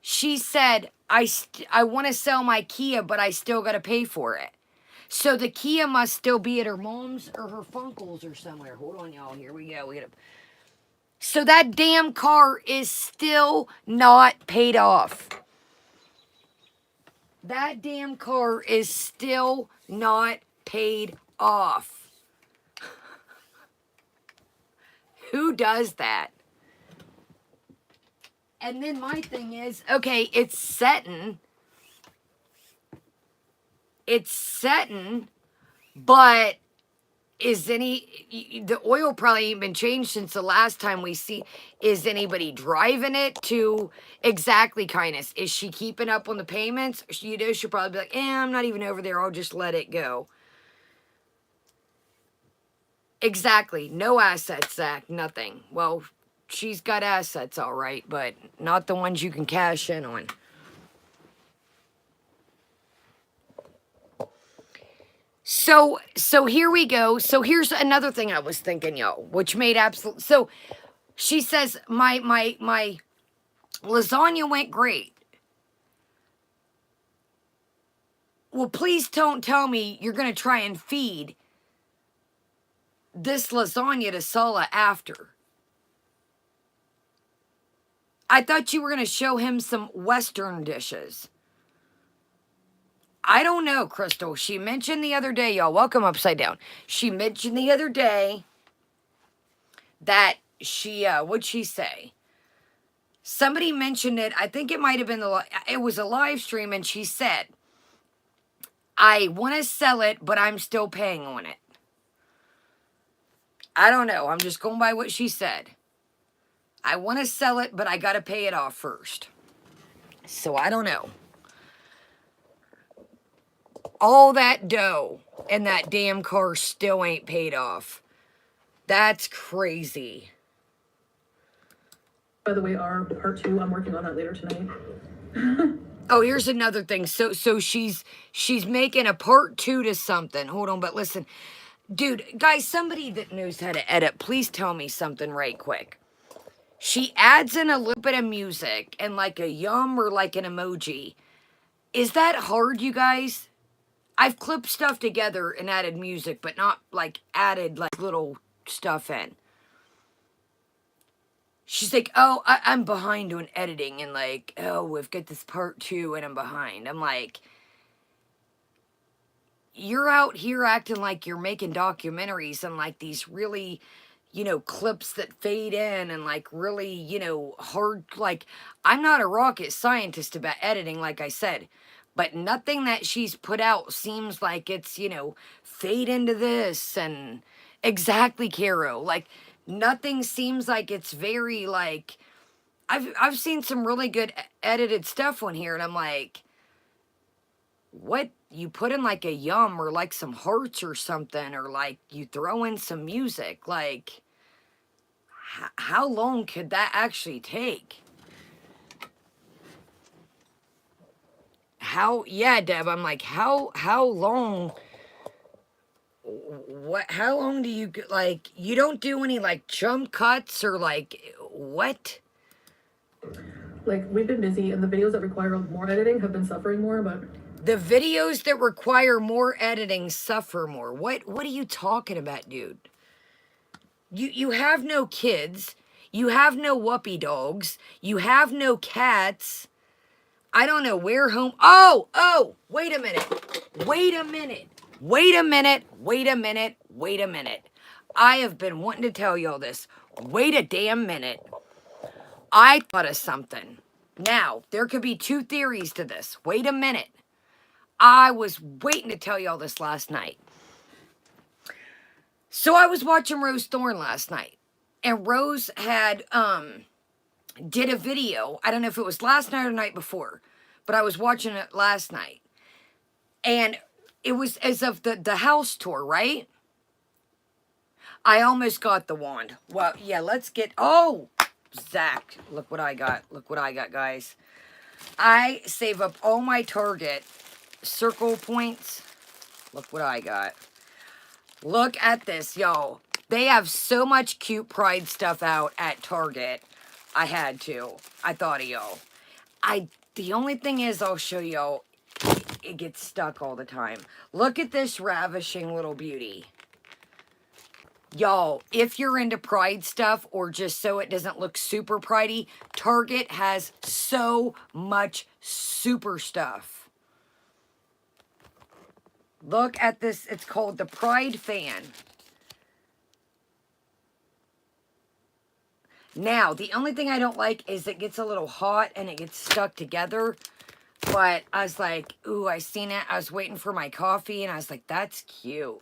Speaker 1: She said, I want to sell my Kia, but I still got to pay for it. So the Kia must still be at her mom's or her funkle's or somewhere. Hold on, y'all. Here we go. So that damn car is still not paid off. That damn car is still not paid off. Who does that? And then my thing is, okay, it's setting, but the oil probably ain't been changed since the last time we see. Is anybody driving it to exactly, kindness? Is she keeping up on the payments? She'll probably be like, I'm not even over there. I'll just let it go. Exactly. No assets, Zach. Nothing. Well, she's got assets, all right, but not the ones you can cash in on. So here we go. So here's another thing I was thinking, y'all, which made absolute. So she says, my lasagna went great. Well, please don't tell me you're going to try and feed this lasagna to Sala after. I thought you were going to show him some Western dishes. I don't know, Crystal. She mentioned the other day, y'all. Welcome Upside Down. She mentioned the other day that what'd she say? Somebody mentioned it. I think it might have been it was a live stream, and she said, I want to sell it, but I'm still paying on it. I don't know. I'm just going by what she said. I want to sell it, but I got to pay it off first. So I don't know. All that dough and that damn car still ain't paid off. That's crazy.
Speaker 2: By the way, our part 2, I'm working on that later tonight.
Speaker 1: Oh, here's another thing. So she's making a part 2 to something. Hold on, but listen. Dude, guys, somebody that knows how to edit, please tell me something right quick. She adds in a little bit of music and like a yum or like an emoji. Is that hard, you guys? I've clipped stuff together and added music, but not like added like little stuff in. She's like, oh, I'm behind on editing, and like, oh, we've got this part 2 and I'm behind. I'm like, you're out here acting like you're making documentaries and like these really, clips that fade in and like really, hard. Like, I'm not a rocket scientist about editing, like I said, but nothing that she's put out seems like it's, fade into this and exactly, Caro. Like, nothing seems like it's very like, I've seen some really good edited stuff on here, and I'm like, what? You put in like a yum or like some hearts or something, or like you throw in some music. Like, how long could that actually take? Yeah, Deb, I'm like, how long? How long do you, like, you don't do any like jump cuts or like, what?
Speaker 2: Like, we've been busy, and the videos that require more editing have been suffering more, but...
Speaker 1: The videos that require more editing suffer more. What are you talking about, dude? You have no kids. You have no whoopee dogs. You have no cats. I don't know where home... Oh, wait a minute. I have been wanting to tell y'all this. Wait a damn minute. I thought of something. Now, there could be 2 theories to this. Wait a minute. I was waiting to tell y'all this last night. So I was watching Rose Thorne last night. And Rose had, did a video. I don't know if it was last night or the night before. But I was watching it last night. And it was as of the house tour, right? I almost got the wand. Well, yeah, let's get... Oh! Zach, look what I got. Look what I got, guys. I save up all my Target circle points. Look what I got. Look at this, y'all. They have so much cute Pride stuff out at Target. I had to. I thought of y'all. The only thing is, I'll show y'all, it gets stuck all the time. Look at this ravishing little beauty. Y'all, if you're into Pride stuff or just so it doesn't look super Pridey, Target has so much super stuff. Look at this. It's called the Pride Fan. Now, the only thing I don't like is it gets a little hot and it gets stuck together. But I was like, ooh, I seen it. I was waiting for my coffee and I was like, that's cute.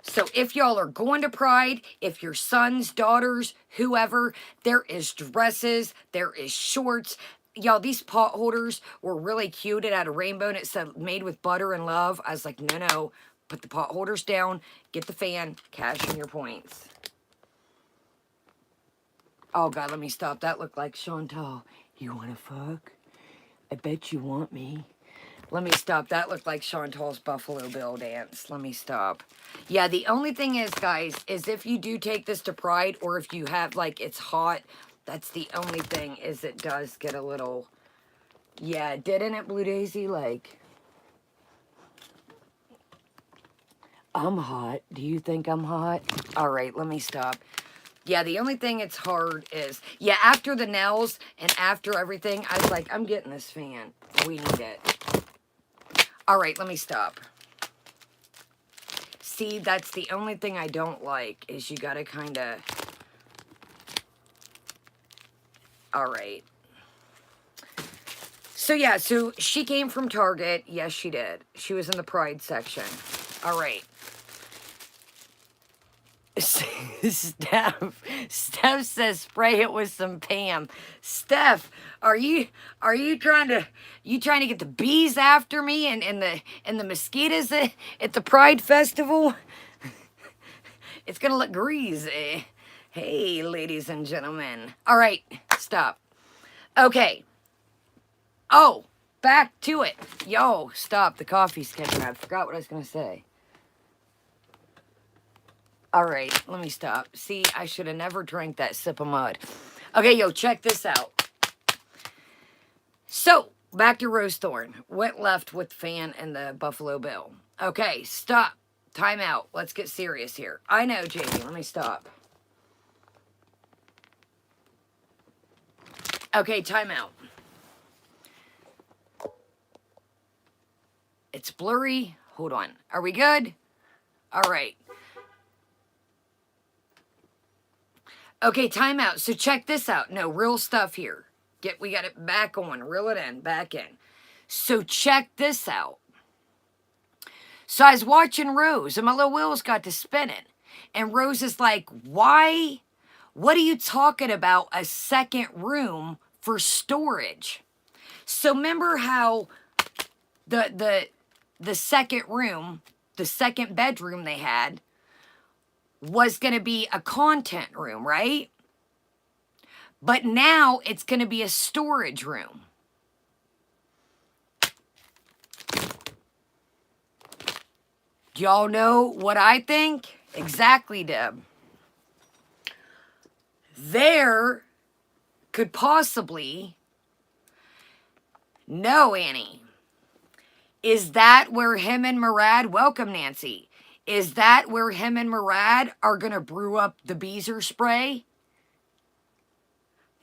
Speaker 1: So if y'all are going to Pride, if your sons, daughters, whoever, there is dresses, there is shorts. Y'all, these pot holders were really cute. It had a rainbow and it said made with butter and love. I was like, no. Put the pot holders down, get the fan, cash in your points. Oh, God, let me stop. That looked like Chantal. You want to fuck? I bet you want me. Let me stop. That looked like Chantal's Buffalo Bill dance. Let me stop. Yeah, the only thing is, guys, is if you do take this to Pride or if you have, like, it's hot, that's the only thing is it does get a little... Yeah, didn't it, Blue Daisy? Like, I'm hot. Do you think I'm hot? All right, let me stop. Yeah, the only thing it's hard is... Yeah, after the nails and after everything, I was like, I'm getting this fan. We need it. All right, let me stop. See, that's the only thing I don't like, is you gotta kind of... All right. So, yeah, so she came from Target. Yes, she did. She was in the Pride section. All right. Steph says spray it with some Pam. Steph, are you trying to get the bees after me and the mosquitoes at the Pride Festival? It's gonna look greasy. Hey, ladies and gentlemen. All right, stop. Okay. Oh, back to it. Yo, stop. The coffee's catching. I forgot what I was gonna say. All right, let me stop. See, I should have never drank that sip of mud. Okay, yo, check this out. So, back to Rose Thorn. Went left with Fan and the Buffalo Bill. Okay, stop. Time out. Let's get serious here. I know, Jamie. Let me stop. Okay, time out. It's blurry. Hold on. Are we good? All right. Okay, time out. So check this out. No, real stuff here. We got it back on. Reel it in. Back in. So check this out. So I was watching Rose, and my little wheels got to spinning. And Rose is like, why? What are you talking about? A second room for storage? So remember how the second room, the second bedroom they had, was going to be a content room, right? But now it's going to be a storage room. Do y'all know what I think? Exactly, Deb. There could possibly... No, Annie. Is that where him and Murad... Welcome, Nancy. Is that where him and Murad are going to brew up the Beezer spray?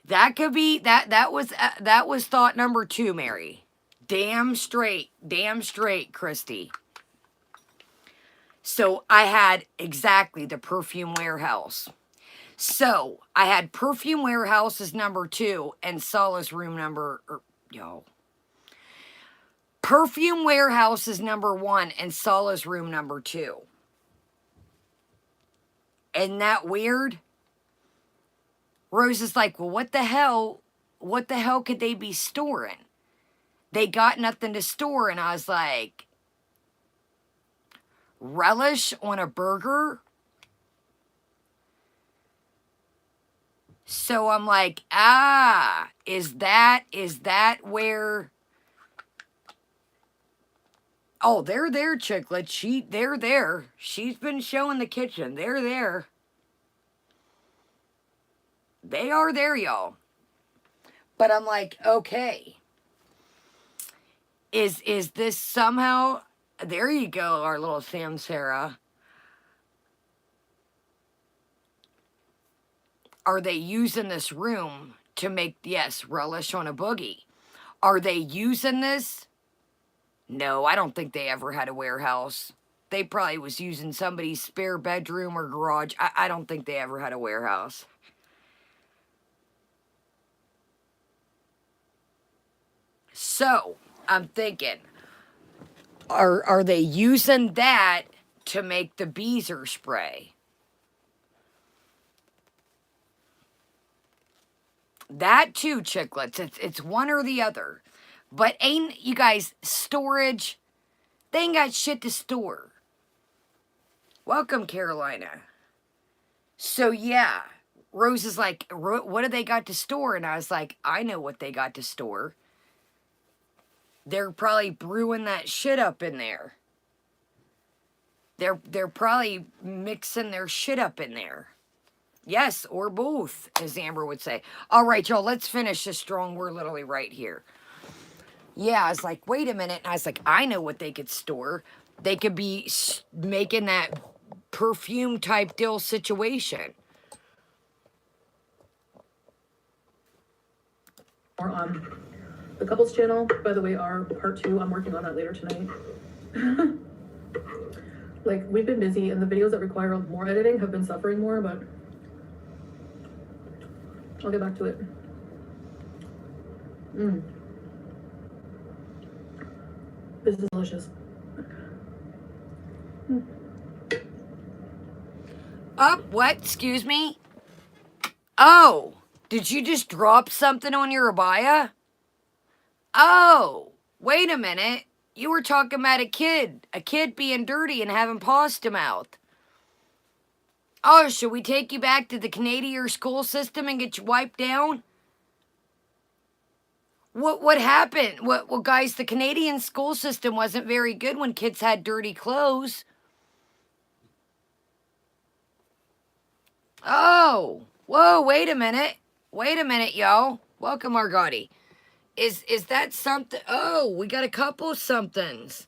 Speaker 1: That could be... That was thought number 2, Mary. Damn straight, Christy. So I had exactly the Perfume Warehouse. So I had Perfume Warehouse as number 2 and Solace room number... Perfume Warehouse is number 1 and Solace room number 2. Isn't that weird? Rose is like, well, what the hell could they be storing? They got nothing to store. And I was like, relish on a burger? So I'm like, is that where? Oh, they're there, chiclet. They're there. She's been showing the kitchen. They're there. They are there, y'all. But I'm like, okay. Is this somehow? There you go, our little Sam Sarah. Are they using this room to make, yes, relish on a boogie? Are they using this? No, I don't think they ever had a warehouse. They probably was using somebody's spare bedroom or garage. I don't think they ever had a warehouse. So, I'm thinking, are they using that to make the beezer spray? That too, chicklets. It's one or the other. But ain't you guys storage? They ain't got shit to store. Welcome, Carolina. So yeah, Rose is like, what do they got to store? And I was like, I know what they got to store. They're probably brewing that shit up in there. They're probably mixing their shit up in there. Yes, or both, as Amber would say. All right, y'all, let's finish this strong. We're literally right here. Yeah, I was like, wait a minute. And I was like, I know what they could store. They could be making that perfume type deal situation.
Speaker 2: More on the couples channel. By the way, our part 2, I'm working on that later tonight. Like, we've been busy, and the videos that require more editing have been suffering more, but I'll get back to it. This is delicious.
Speaker 1: What? Excuse me? Oh, did you just drop something on your abaya? Oh, wait a minute. You were talking about a kid being dirty and having pasta mouth. Oh, should we take you back to the Canadian school system and get you wiped down? What happened? Well, guys, the Canadian school system wasn't very good when kids had dirty clothes. Oh, whoa, wait a minute. Wait a minute, y'all. Welcome, Argotti. Is that something? Oh, we got a couple somethings.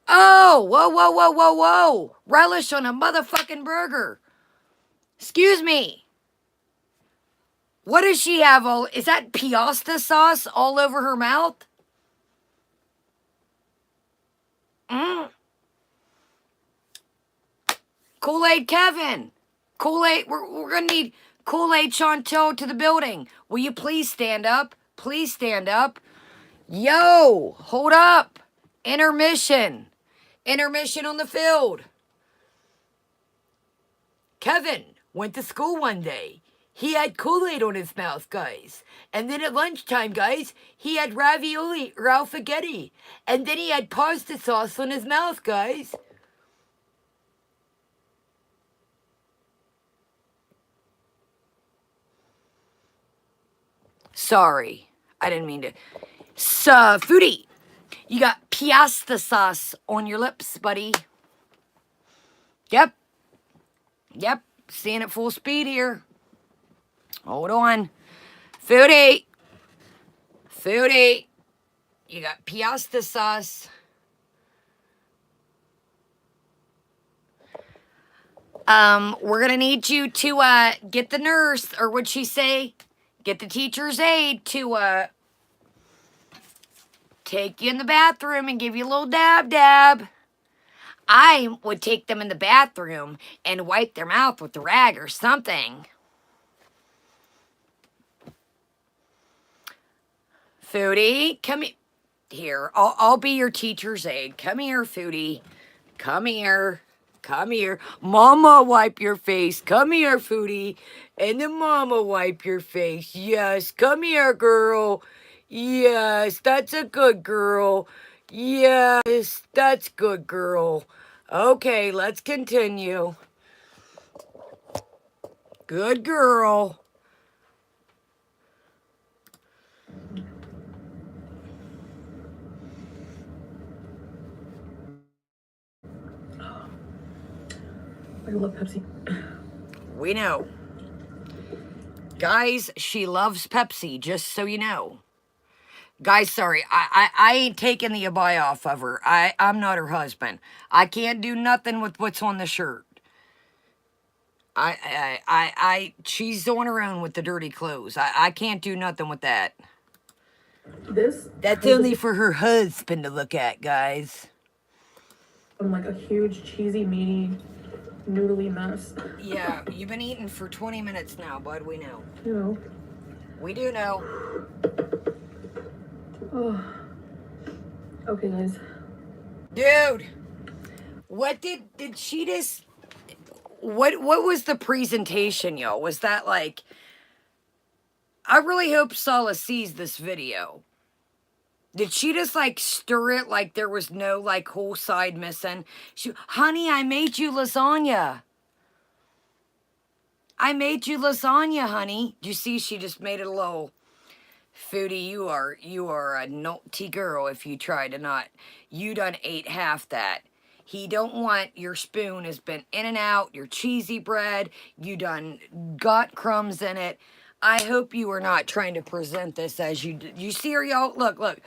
Speaker 1: Oh, whoa. Relish on a motherfucking burger. Excuse me. What does she have? Is that piasta sauce all over her mouth? KoolAid Kevin. KoolAid, we're going to need KoolAid Chantel to the building. Will you please stand up? Please stand up. Yo, hold up. Intermission. Intermission on the field. Kevin went to school one day. He had KoolAid on his mouth, guys. And then at lunchtime, guys, he had ravioli or alfaghetti. And then he had pasta sauce on his mouth, guys. Sorry, I didn't mean to. Foodie, you got piasta sauce on your lips, buddy. Yep. Seeing it full speed here. Hold on. Foodie, you got piasta sauce. We're gonna need you to get the nurse, or what'd she say? Get the teacher's aide to take you in the bathroom and give you a little dab. I would take them in the bathroom and wipe their mouth with the rag or something. Foodie, come here. I'll be your teacher's aide. Come here, Foodie. Come here. Mama, wipe your face. Come here, Foodie. And then Mama, wipe your face. Yes, come here, girl. Yes, that's a good girl. Yes, that's good girl. Okay, let's continue. Good girl.
Speaker 2: I love Pepsi.
Speaker 1: We know. Guys, she loves Pepsi, just so you know. Guys, sorry, I ain't taking the abaya off of her. I'm not her husband. I can't do nothing with what's on the shirt. She's on her own with the dirty clothes. I can't do nothing with that. That's only for her husband to look at, guys.
Speaker 2: I'm like a huge, cheesy, meaty, noodly mess.
Speaker 1: Yeah, you've been eating for 20 minutes now, bud. We know.
Speaker 2: You know.
Speaker 1: We do know.
Speaker 2: Oh. Okay, guys.
Speaker 1: Dude, what did she just... What was the presentation, y'all? Was that like... I really hope Sala sees this video. Did she just like stir it like there was no like whole side missing? Honey, I made you lasagna. I made you lasagna, honey. Do you see she just made it a little... Foodie, you are a naughty girl if you try to not. You done ate half that. He don't want your spoon has been in and out, your cheesy bread, you done got crumbs in it. I hope you are not trying to present this as you see her, y'all? Look.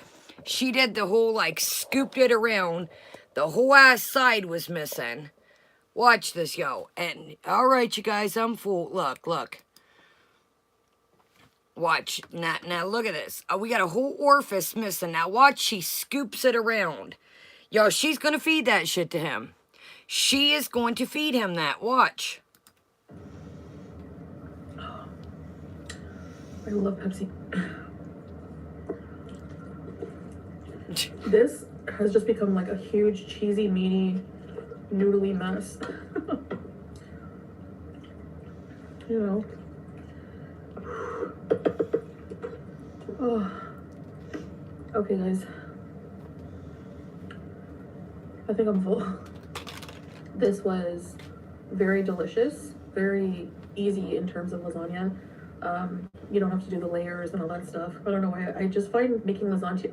Speaker 1: She did the whole, like, scooped it around. The whole ass side was missing. Watch this, yo. And, all right, you guys, I'm full. Look. Watch. Now look at this. We got a whole orifice missing. Now watch, she scoops it around. Yo, she's going to feed that shit to him. She is going to feed him that. Watch.
Speaker 2: I love Pepsi. This has just become like a huge, cheesy, meaty, noodly mess. You know. Oh. Okay, guys. I think I'm full. This was very delicious, very easy in terms of lasagna. You don't have to do the layers and all that stuff. I don't know why. I just find making lasagna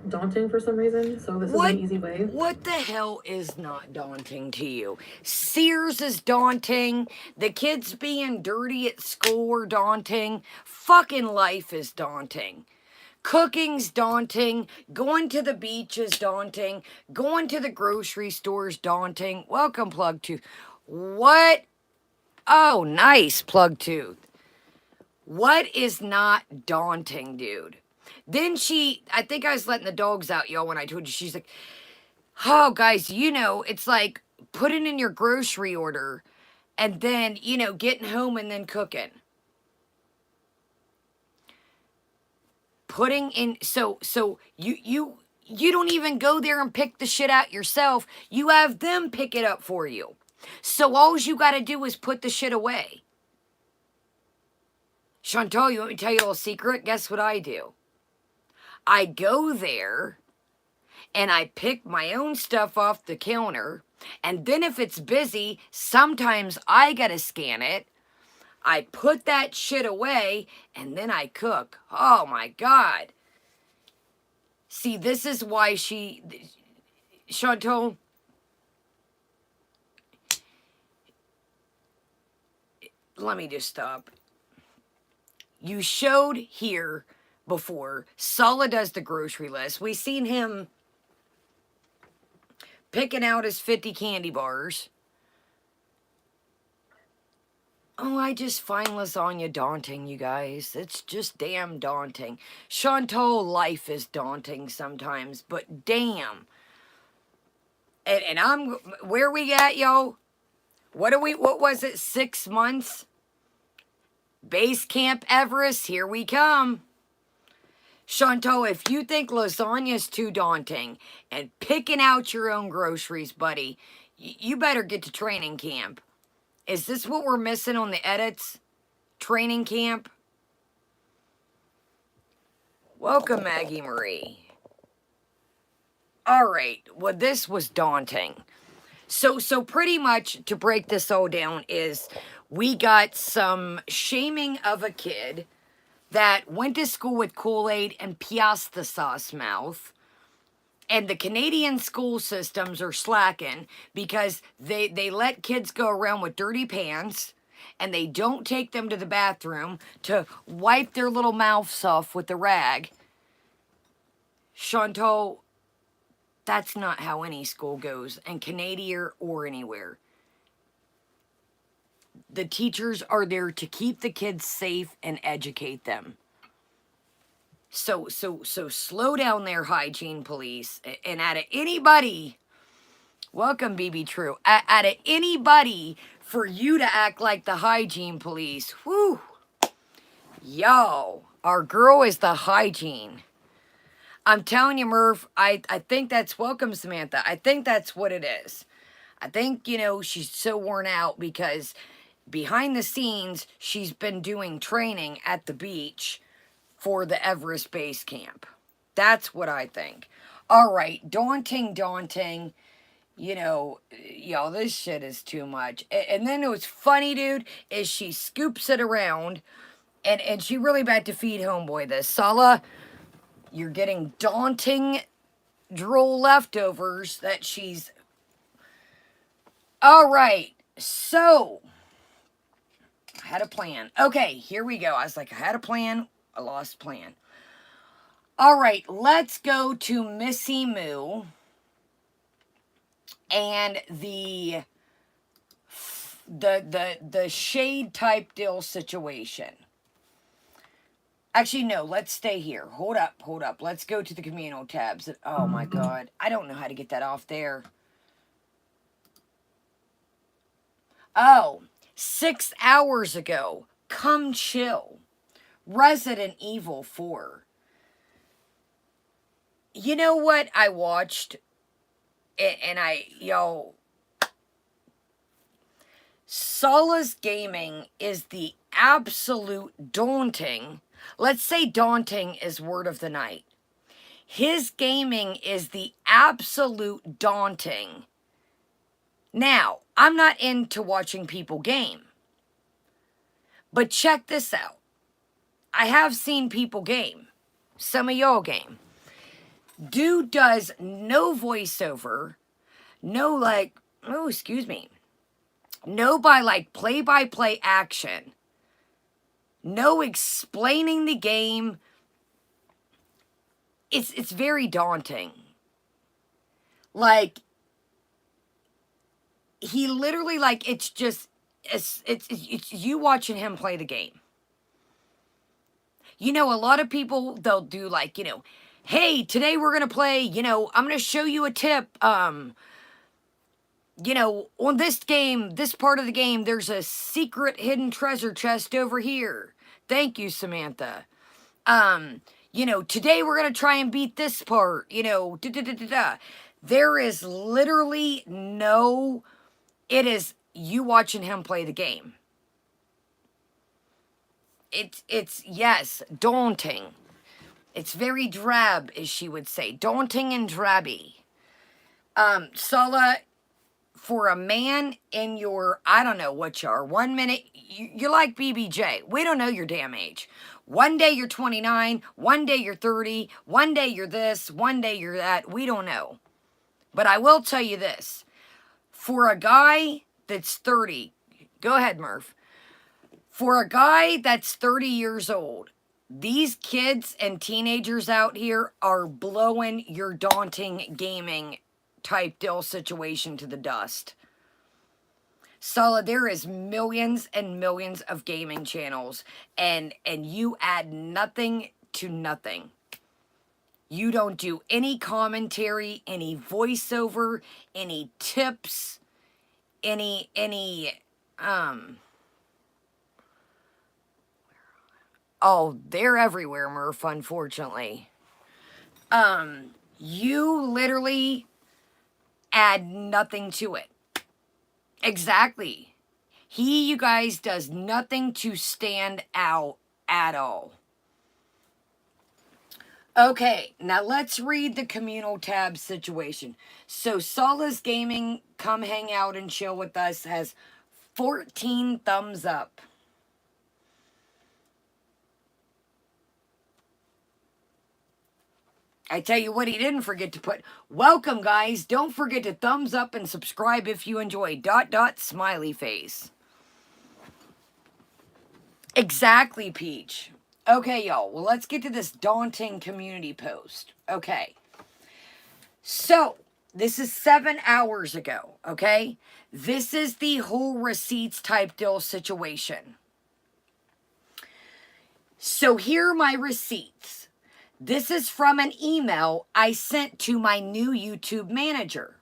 Speaker 2: daunting for some reason. So this is an easy way.
Speaker 1: What the hell is not daunting to you? Sears is daunting. The kids being dirty at school are daunting. Fucking life is daunting. Cooking's daunting. Going to the beach is daunting. Going to the grocery store is daunting. Welcome, Plug Tooth. What? Oh, nice, Plug Tooth. What is not daunting, dude? Then I think I was letting the dogs out, y'all, when I told you. She's like, oh, guys, it's like putting in your grocery order and then, getting home and then cooking. Putting in, so you don't even go there and pick the shit out yourself. You have them pick it up for you. So all you got to do is put the shit away. Chantal, you want me to tell you a little secret? Guess what I do? I go there and I pick my own stuff off the counter. And then if it's busy, sometimes I got to scan it. I put that shit away and then I cook. Oh my God. See, this is why Chantal, let me just stop. You showed here before, Sala does the grocery list. We seen him picking out his 50 candy bars. Oh, I just find lasagna daunting, you guys. It's just damn daunting. Chantal, life is daunting sometimes, but damn. And where we at, yo? What was it, 6 months? Base Camp Everest, here we come. Chantal, if you think lasagna is too daunting and picking out your own groceries, buddy, you better get to training camp. Is this what we're missing on the edits? Training camp? Welcome, Maggie Marie. All right, well, this was daunting. So pretty much to break this all down is we got some shaming of a kid that went to school with KoolAid and Piasta sauce mouth. And the Canadian school systems are slacking because they let kids go around with dirty pants and they don't take them to the bathroom to wipe their little mouths off with the rag. Chantal, that's not how any school goes in Canada or anywhere. The teachers are there to keep the kids safe and educate them. So slow down there, hygiene police. And out of anybody, welcome, BB True. Out of anybody for you to act like the hygiene police, whew. Yo, our girl is the hygiene. I'm telling you, Murph, I think that's, welcome, Samantha. I think that's what it is. I think, you know, she's so worn out because behind the scenes, she's been doing training at the beach for the Everest Base Camp. That's what I think. All right, daunting. You know, yo, this shit is too much. And then it was funny, dude, is she scoops it around, and she really bad to feed homeboy this. Sala, you're getting daunting droll leftovers that she's... All right, so I had a plan. Okay, here we go. I was like, I had a plan. I lost plan. All right, let's go to Missy Moo and the shade type deal situation. Actually, no, let's stay here. Hold up. Let's go to the communal tabs. Oh my God, I don't know how to get that off there. Oh, 6 hours ago, come chill. Resident Evil 4. You know what I watched? And Sala's gaming is the absolute daunting. Let's say daunting is word of the night. His gaming is the absolute daunting. Now, I'm not into watching people game. But check this out. I have seen people game. Some of y'all game. Dude does no voiceover. No no play-by-play action. No explaining the game. It's very daunting. Like, he literally, like, it's you watching him play the game. You know, a lot of people, they'll do like, you know, hey, today we're going to play, you know, I'm going to show you a tip. You know, on this game, this part of the game, there's a secret hidden treasure chest over here. Thank you, Samantha. You know, today we're going to try and beat this part, you know, There is literally no, it is you watching him play the game. It's yes, daunting. It's very drab, as she would say. Daunting and drabby. Sala, for a man in your, I don't know what you are, 1 minute, you're like BBJ. We don't know your damn age. One day you're 29, one day you're 30, one day you're this, one day you're that. We don't know. But I will tell you this. For a guy that's 30, go ahead, Murph. For a guy that's 30 years old, these kids and teenagers out here are blowing your daunting gaming type deal situation to the dust. Sala, there is millions and millions of gaming channels, and you add nothing to nothing. You don't do any commentary, any voiceover, any tips, any oh, they're everywhere, Murph, unfortunately. You literally add nothing to it. Exactly. You guys, does nothing to stand out at all. Okay, now let's read the communal tab situation. So, Sala's Gaming, come hang out and chill with us, has 14 thumbs up. I tell you what, he didn't forget to put, welcome, guys. Don't forget to thumbs up and subscribe if you enjoy. ... smiley face. Exactly, Peach. Okay, y'all. Well, let's get to this daunting community post. Okay. So, this is 7 hours ago, okay? This is the whole receipts type deal situation. So, here are my receipts. This is from an email I sent to my new YouTube manager.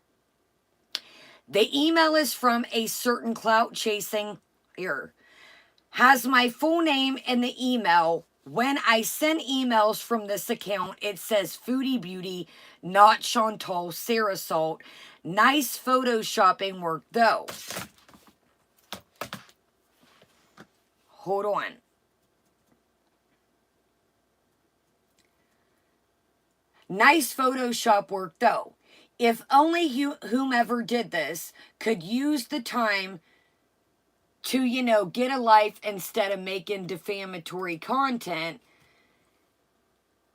Speaker 1: The email is from a certain clout chasing here. Has my full name in the email. When I send emails from this account, it says Foodie Beauty, not Chantal, Sarah Salt. Nice photoshopping work though. Hold on. Nice Photoshop work though. If only whomever did this could use the time to, you know, get a life instead of making defamatory content.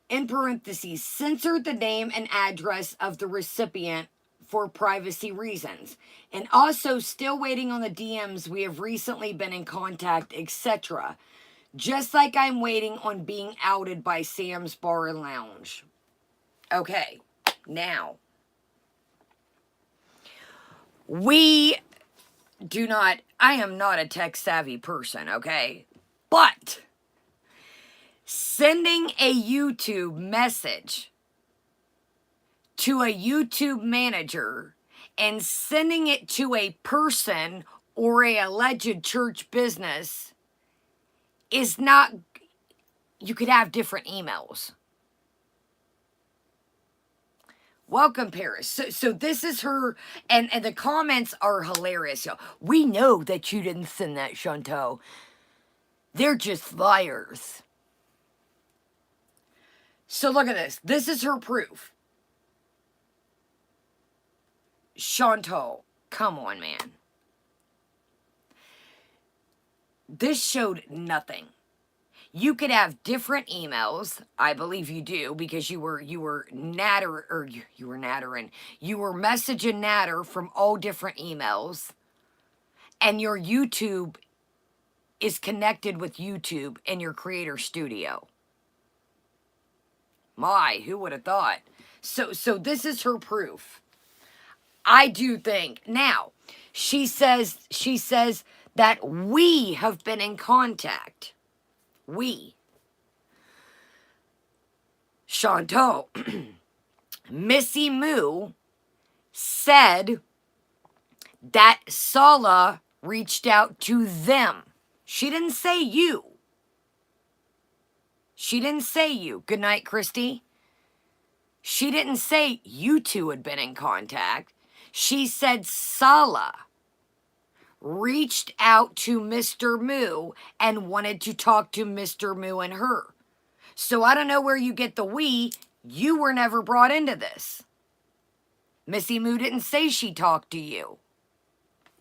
Speaker 1: In parentheses, censored the name and address of the recipient for privacy reasons. And also still waiting on the DMs. We have recently been in contact, etc. Just like I'm waiting on being outed by Sam's Bar and Lounge. Okay, now. I am not a tech savvy person, okay? But sending a YouTube message to a YouTube manager and sending it to a person or a alleged church business is not, you could have different emails. Welcome, Paris. So this is her, and the comments are hilarious. Yo, we know that you didn't send that, Chantal. They're just liars. So look at this. This is her proof. Chantal, come on, man. This showed nothing. You could have different emails. I believe you do, because you were messaging Natter from all different emails. And your YouTube is connected with YouTube in your creator studio. My, who would have thought? So this is her proof. I do think. Now, she says that we have been in contact. We. Chantal, Missy Moo said that Sala reached out to them. She didn't say you. She didn't say you. Good night, Christy. She didn't say you two had been in contact. She said Sala reached out to Mr. Moo and wanted to talk to Mr. Moo and her. So I don't know where you get the we. You were never brought into this. Missy Moo didn't say she talked to you.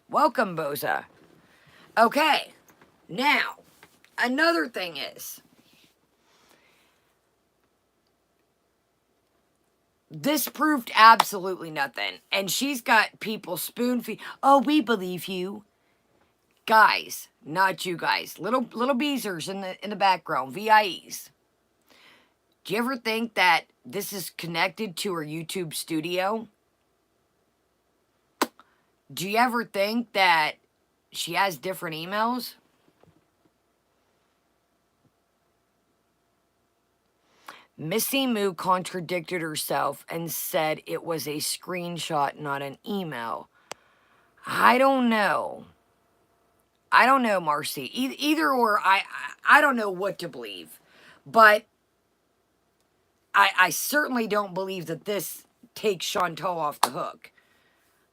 Speaker 1: Welcome, Boza. Okay, now, another thing is, this proved absolutely nothing. And she's got people spoon-feed. Oh, we believe you. Guys, not you guys. Little beezers in the background, VIEs. Do you ever think that this is connected to her YouTube studio? Do you ever think that she has different emails? Missy Moo contradicted herself and said it was a screenshot, not an email. I don't know. I don't know, Marcy. Either or, I don't know what to believe. But I certainly don't believe that this takes Chantal off the hook.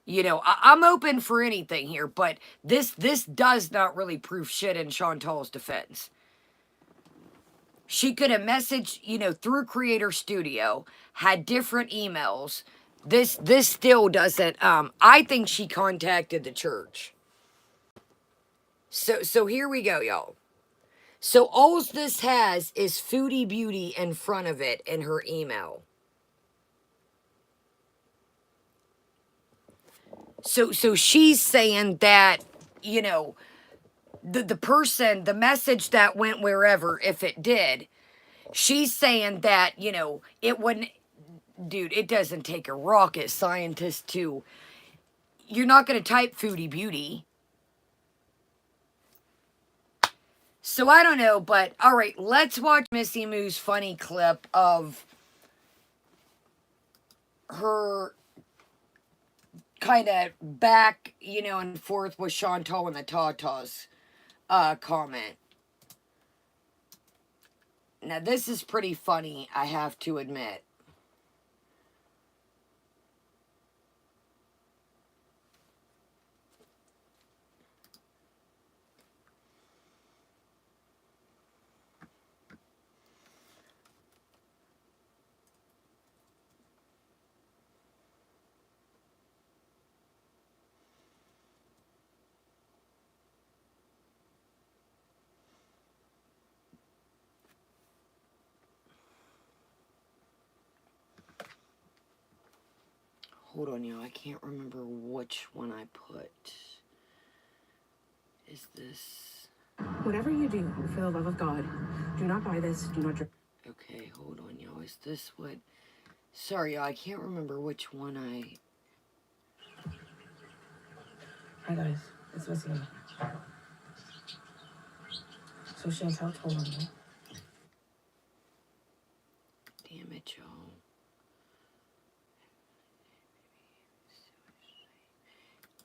Speaker 1: You know, I'm open for anything here, but this does not really prove shit in Chantal's defense. She could have messaged, you know, through Creator Studio, had different emails. This still doesn't, I think she contacted the church. So here we go, y'all. So all this has is Foodie Beauty in front of it in her email. So she's saying that, you know, the person, the message that went wherever, if it did, she's saying that, you know, it wouldn't, dude, it doesn't take a rocket scientist to, you're not going to type Foodie Beauty. So I don't know, but all right, let's watch Missy Moo's funny clip of her kind of back, you know, and forth with Chantal and the Tatas comment. Now, this is pretty funny, I have to admit. Hold on, y'all. I can't remember which one I put. Is this...
Speaker 3: Whatever you do, for the love of God, do not buy this, do not drink.
Speaker 1: Okay, hold on, y'all. Is this what... Sorry, y'all. I can't remember which one I...
Speaker 3: Hi guys, it's Missy. So Chantal told me.
Speaker 1: Damn it, y'all.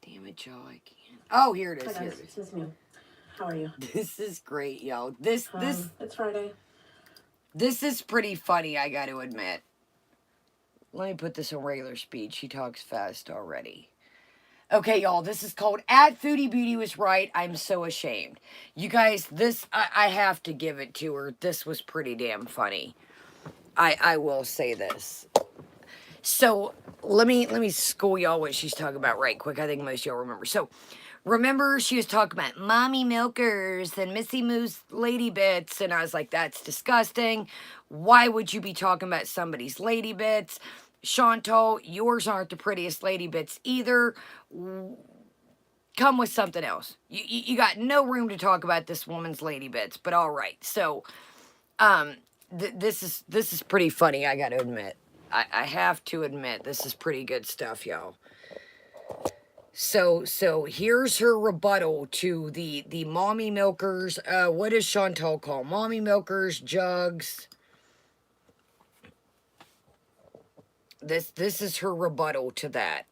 Speaker 1: Damn it, y'all. I can't... Oh, here it is.
Speaker 3: Hi
Speaker 1: Here
Speaker 3: guys,
Speaker 1: it
Speaker 3: it's
Speaker 1: is.
Speaker 3: Miss Mew. How are you?
Speaker 1: This is great, y'all.
Speaker 3: It's Friday.
Speaker 1: This is pretty funny, I got to admit. Let me put this on regular speed. She talks fast already. Okay, y'all, this is called At Foodie Beauty Was Right. I'm so ashamed. You guys, this, I have to give it to her. This was pretty damn funny. I will say this. So, let me school y'all what she's talking about right quick. I think most of y'all remember. So, remember she was talking about mommy milkers and Missy Moo's lady bits, and I was like, that's disgusting. Why would you be talking about somebody's lady bits? Chantal, yours aren't the prettiest lady bits either. Come with something else. You got no room to talk about this woman's lady bits, but all right. So, this is pretty funny, I got to admit. I have to admit, this is pretty good stuff, y'all. So here's her rebuttal to the mommy milkers. What does Chantal call mommy milkers? Jugs. This is her rebuttal to that.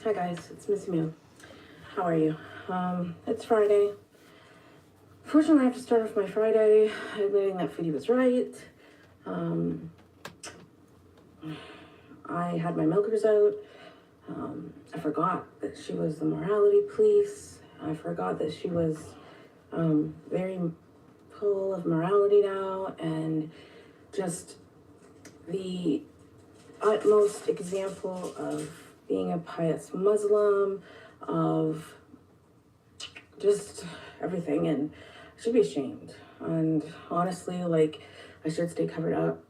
Speaker 3: Hi guys, it's Miss Mew. How are you? It's Friday. Fortunately, I have to start off my Friday admitting that Foodie was right. I had my milkers out. I forgot that she was the morality police. I forgot that she was very full of morality now, and just the utmost example of being a pious Muslim, of just everything, and I should be ashamed. And honestly, like, I should stay covered up.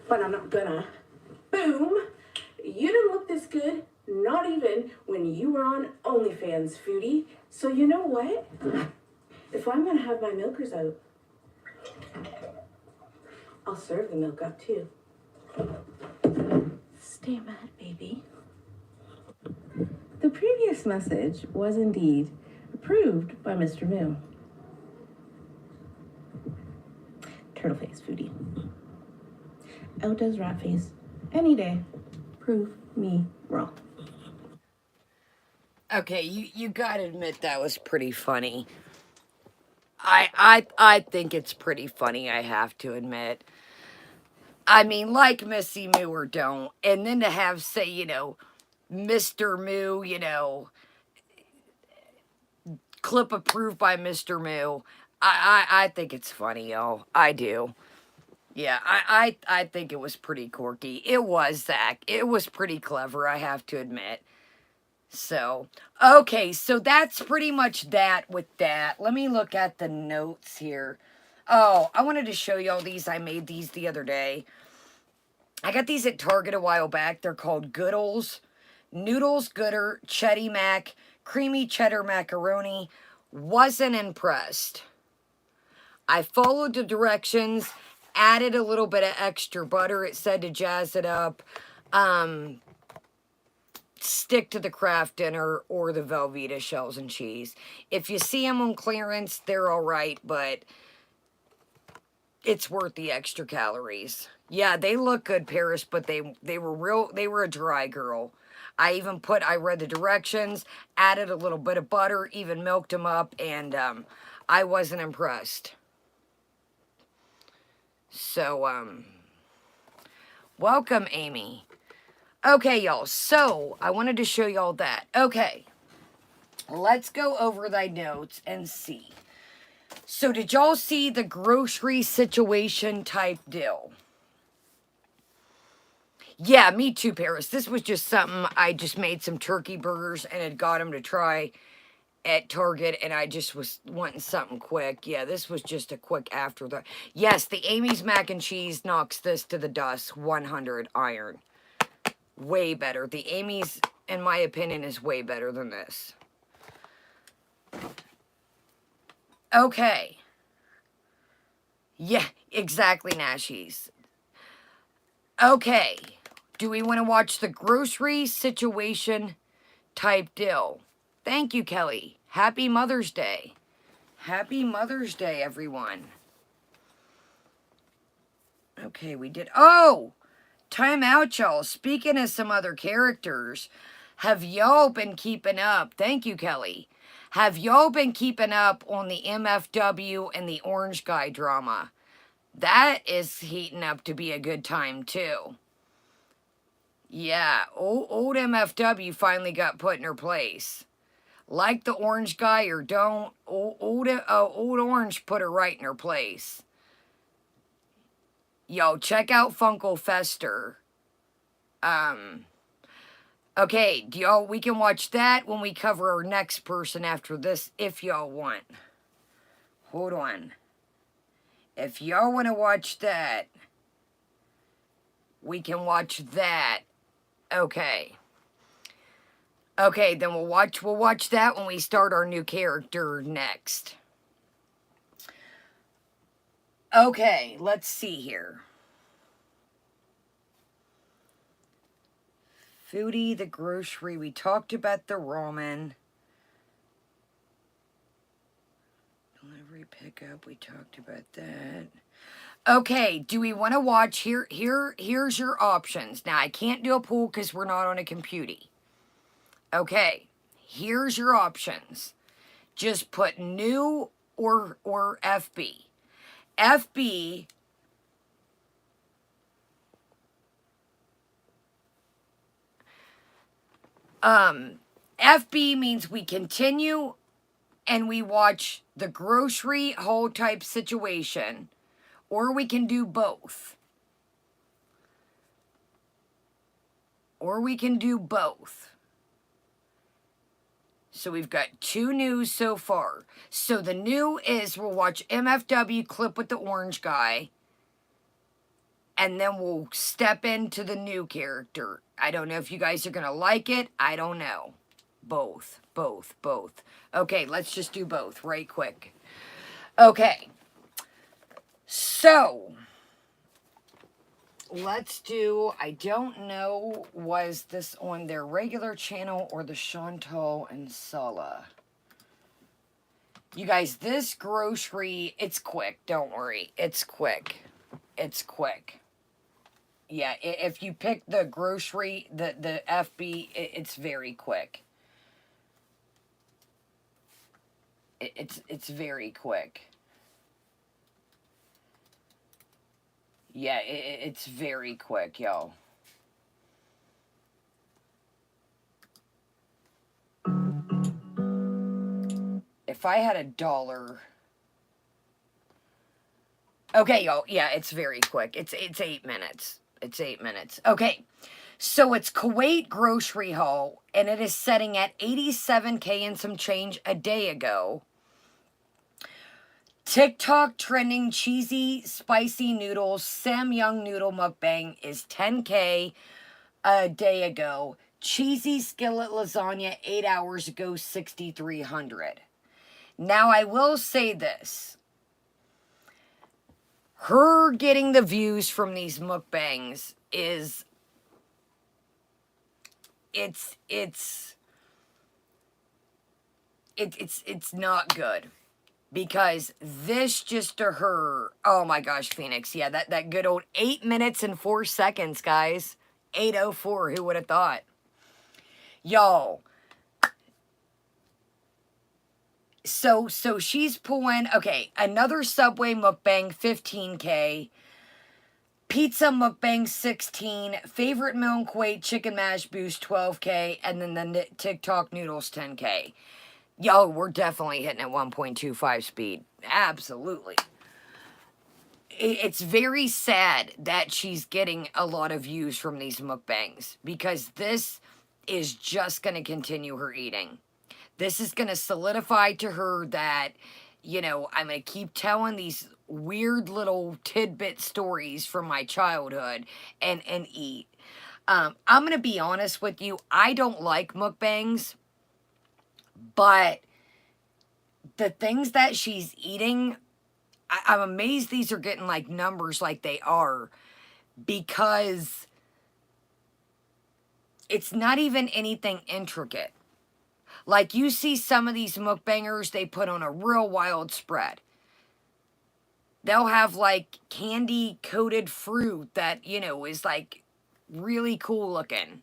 Speaker 3: But I'm not gonna. Boom! You didn't look this good, not even when you were on OnlyFans, Foodie. So you know what? If I'm gonna have my milkers out, I'll serve the milk up too. Stay mad, baby. The previous message was indeed approved by Mr. Moo. Turtle face, Foodie. Out as rat face. Any day. Prove me wrong.
Speaker 1: Okay, you gotta admit that was pretty funny. I think it's pretty funny, I have to admit. I mean, like Missy Moo or don't. And then to have, say, you know, Mr. Moo, you know, clip approved by Mr. Moo. I think it's funny, y'all. I do. Yeah, I think it was pretty quirky. It was, Zach. It was pretty clever, I have to admit. So, okay, so that's pretty much that with that. Let me look at the notes here. Oh, I wanted to show y'all these. I made these the other day. I got these at Target a while back. They're called Goodles. Noodles Gooder, Chetty Mac, Creamy Cheddar Macaroni. Wasn't impressed. I followed the directions, added a little bit of extra butter. It said to jazz it up. Stick to the Kraft Dinner or the Velveeta shells and cheese. If you see them on clearance, they're all right, but it's worth the extra calories. Yeah, they look good, Paris, but they were a dry girl. I read the directions, added a little bit of butter, even milked them up, and I wasn't impressed. So, welcome, Amy. Okay, y'all, so I wanted to show y'all that. Okay, let's go over thy notes and see. So did y'all see the grocery situation type deal? Yeah, me too, Paris. This was just something, I just made some turkey burgers and had got them to try at Target, and I just was wanting something quick. Yeah, this was just a quick afterthought. Yes, the Amy's mac and cheese knocks this to the dust. 100 iron. Way better. The Amy's, in my opinion, is way better than this. Okay. Yeah, exactly, Nashies. Okay. Do we want to watch the grocery situation type deal? Thank you, Kelly. Happy Mother's Day. Happy Mother's Day, everyone. Okay, we did. Oh! Time out, y'all. Speaking of some other characters, have y'all been keeping up? Thank you, Kelly. Have y'all been keeping up on the MFW and the Orange Guy drama? That is heating up to be a good time, too. Yeah, old MFW finally got put in her place. Like the Orange Guy or don't, old Orange put her right in her place. Yo, check out Funkle Fester. Okay, we can watch that when we cover our next person after this, if y'all want. Hold on. If y'all want to watch that, we can watch that. Okay. Okay, then we'll watch that when we start our new character next. Okay, let's see here. Foodie, the grocery. We talked about the ramen. Delivery pickup. We talked about that. Okay, do we want to watch here's your options. Now, I can't do a poll because we're not on a computer. Okay, here's your options. Just put new or FB. FB. FB means we continue and we watch the grocery haul type situation, or we can do both. Or we can do both. So we've got 2 news so far. So the new is we'll watch MFW clip with the Orange Guy, and then we'll step into the new character. I don't know if you guys are going to like it. I don't know. Both. Okay, let's just do both right quick. Okay. So, let's do, I don't know, was this on their regular channel or the Chantal and Sala? You guys, this grocery, it's quick. Don't worry. It's quick. Yeah, if you pick the grocery, the FB, it's very quick. It's very quick. Yeah, it's very quick, y'all. If I had $1... Okay, y'all. Yeah, it's very quick. It's 8 minutes. It's 8 minutes. Okay. So it's Kuwait grocery haul, and it is setting at $87K and some change a day ago. TikTok trending cheesy spicy noodles Samyang noodle mukbang is 10K a day ago. Cheesy skillet lasagna 8 hours ago, 6,300. Now I will say this. Her getting the views from these mukbangs is it's not good. Because this just to her, oh my gosh, Phoenix, yeah, that good old 8 minutes and 4 seconds, guys. 8:04, who would have thought? Y'all. So she's pulling, okay, another Subway mukbang, 15K. Pizza mukbang, 16. Favorite meal in Kuwait, chicken mash boost, 12K. And then the TikTok noodles, 10K. Yo, we're definitely hitting at 1.25 speed. Absolutely. It's very sad that she's getting a lot of views from these mukbangs because this is just going to continue her eating. This is going to solidify to her that, you know, I'm going to keep telling these weird little tidbit stories from my childhood and eat. I'm going to be honest with you. I don't like mukbangs. But the things that she's eating, I'm amazed these are getting like numbers like they are because it's not even anything intricate. Like you see some of these mukbangers, they put on a real wild spread. They'll have like candy coated fruit that, you know, is like really cool looking.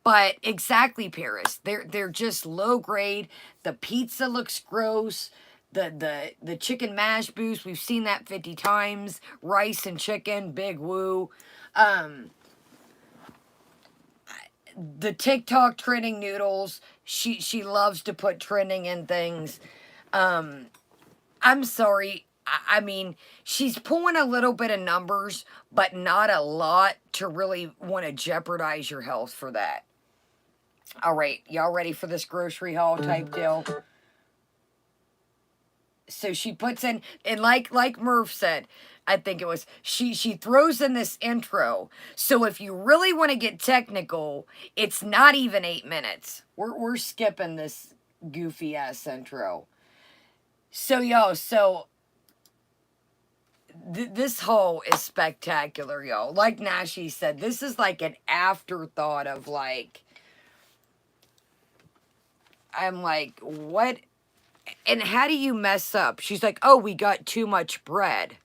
Speaker 1: But exactly, Paris. They're just low grade. The pizza looks gross. The chicken mash boost, we've seen that 50 times. Rice and chicken, big woo. The TikTok trending noodles. She loves to put trending in things. I'm sorry. I mean, she's pulling a little bit of numbers, but not a lot to really want to jeopardize your health for that. All right, y'all ready for this grocery haul type deal? So she puts in, and like Murph said, I think it was, she throws in this intro. So if you really want to get technical, it's not even 8 minutes. We're skipping this goofy ass intro. So y'all, this haul is spectacular, y'all. Like Nashi said, this is like an afterthought of like, I'm like, what? And how do you mess up? She's like, oh, we got too much bread.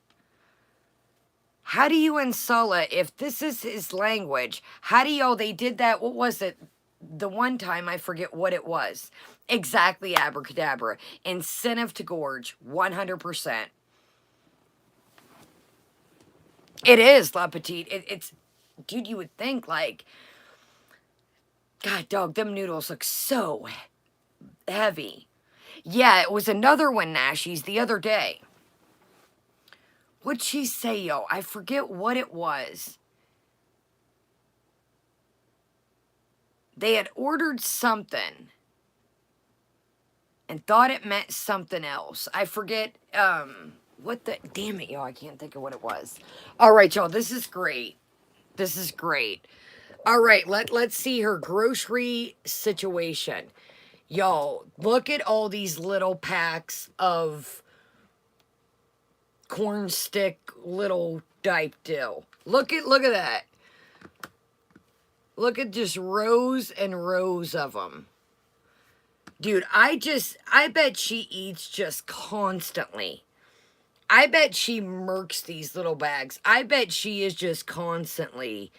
Speaker 1: How do you insult it if this is his language? How do y'all, they did that, what was it? The one time, I forget what it was. Exactly, abracadabra. Incentive to gorge, 100%. It is, La Petite. It's, dude, you would think like, God, dog, them noodles look so heavy. Yeah, it was another one, Nashies, the other day. What'd she say, yo? I forget what it was. They had ordered something and thought it meant something else. I forget, what the, damn it, yo, I can't think of what it was. All right, y'all, this is great. This is great. All right, let's see her grocery situation. Y'all, look at all these little packs of corn stick little dipe dill. Look at that. Look at just rows and rows of them. Dude, I bet she eats just constantly. I bet she murks these little bags. I bet she is just constantly.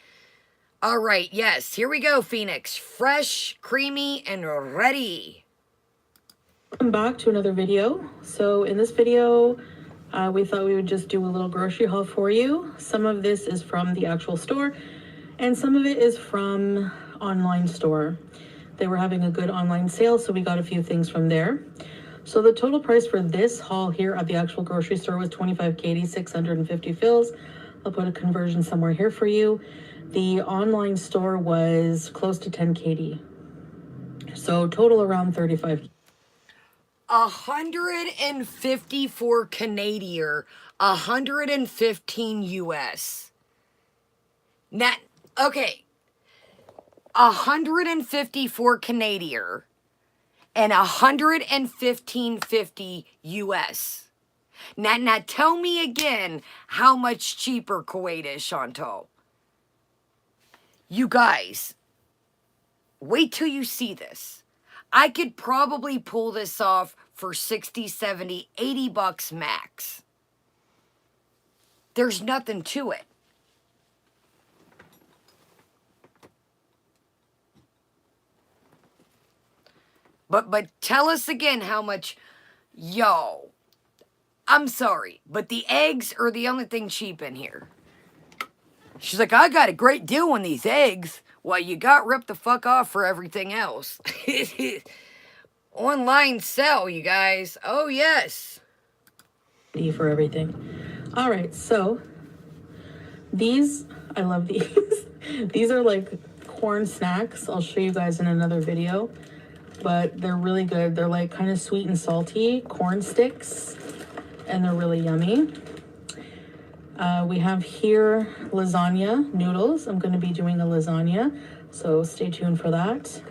Speaker 1: All right, yes, here we go, Phoenix. Fresh, creamy, and ready.
Speaker 2: Welcome back to another video. So in this video, we thought we would just do a little grocery haul for you. Some of this is from the actual store, and some of it is from online store. They were having a good online sale, so we got a few things from there. So the total price for this haul here at the actual grocery store was 25 KD, 650 fills. I'll put a conversion somewhere here for you. The online store was close to 10 KD. So total around 35.
Speaker 1: 154 Canadian, 115 US. Now, okay, 154 Canadian and 115.50 US. Now tell me again how much cheaper Kuwait is, Chantal. You guys, wait till you see this. I could probably pull this off for 60, 70, 80 bucks max. There's nothing to it. But tell us again how much, yo, I'm sorry, but the eggs are the only thing cheap in here. She's like, I got a great deal on these eggs. Well, you got ripped the fuck off for everything else. Online sell, you guys. Oh, yes.
Speaker 2: For everything. All right, so these, I love these. These are like corn snacks. I'll show you guys in another video, but they're really good. They're like kind of sweet and salty corn sticks, and they're really yummy. We have here lasagna noodles. I'm going to be doing a lasagna, so stay tuned for that.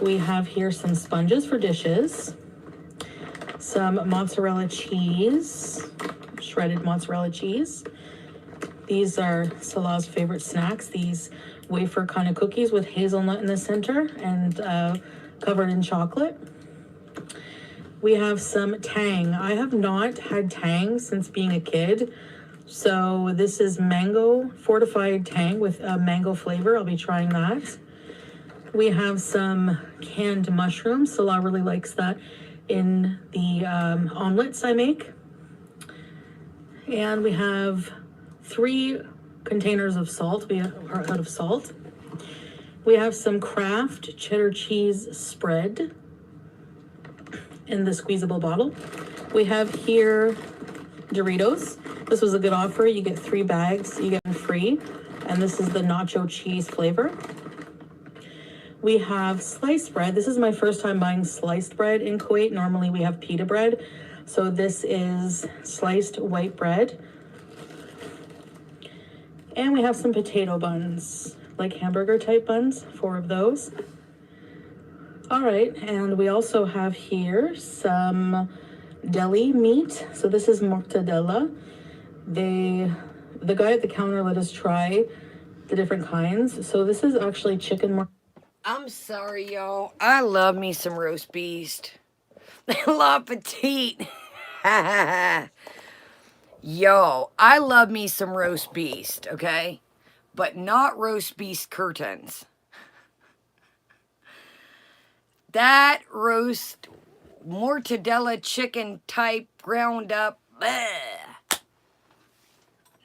Speaker 2: We have here some sponges for dishes, some mozzarella cheese, shredded mozzarella cheese. These are Salah's favorite snacks, these wafer kind of cookies with hazelnut in the center and covered in chocolate. We have some Tang. I have not had Tang since being a kid. So this is mango fortified Tang with a mango flavor. I'll be trying that. We have some canned mushrooms. Salah really likes that in the omelets I make. And we have 3 containers of salt. We are out of salt. We have some Kraft cheddar cheese spread in the squeezable bottle. We have here Doritos. This was a good offer. You get 3 bags, you get them free. And this is the nacho cheese flavor. We have sliced bread. This is my first time buying sliced bread in Kuwait. Normally we have pita bread. So this is sliced white bread. And we have some potato buns, like hamburger type buns, 4 of those. All right, and we also have here some deli meat. So this is mortadella. The guy at the counter let us try the different kinds. So this is actually chicken mortadella.
Speaker 1: I'm sorry, y'all. I love me some roast beast. La petite. Yo, I love me some roast beast, okay? But not roast beast curtains. That roast mortadella chicken type ground up. Bleh.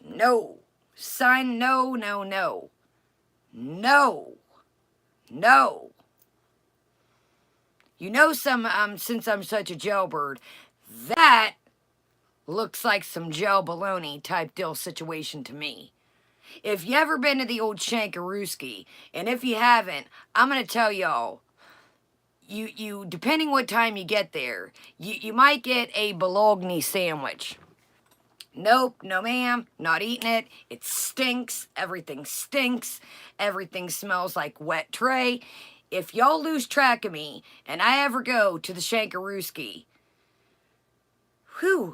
Speaker 1: No. Sign no, no, no. No. No. You know since I'm such a jailbird, that looks like some gel baloney type deal situation to me. If you ever been to the old Shankarooski, and if you haven't, I'm gonna tell y'all, you depending what time you get there, you might get a bologna sandwich. Nope, no ma'am, not eating it. It stinks. Everything stinks. Everything smells like wet tray. If y'all lose track of me and I ever go to the Shankarooski,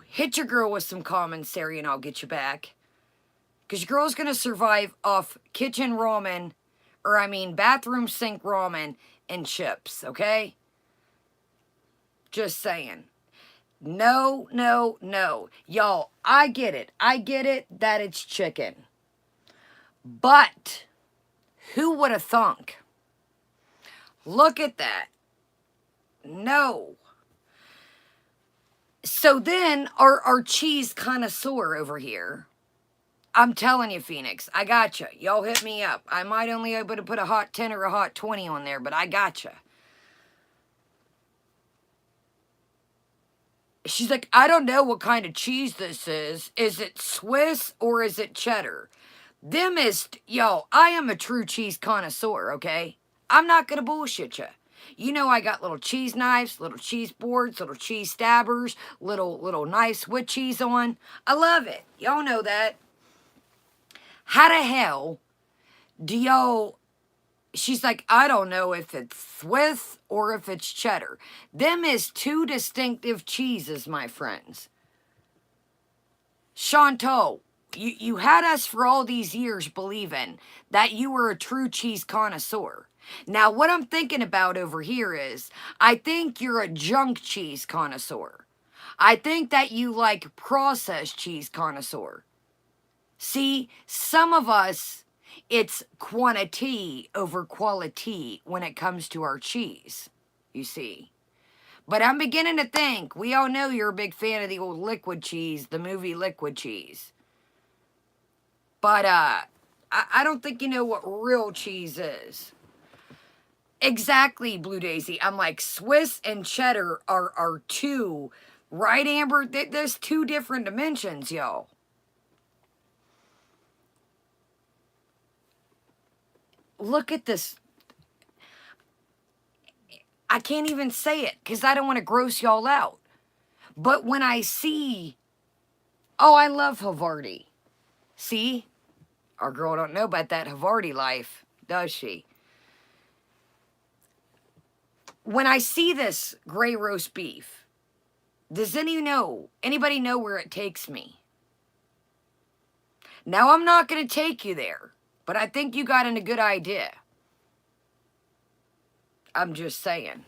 Speaker 1: hit your girl with some commentary and I'll get you back. Because your girl's going to survive off kitchen ramen, bathroom sink ramen and chips, okay? Just saying. No, no, no. Y'all, I get it. I get it that it's chicken. But who would have thunk? Look at that. No. So then our cheese connoisseur over here, I'm telling you, Phoenix, I gotcha. Y'all hit me up. I might only be able to put a hot 10 or a hot 20 on there, but I gotcha. She's like, I don't know what kind of cheese this is. Is it Swiss or is it cheddar? Yo, I am a true cheese connoisseur, okay? I'm not going to bullshit you. You know I got little cheese knives, little cheese boards, little cheese stabbers, little knives with cheese on. I love it. Y'all know that. How the hell do y'all... She's like, I don't know if it's Swiss or if it's cheddar. Them is two distinctive cheeses, my friends. Chantal, you had us for all these years believing that you were a true cheese connoisseur. Now, what I'm thinking about over here is, I think you're a junk cheese connoisseur. I think that you like processed cheese connoisseur. See, some of us, it's quantity over quality when it comes to our cheese, you see. But I'm beginning to think, we all know you're a big fan of the old liquid cheese, the movie Liquid Cheese. But I don't think you know what real cheese is. Exactly, Blue Daisy. I'm like, Swiss and cheddar are two, right, Amber? There's two different dimensions, y'all. Look at this. I can't even say it because I don't want to gross y'all out. But when I see, oh, I love Havarti. See? Our girl don't know about that Havarti life, does she? When I see this gray roast beef, does anybody know where it takes me? Now, I'm not going to take you there, but I think you got in a good idea. I'm just saying.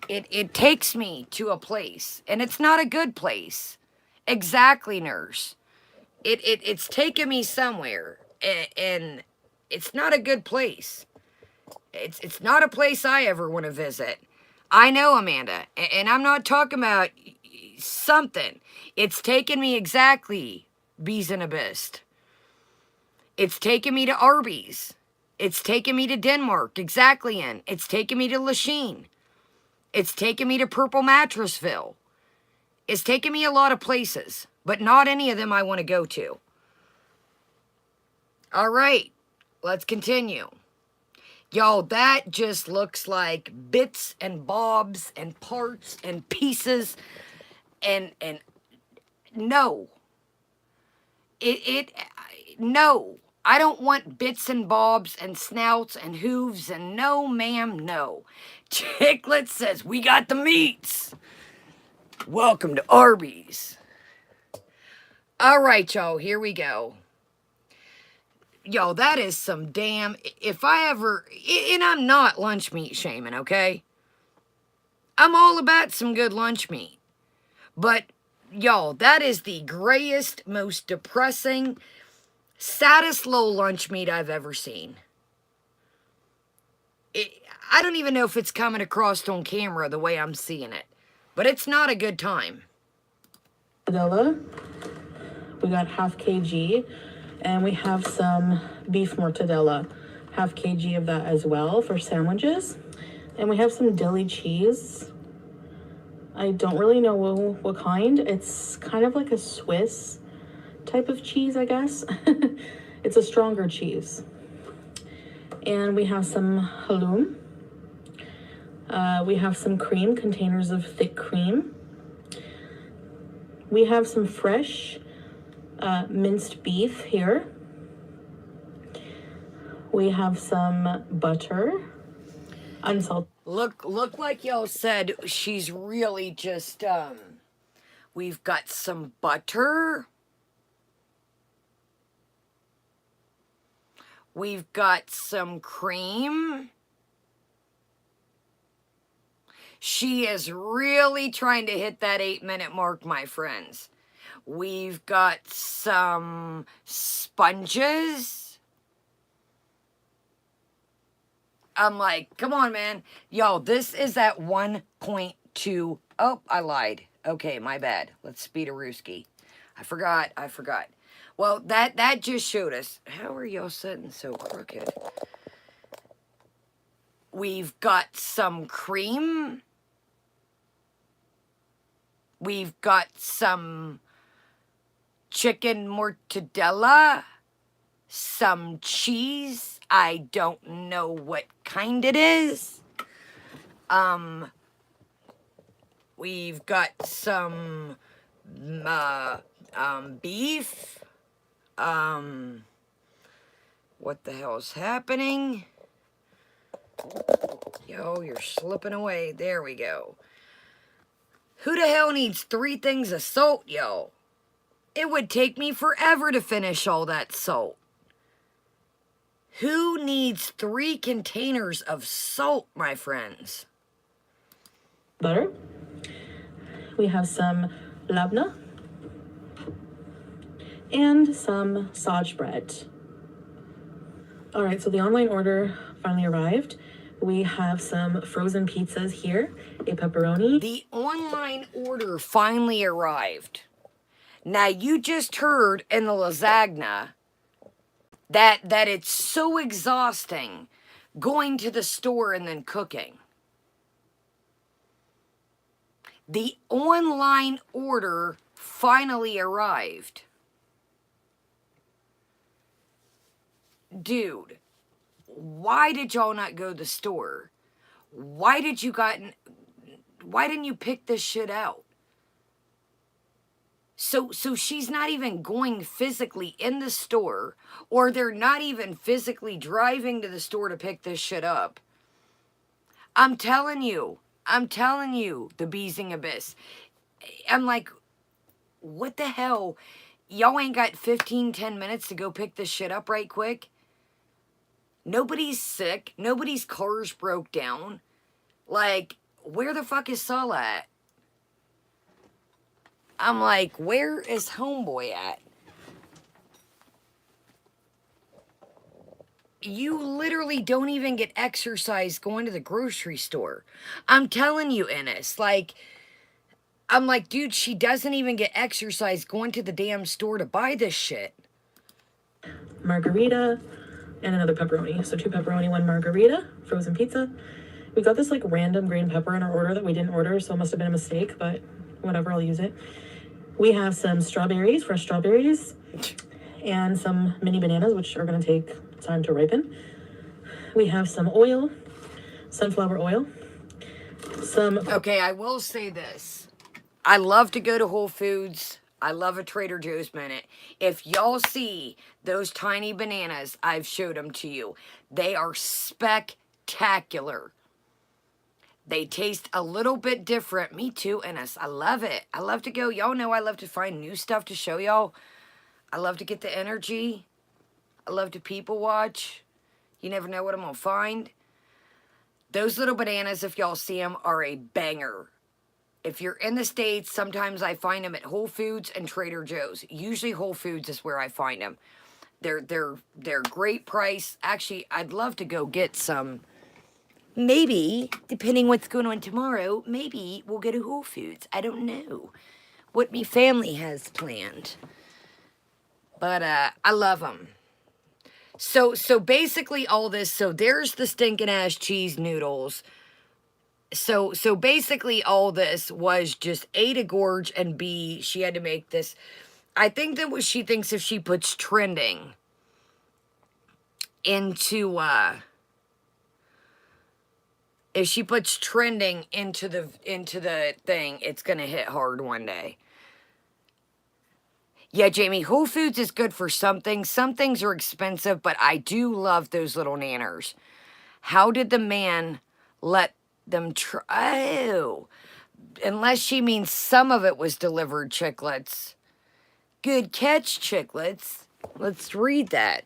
Speaker 1: It takes me to a place, and it's not a good place. Exactly, nurse. It's taken me somewhere, and it's not a good place. It's not a place I ever want to visit. I know, Amanda, and I'm not talking about something. It's taken me exactly, Bees in Abyss. It's taken me to Arby's. It's taken me to Denmark, exactly, in. It's taken me to Lachine. It's taken me to Purple Mattressville. It's taken me a lot of places, but not any of them I want to go to. All right, let's continue. Y'all, that just looks like bits and bobs and parts and pieces and no. No. I don't want bits and bobs and snouts and hooves and no, ma'am, no. Chicklet says, we got the meats. Welcome to Arby's. All right, y'all, here we go. Yo, that is some damn... If I ever... And I'm not lunch meat shaming, okay? I'm all about some good lunch meat. But, y'all, that is the grayest, most depressing, saddest little lunch meat I've ever seen. I don't even know if it's coming across on camera the way I'm seeing it. But it's not a good time.
Speaker 2: Mortadella. We got half kg. And we have some beef mortadella. Half kg of that as well for sandwiches. And we have some dilly cheese. I don't really know what kind. It's kind of like a Swiss type of cheese, I guess. It's a stronger cheese. And we have some halloum. We have some cream, containers of thick cream. We have some fresh minced beef here. We have some butter, unsalted.
Speaker 1: Look like y'all said she's really just, we've got some butter. We've got some cream. She is really trying to hit that 8-minute mark, my friends. We've got some sponges. I'm like, come on, man. Yo, this is at 1.2. Oh, I lied. Okay, my bad. Let's speed a Rooski. I forgot. Well, that just showed us. How are y'all sitting so crooked? We've got some cream. We've got some chicken mortadella, some cheese. I don't know what kind it is. We've got some beef. What the hell's happening? Yo, you're slipping away. There we go. Who the hell needs 3 things of salt, yo? It would take me forever to finish all that salt. Who needs 3 containers of salt, my friends?
Speaker 2: Butter. We have some labna and some Saj bread. All right, so the online order finally arrived. We have some frozen pizzas here, a pepperoni.
Speaker 1: The online order finally arrived. Now, you just heard in the lasagna that it's so exhausting going to the store and then cooking. The online order finally arrived. Dude, why did y'all not go to the store? Why didn't you pick this shit out? So she's not even going physically in the store, or they're not even physically driving to the store to pick this shit up. I'm telling you, the Beezing Abyss. I'm like, what the hell? Y'all ain't got 10 minutes to go pick this shit up right quick? Nobody's sick. Nobody's cars broke down. Like, where the fuck is Saul at? I'm like, where is homeboy at? You literally don't even get exercise going to the grocery store. I'm telling you, Ennis. Like, I'm like, dude, she doesn't even get exercise going to the damn store to buy this shit.
Speaker 2: Margarita and another pepperoni. So 2 pepperoni, 1 margarita, frozen pizza. We got this like random green pepper in our order that we didn't order, so it must have been a mistake, but whatever, I'll use it. We have some strawberries, fresh strawberries, and some mini bananas, which are going to take time to ripen. We have some oil, sunflower oil, some...
Speaker 1: Okay, I will say this. I love to go to Whole Foods. I love a Trader Joe's minute. If y'all see those tiny bananas, I've showed them to you. They are spectacular. They taste a little bit different. Me too, Ennis. I love it. I love to go. Y'all know I love to find new stuff to show y'all. I love to get the energy. I love to people watch. You never know what I'm going to find. Those little bananas, if y'all see them, are a banger. If you're in the States, sometimes I find them at Whole Foods and Trader Joe's. Usually Whole Foods is where I find them. They're great price. Actually, I'd love to go get some. Maybe, depending what's going on tomorrow, maybe we'll go to Whole Foods. I don't know what me family has planned. But I love them. So basically all this, so there's the stinking ass cheese noodles. So basically all this was just A, to gorge, and B, she had to make this. I think that what she thinks, if she puts trending into if she puts trending into the thing, it's gonna hit hard one day. Yeah, Jamie, Whole Foods is good for some things. Some things are expensive, but I do love those little nanners. How did the man let them try? Oh, unless she means some of it was delivered chiclets. Good catch, chiclets. Let's read that.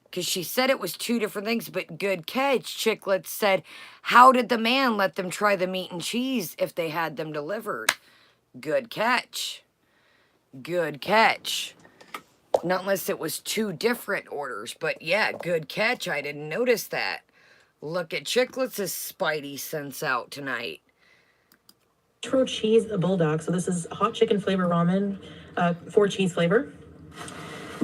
Speaker 1: Because she said it was 2 different things, but good catch. Chiclets said, how did the man let them try the meat and cheese if they had them delivered? Good catch. Good catch. Not unless it was 2 different orders, but yeah, good catch. I didn't notice that. Look at Chiclets' spidey sense out tonight.
Speaker 2: Metro cheese bulldog. So this is hot chicken flavor ramen, 4 cheese flavor.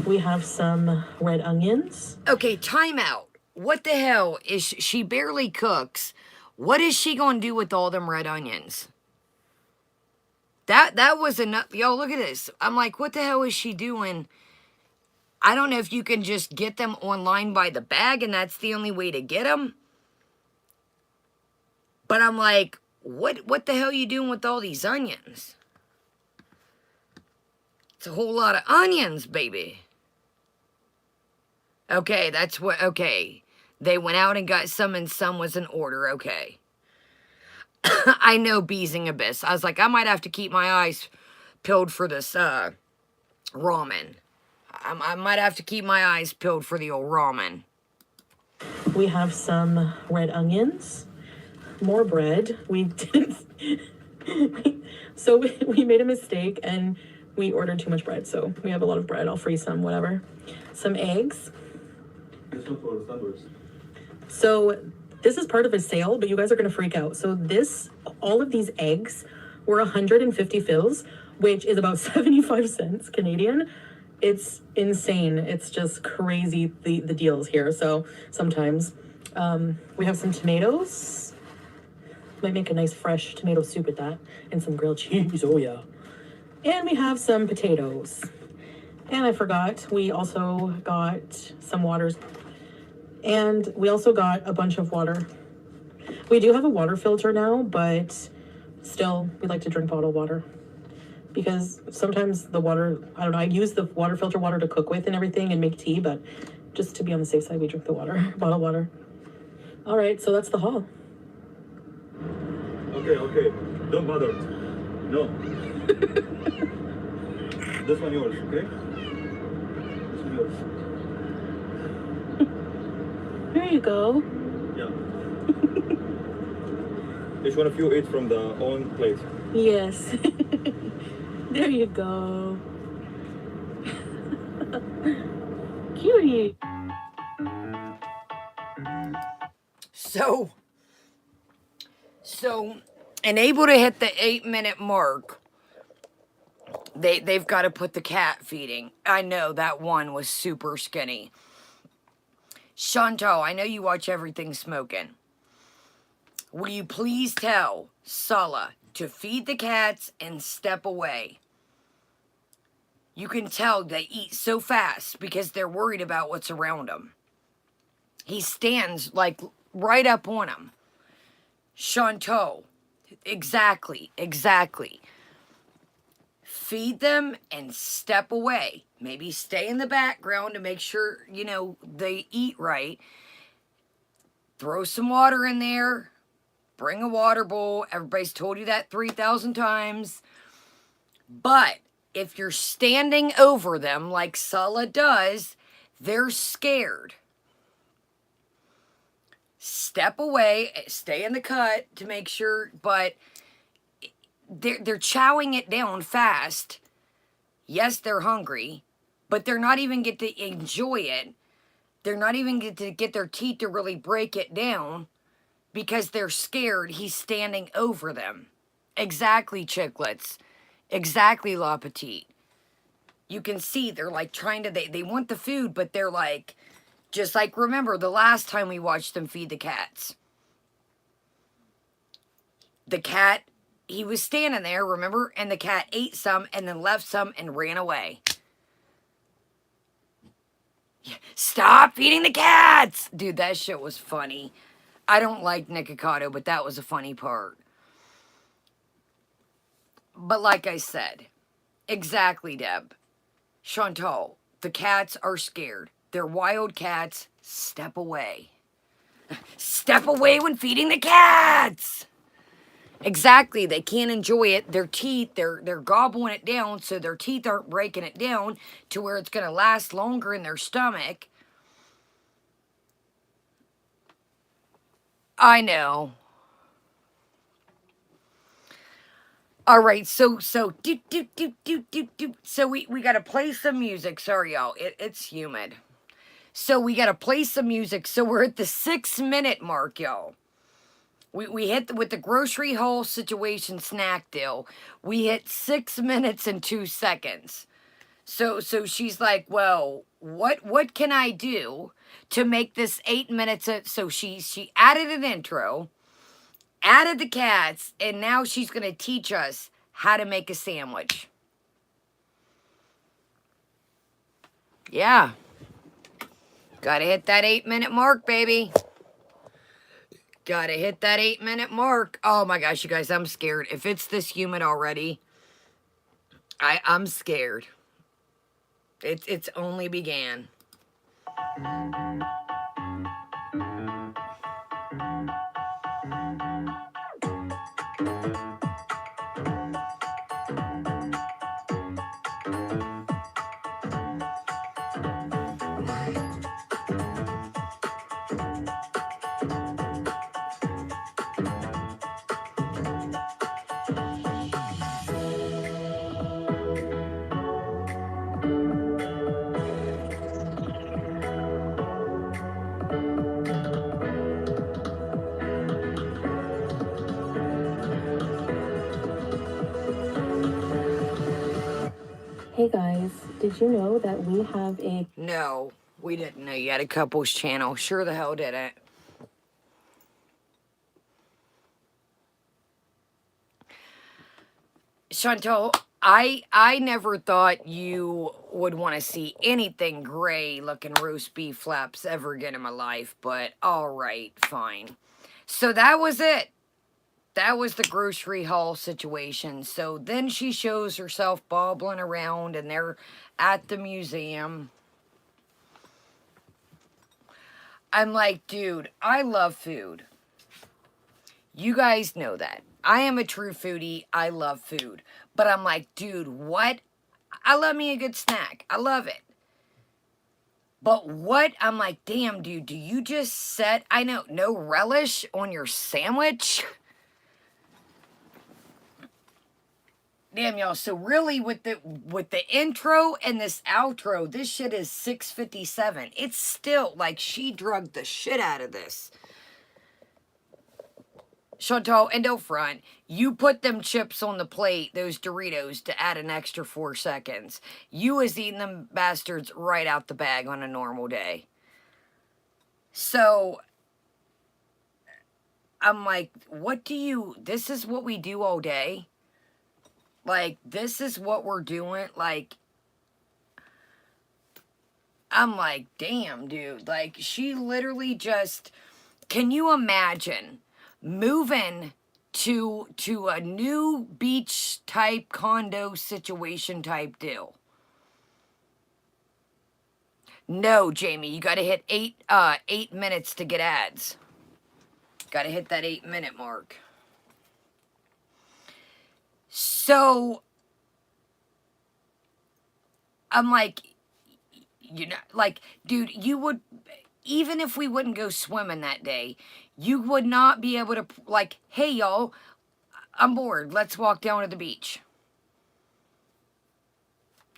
Speaker 2: We have some red onions.
Speaker 1: Okay, time out. What the hell is she barely cooks? What is she gonna do with all them red onions? That was enough. Yo, look at this. I'm like, what the hell is she doing? I don't know if you can just get them online by the bag and that's the only way to get them. But I'm like, what the hell are you doing with all these onions? It's a whole lot of onions, baby. Okay, that's what, okay. They went out and got some and some was in order, okay. I know Beezing Abyss. I was like, I might have to keep my eyes peeled for this, ramen. I might have to keep my eyes peeled for the old ramen.
Speaker 2: We have some red onions, more bread. We didn't, so we made a mistake and we ordered too much bread. So we have a lot of bread. I'll freeze some, whatever. Some eggs.
Speaker 4: This one for sandwich.
Speaker 2: So this is part of a sale, but you guys are going to freak out. So all of these eggs were 150 fills, which is about 75 cents Canadian. It's insane. It's just crazy, the deals here. So sometimes we have some tomatoes. Might make a nice fresh tomato soup with that, and some grilled cheese. Oh yeah. And we have some potatoes. And I forgot, we also got some waters. And we also got a bunch of water. We do have a water filter now, but still, we like to drink bottled water. Because sometimes the water, I don't know, I use the water filter water to cook with and everything and make tea, but just to be on the safe side, we drink the water, bottled water. All right, so that's the haul.
Speaker 4: Okay. Don't bother. No. This one yours, okay? This one yours.
Speaker 2: There you go.
Speaker 4: Yeah. Each one of you eat from the own plate.
Speaker 2: Yes. There you go. Cutie.
Speaker 1: So, and able to hit the 8-minute mark, they've got to put the cat feeding. I know that one was super skinny. Chantal, I know you watch Everything Smoking. Will you please tell Sala to feed the cats and step away? You can tell they eat so fast because they're worried about what's around them. He stands like right up on them. Chantal, exactly. Feed them and step away. Maybe stay in the background to make sure, they eat right. Throw some water in there. Bring a water bowl. Everybody's told you that 3,000 times. But if you're standing over them like Sala does, they're scared. Step away, stay in the cut to make sure, but they're chowing it down fast. Yes, they're hungry, but they're not even get to enjoy it. They're not even get to get their teeth to really break it down because they're scared he's standing over them. Exactly, chicklets. Exactly, La Petite. You can see they're like trying to, they want the food, but they're like, just like, remember the last time we watched them feed the cats. The cat, he was standing there, remember? And the cat ate some and then left some and ran away. Stop feeding the cats! Dude, that shit was funny. I don't like Nikocado, but that was a funny part. But like I said, exactly, Deb. Chantal, the cats are scared. They're wild cats. Step away. Step away when feeding the cats! Exactly, they can't enjoy it. Their teeth, they're gobbling it down, so their teeth aren't breaking it down to where it's going to last longer in their stomach. I know. All right, so we got to play some music. Sorry, y'all, it's humid. So we got to play some music. So we're at the 6-minute mark, y'all. We hit with the grocery haul situation snack deal. We hit 6 minutes and 2 seconds. So she's like, well, what can I do to make this 8 minutes? So she added an intro, added the cats, and now she's going to teach us how to make a sandwich. Yeah. Got to hit that 8-minute mark, baby. Gotta hit that 8-minute mark. Oh my gosh, you guys, I'm scared. If it's this humid already, I'm scared. It's only began.
Speaker 2: Hey guys, did you know that we have a...
Speaker 1: No, we didn't know you had a couples channel. Sure the hell didn't. Chantal, I never thought you would want to see anything gray looking roast beef flaps ever again in my life, but all right, fine. So that was it. That was the grocery haul situation. So then she shows herself bobbling around and they're at the museum. I'm like, dude, I love food. You guys know that. I am a true foodie. I love food. But I'm like, dude, what? I love me a good snack. I love it. But what? I'm like, damn, dude, do you just set, I know, no relish on your sandwich? Damn, y'all. So really with the intro and this outro, this shit is 6:57. It's still like she drugged the shit out of this. Chantal, and don't front. You put them chips on the plate, those Doritos, to add an extra 4 seconds. You was eating them bastards right out the bag on a normal day. So, I'm like, this is what we do all day? Like, this is what we're doing? Like, I'm like, damn, dude. Like, she literally just, can you imagine moving to a new beach type condo situation type deal? No, Jamie, you got to hit 8 minutes to get ads. Got to hit that 8-minute mark. So I'm like, you know, like, dude, you would, even if we wouldn't go swimming that day, you would not be able to, like, hey, y'all, I'm bored. Let's walk down to the beach.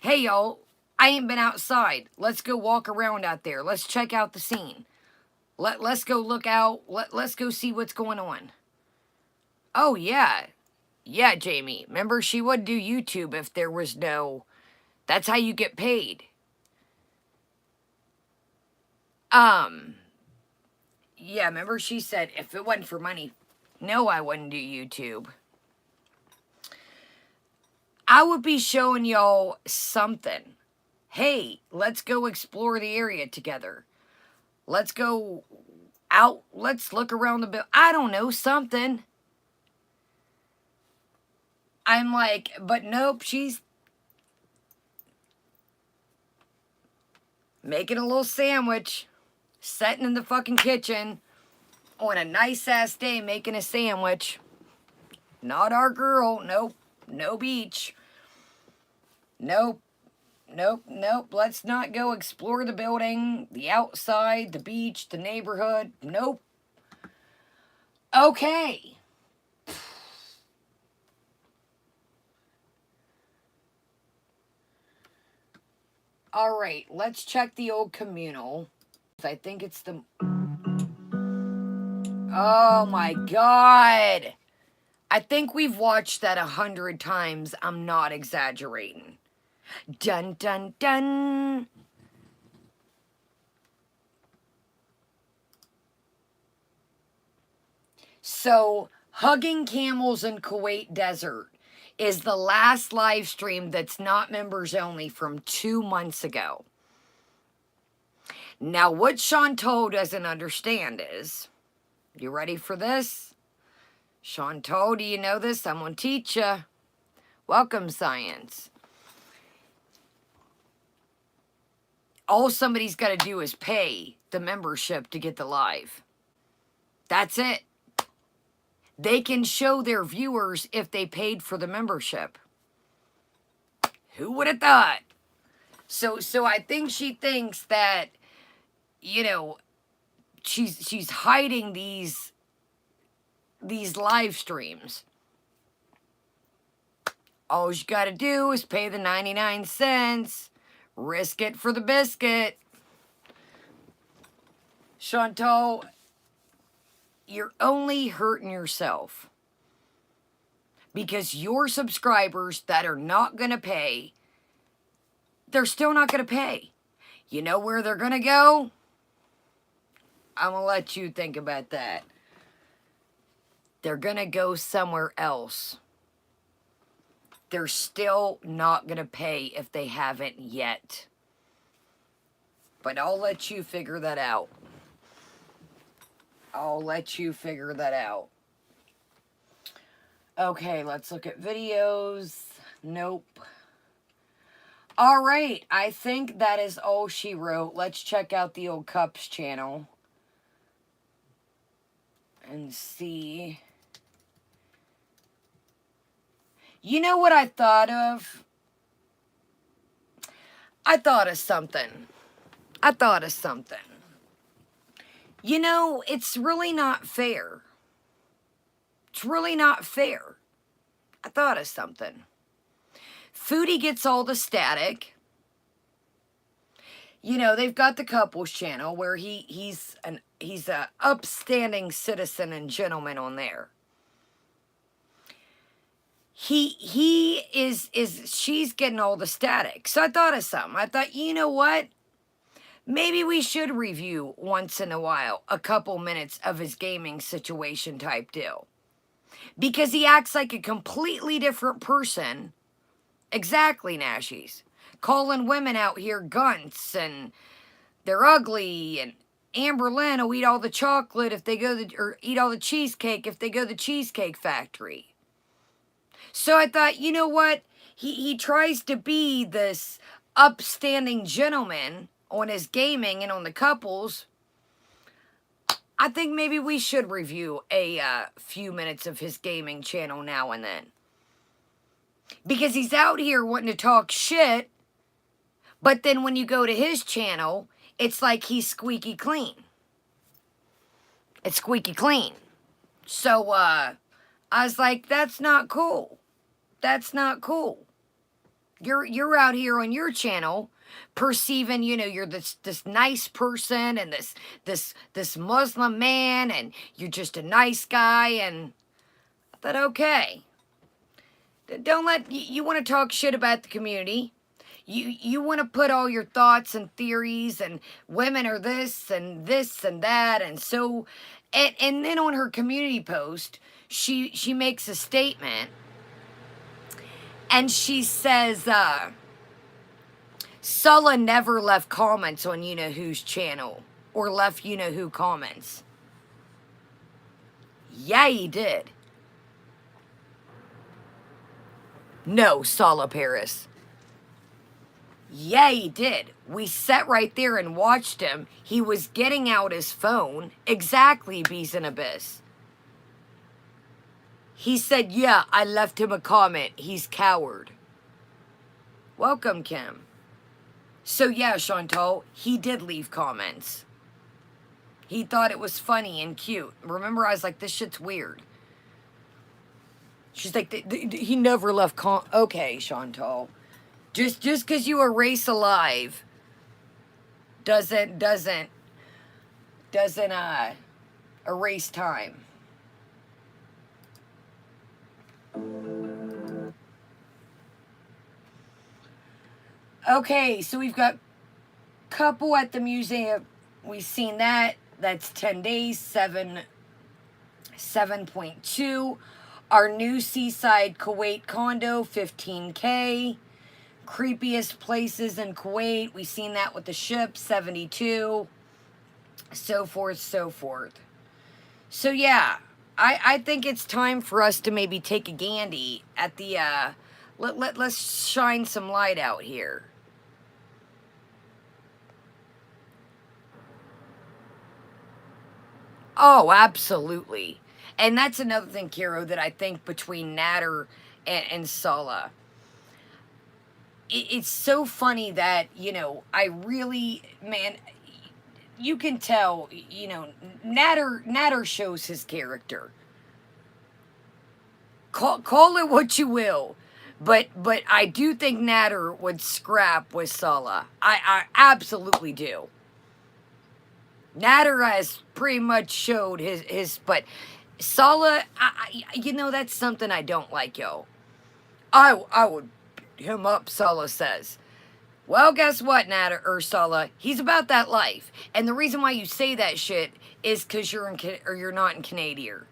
Speaker 1: Hey, y'all, I ain't been outside. Let's go walk around out there. Let's check out the scene. Let's go look out. Let's go see what's going on. Oh, yeah. Yeah, Jamie. Remember, she would do YouTube if there was no... That's how you get paid. Yeah, remember she said, if it wasn't for money, no, I wouldn't do YouTube. I would be showing y'all something. Hey, let's go explore the area together. Let's go out. Let's look around the building. I don't know, something. I'm like, but nope, she's making a little sandwich, sitting in the fucking kitchen on a nice-ass day making a sandwich. Not our girl. Nope. No beach. Nope. Nope. Nope. Let's not go explore the building, the outside, the beach, the neighborhood. Nope. Okay. All right, let's check the old communal. I think it's the... Oh my God. I think we've watched that 100 times. I'm not exaggerating. Dun, dun, dun. So, Hugging Camels in Kuwait Desert is the last live stream that's not members only from 2 months ago. Now, what Chantal doesn't understand is, You ready for this? Chantal, do you know this? I'm going to teach you. Welcome, science. All somebody's got to do is pay the membership to get the live. That's it. They can show their viewers if they paid for the membership. Who would have thought? So I think she thinks that, you know, she's hiding these live streams. All you got to do is pay the 99 cents. Risk it for the biscuit. Chantal, you're only hurting yourself. Because your subscribers that are not going to pay, they're still not going to pay. You know where they're going to go? I'm going to let you think about that. They're going to go somewhere else. They're still not going to pay if they haven't yet. But I'll let you figure that out. I'll let you figure that out. Okay, let's look at videos. Nope. All right, I think that is all she wrote. Let's check out the old Cups channel and see. You know what I thought of? I thought of something. You know, it's really not fair. It's really not fair. I thought of something. Foodie gets all the static. You know, they've got the couples channel where he's a upstanding citizen and gentleman on there. She's getting all the static. So I thought of something. I thought, you know what? Maybe we should review once in a while a couple minutes of his gaming situation type deal. Because he acts like a completely different person. Exactly, Nashies. Calling women out here gunts and they're ugly, and Amber Lynn will eat all the chocolate if they go or eat all the cheesecake if they go to the Cheesecake Factory. So I thought, you know what? He tries to be this upstanding gentleman on his gaming and on the couples. I think maybe we should review a few minutes of his gaming channel now and then. Because he's out here wanting to talk shit, but then when you go to his channel, it's like he's squeaky clean. It's squeaky clean. So, I was like, that's not cool. That's not cool. You're out here on your channel perceiving, you know, you're this nice person and this Muslim man and you're just a nice guy, and I thought, okay. Don't let, you want to talk shit about the community. You want to put all your thoughts and theories and women are this and that, and so, and then on her community post, she makes a statement, and she says, Sulla never left comments on you-know-who's channel, or left you-know-who comments. Yeah, he did. No, Sulla Paris. Yeah, he did. We sat right there and watched him. He was getting out his phone. Exactly, Bees and Abyss. He said, yeah, I left him a comment. He's coward. Welcome, Kim. So yeah, Chantal, he did leave comments. He thought it was funny and cute. Remember, I was like, this shit's weird. She's like, he never left okay, Chantal. Just because you erase alive doesn't erase time. Okay, so we've got couple at the museum. We've seen that. That's 10 days, 7.2. Our new seaside Kuwait condo, 15K. Creepiest places in Kuwait. We've seen that with the ship, 72. So forth, so forth. So yeah, I think it's time for us to maybe take a gandy at the let's shine some light out here. Oh, absolutely. And that's another thing, Kiro, that I think between Natter and Sala. It's so funny that, you know, I really, man, you can tell, you know, Natter shows his character. Call it what you will. But I do think Natter would scrap with Sala. I absolutely do. Natter has pretty much showed his but Sala, you know, that's something I don't like, yo. I would beat him up, Sala says. Well, guess what, Natter or Sala? He's about that life, and the reason why you say that shit is because you're not in Canadian.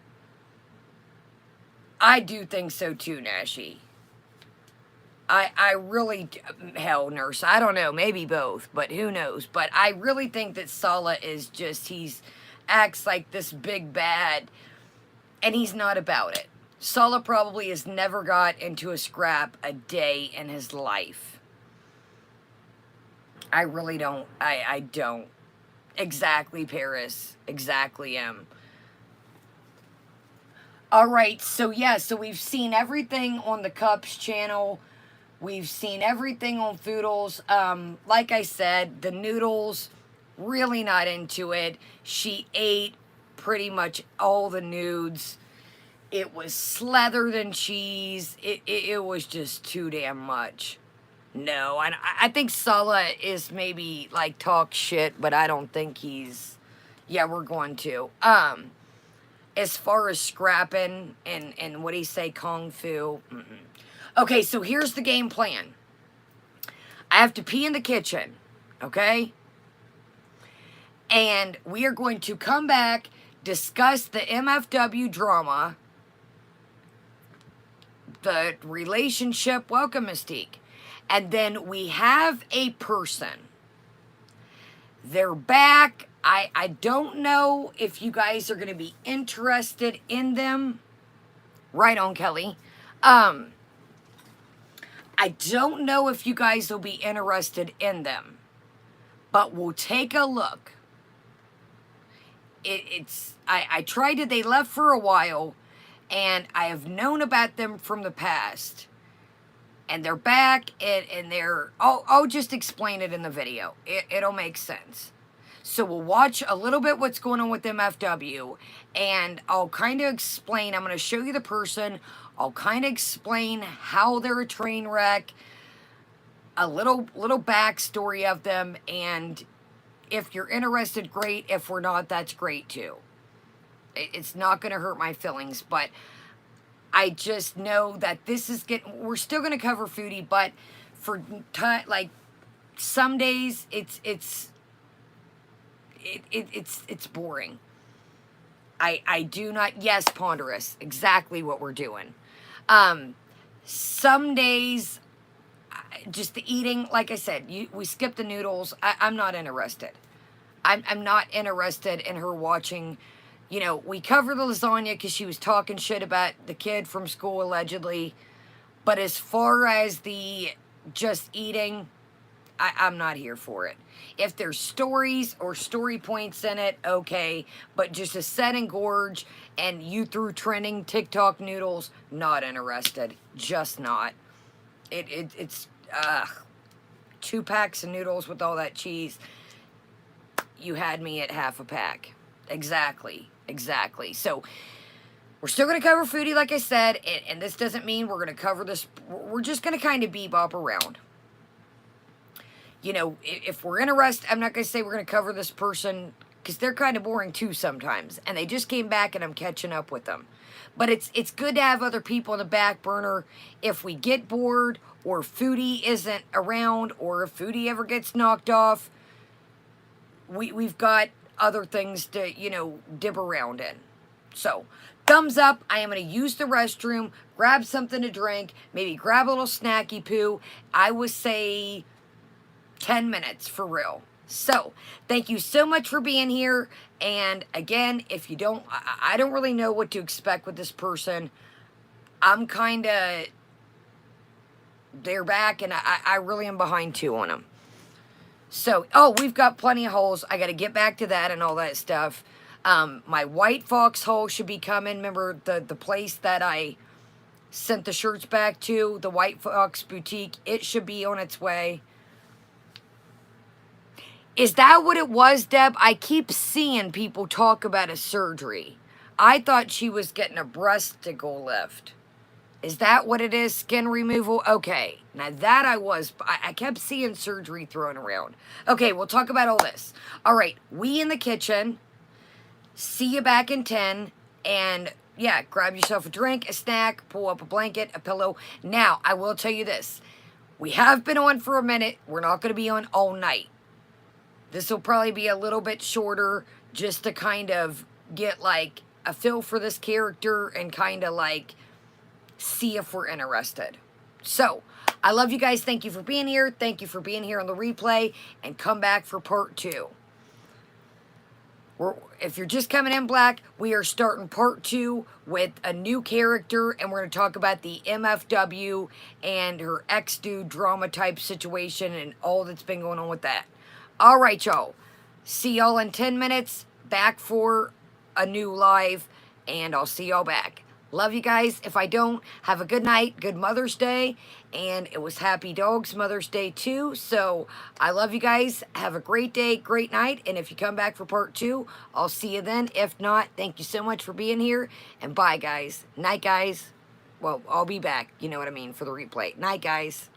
Speaker 1: I do think so too, Nashi. I really, hell, Nurse, I don't know, maybe both, but who knows? But I really think that Sala is just, acts like this big bad, and he's not about it. Sala probably has never got into a scrap a day in his life. I really don't, I don't. Exactly, Paris. Exactly, M. Alright, so yeah, so we've seen everything on the Cups channel. We've seen everything on Foodles. Like I said, the noodles, really not into it. She ate pretty much all the nudes. It was slathered in cheese. It was just too damn much. No, I think Sala is maybe like talk shit, but I don't think he's. Yeah, we're going to. As far as scrapping and what do you say, Kung Fu? Okay, so here's the game plan. I have to pee in the kitchen, okay? And we are going to come back, discuss the MFW drama, the relationship, welcome, Mystique. And then we have a person. They're back. I don't know if you guys are going to be interested in them. Right on, Kelly. I don't know if you guys will be interested in them, but we'll take a look. I tried it, they left for a while, and I have known about them from the past. And they're back, and they're, I'll just explain it in the video. It'll make sense. So we'll watch a little bit what's going on with MFW, and I'll kind of explain, I'm going to show you the person, I'll kind of explain how they're a train wreck, a little backstory of them, and if you're interested, great. If we're not, that's great too. It's not going to hurt my feelings, but I just know that this is we're still going to cover Foodie, but for like some days it's boring. I do not, yes, Ponderous, exactly what we're doing. Some days, just the eating, like I said, we skip the noodles. I'm not interested. I'm not interested in her watching, you know, we cover the lasagna because she was talking shit about the kid from school, allegedly. But as far as the just eating, I'm not here for it. If there's stories or story points in it, okay. But just a set and gorge and you threw trending TikTok noodles, not interested. Just not. It's 2 packs of noodles with all that cheese. You had me at half a pack. Exactly. So we're still going to cover Foodie, like I said. And this doesn't mean we're going to cover this. We're just going to kind of bebop around. You know, if we're interested, I'm not going to say we're going to cover this person, because they're kind of boring too sometimes. And they just came back and I'm catching up with them. But it's good to have other people in the back burner if we get bored, or Foodie isn't around, or if Foodie ever gets knocked off. We've got other things to, you know, dib around in. So, thumbs up. I am going to use the restroom, grab something to drink, maybe grab a little snacky poo. I would say 10 minutes for real. So, thank you so much for being here. And again, if you don't, I don't really know what to expect with this person. I'm kind of, they're back, and I really am behind 2 on them. So, oh, we've got plenty of holes. I got to get back to that and all that stuff. My White Fox hole should be coming. Remember the place that I sent the shirts back to, the White Fox Boutique? It should be on its way. Is that what it was, Deb? I keep seeing people talk about a surgery. I thought she was getting a breasticle lift. Is that what it is? Skin removal? Okay. Now that I kept seeing surgery thrown around. Okay, we'll talk about all this. All right, we in the kitchen. See you back in 10. And yeah, grab yourself a drink, a snack, pull up a blanket, a pillow. Now, I will tell you this. We have been on for a minute. We're not going to be on all night. This will probably be a little bit shorter just to kind of get like a feel for this character and kind of like see if we're interested. So, I love you guys. Thank you for being here. Thank you for being here on the replay. And come back for part 2. If you're just coming in, Black, we are starting part 2 with a new character. And we're going to talk about the MFW and her ex-dude drama type situation and all that's been going on with that. All right, y'all. See y'all in 10 minutes. Back for a new live. And I'll see y'all back. Love you guys. If I don't, have a good night. Good Mother's Day. And it was Happy Dogs Mother's Day too. So I love you guys. Have a great day, great night. And if you come back for part 2, I'll see you then. If not, thank you so much for being here. And bye, guys. Night, guys. Well, I'll be back. You know what I mean, for the replay. Night, guys.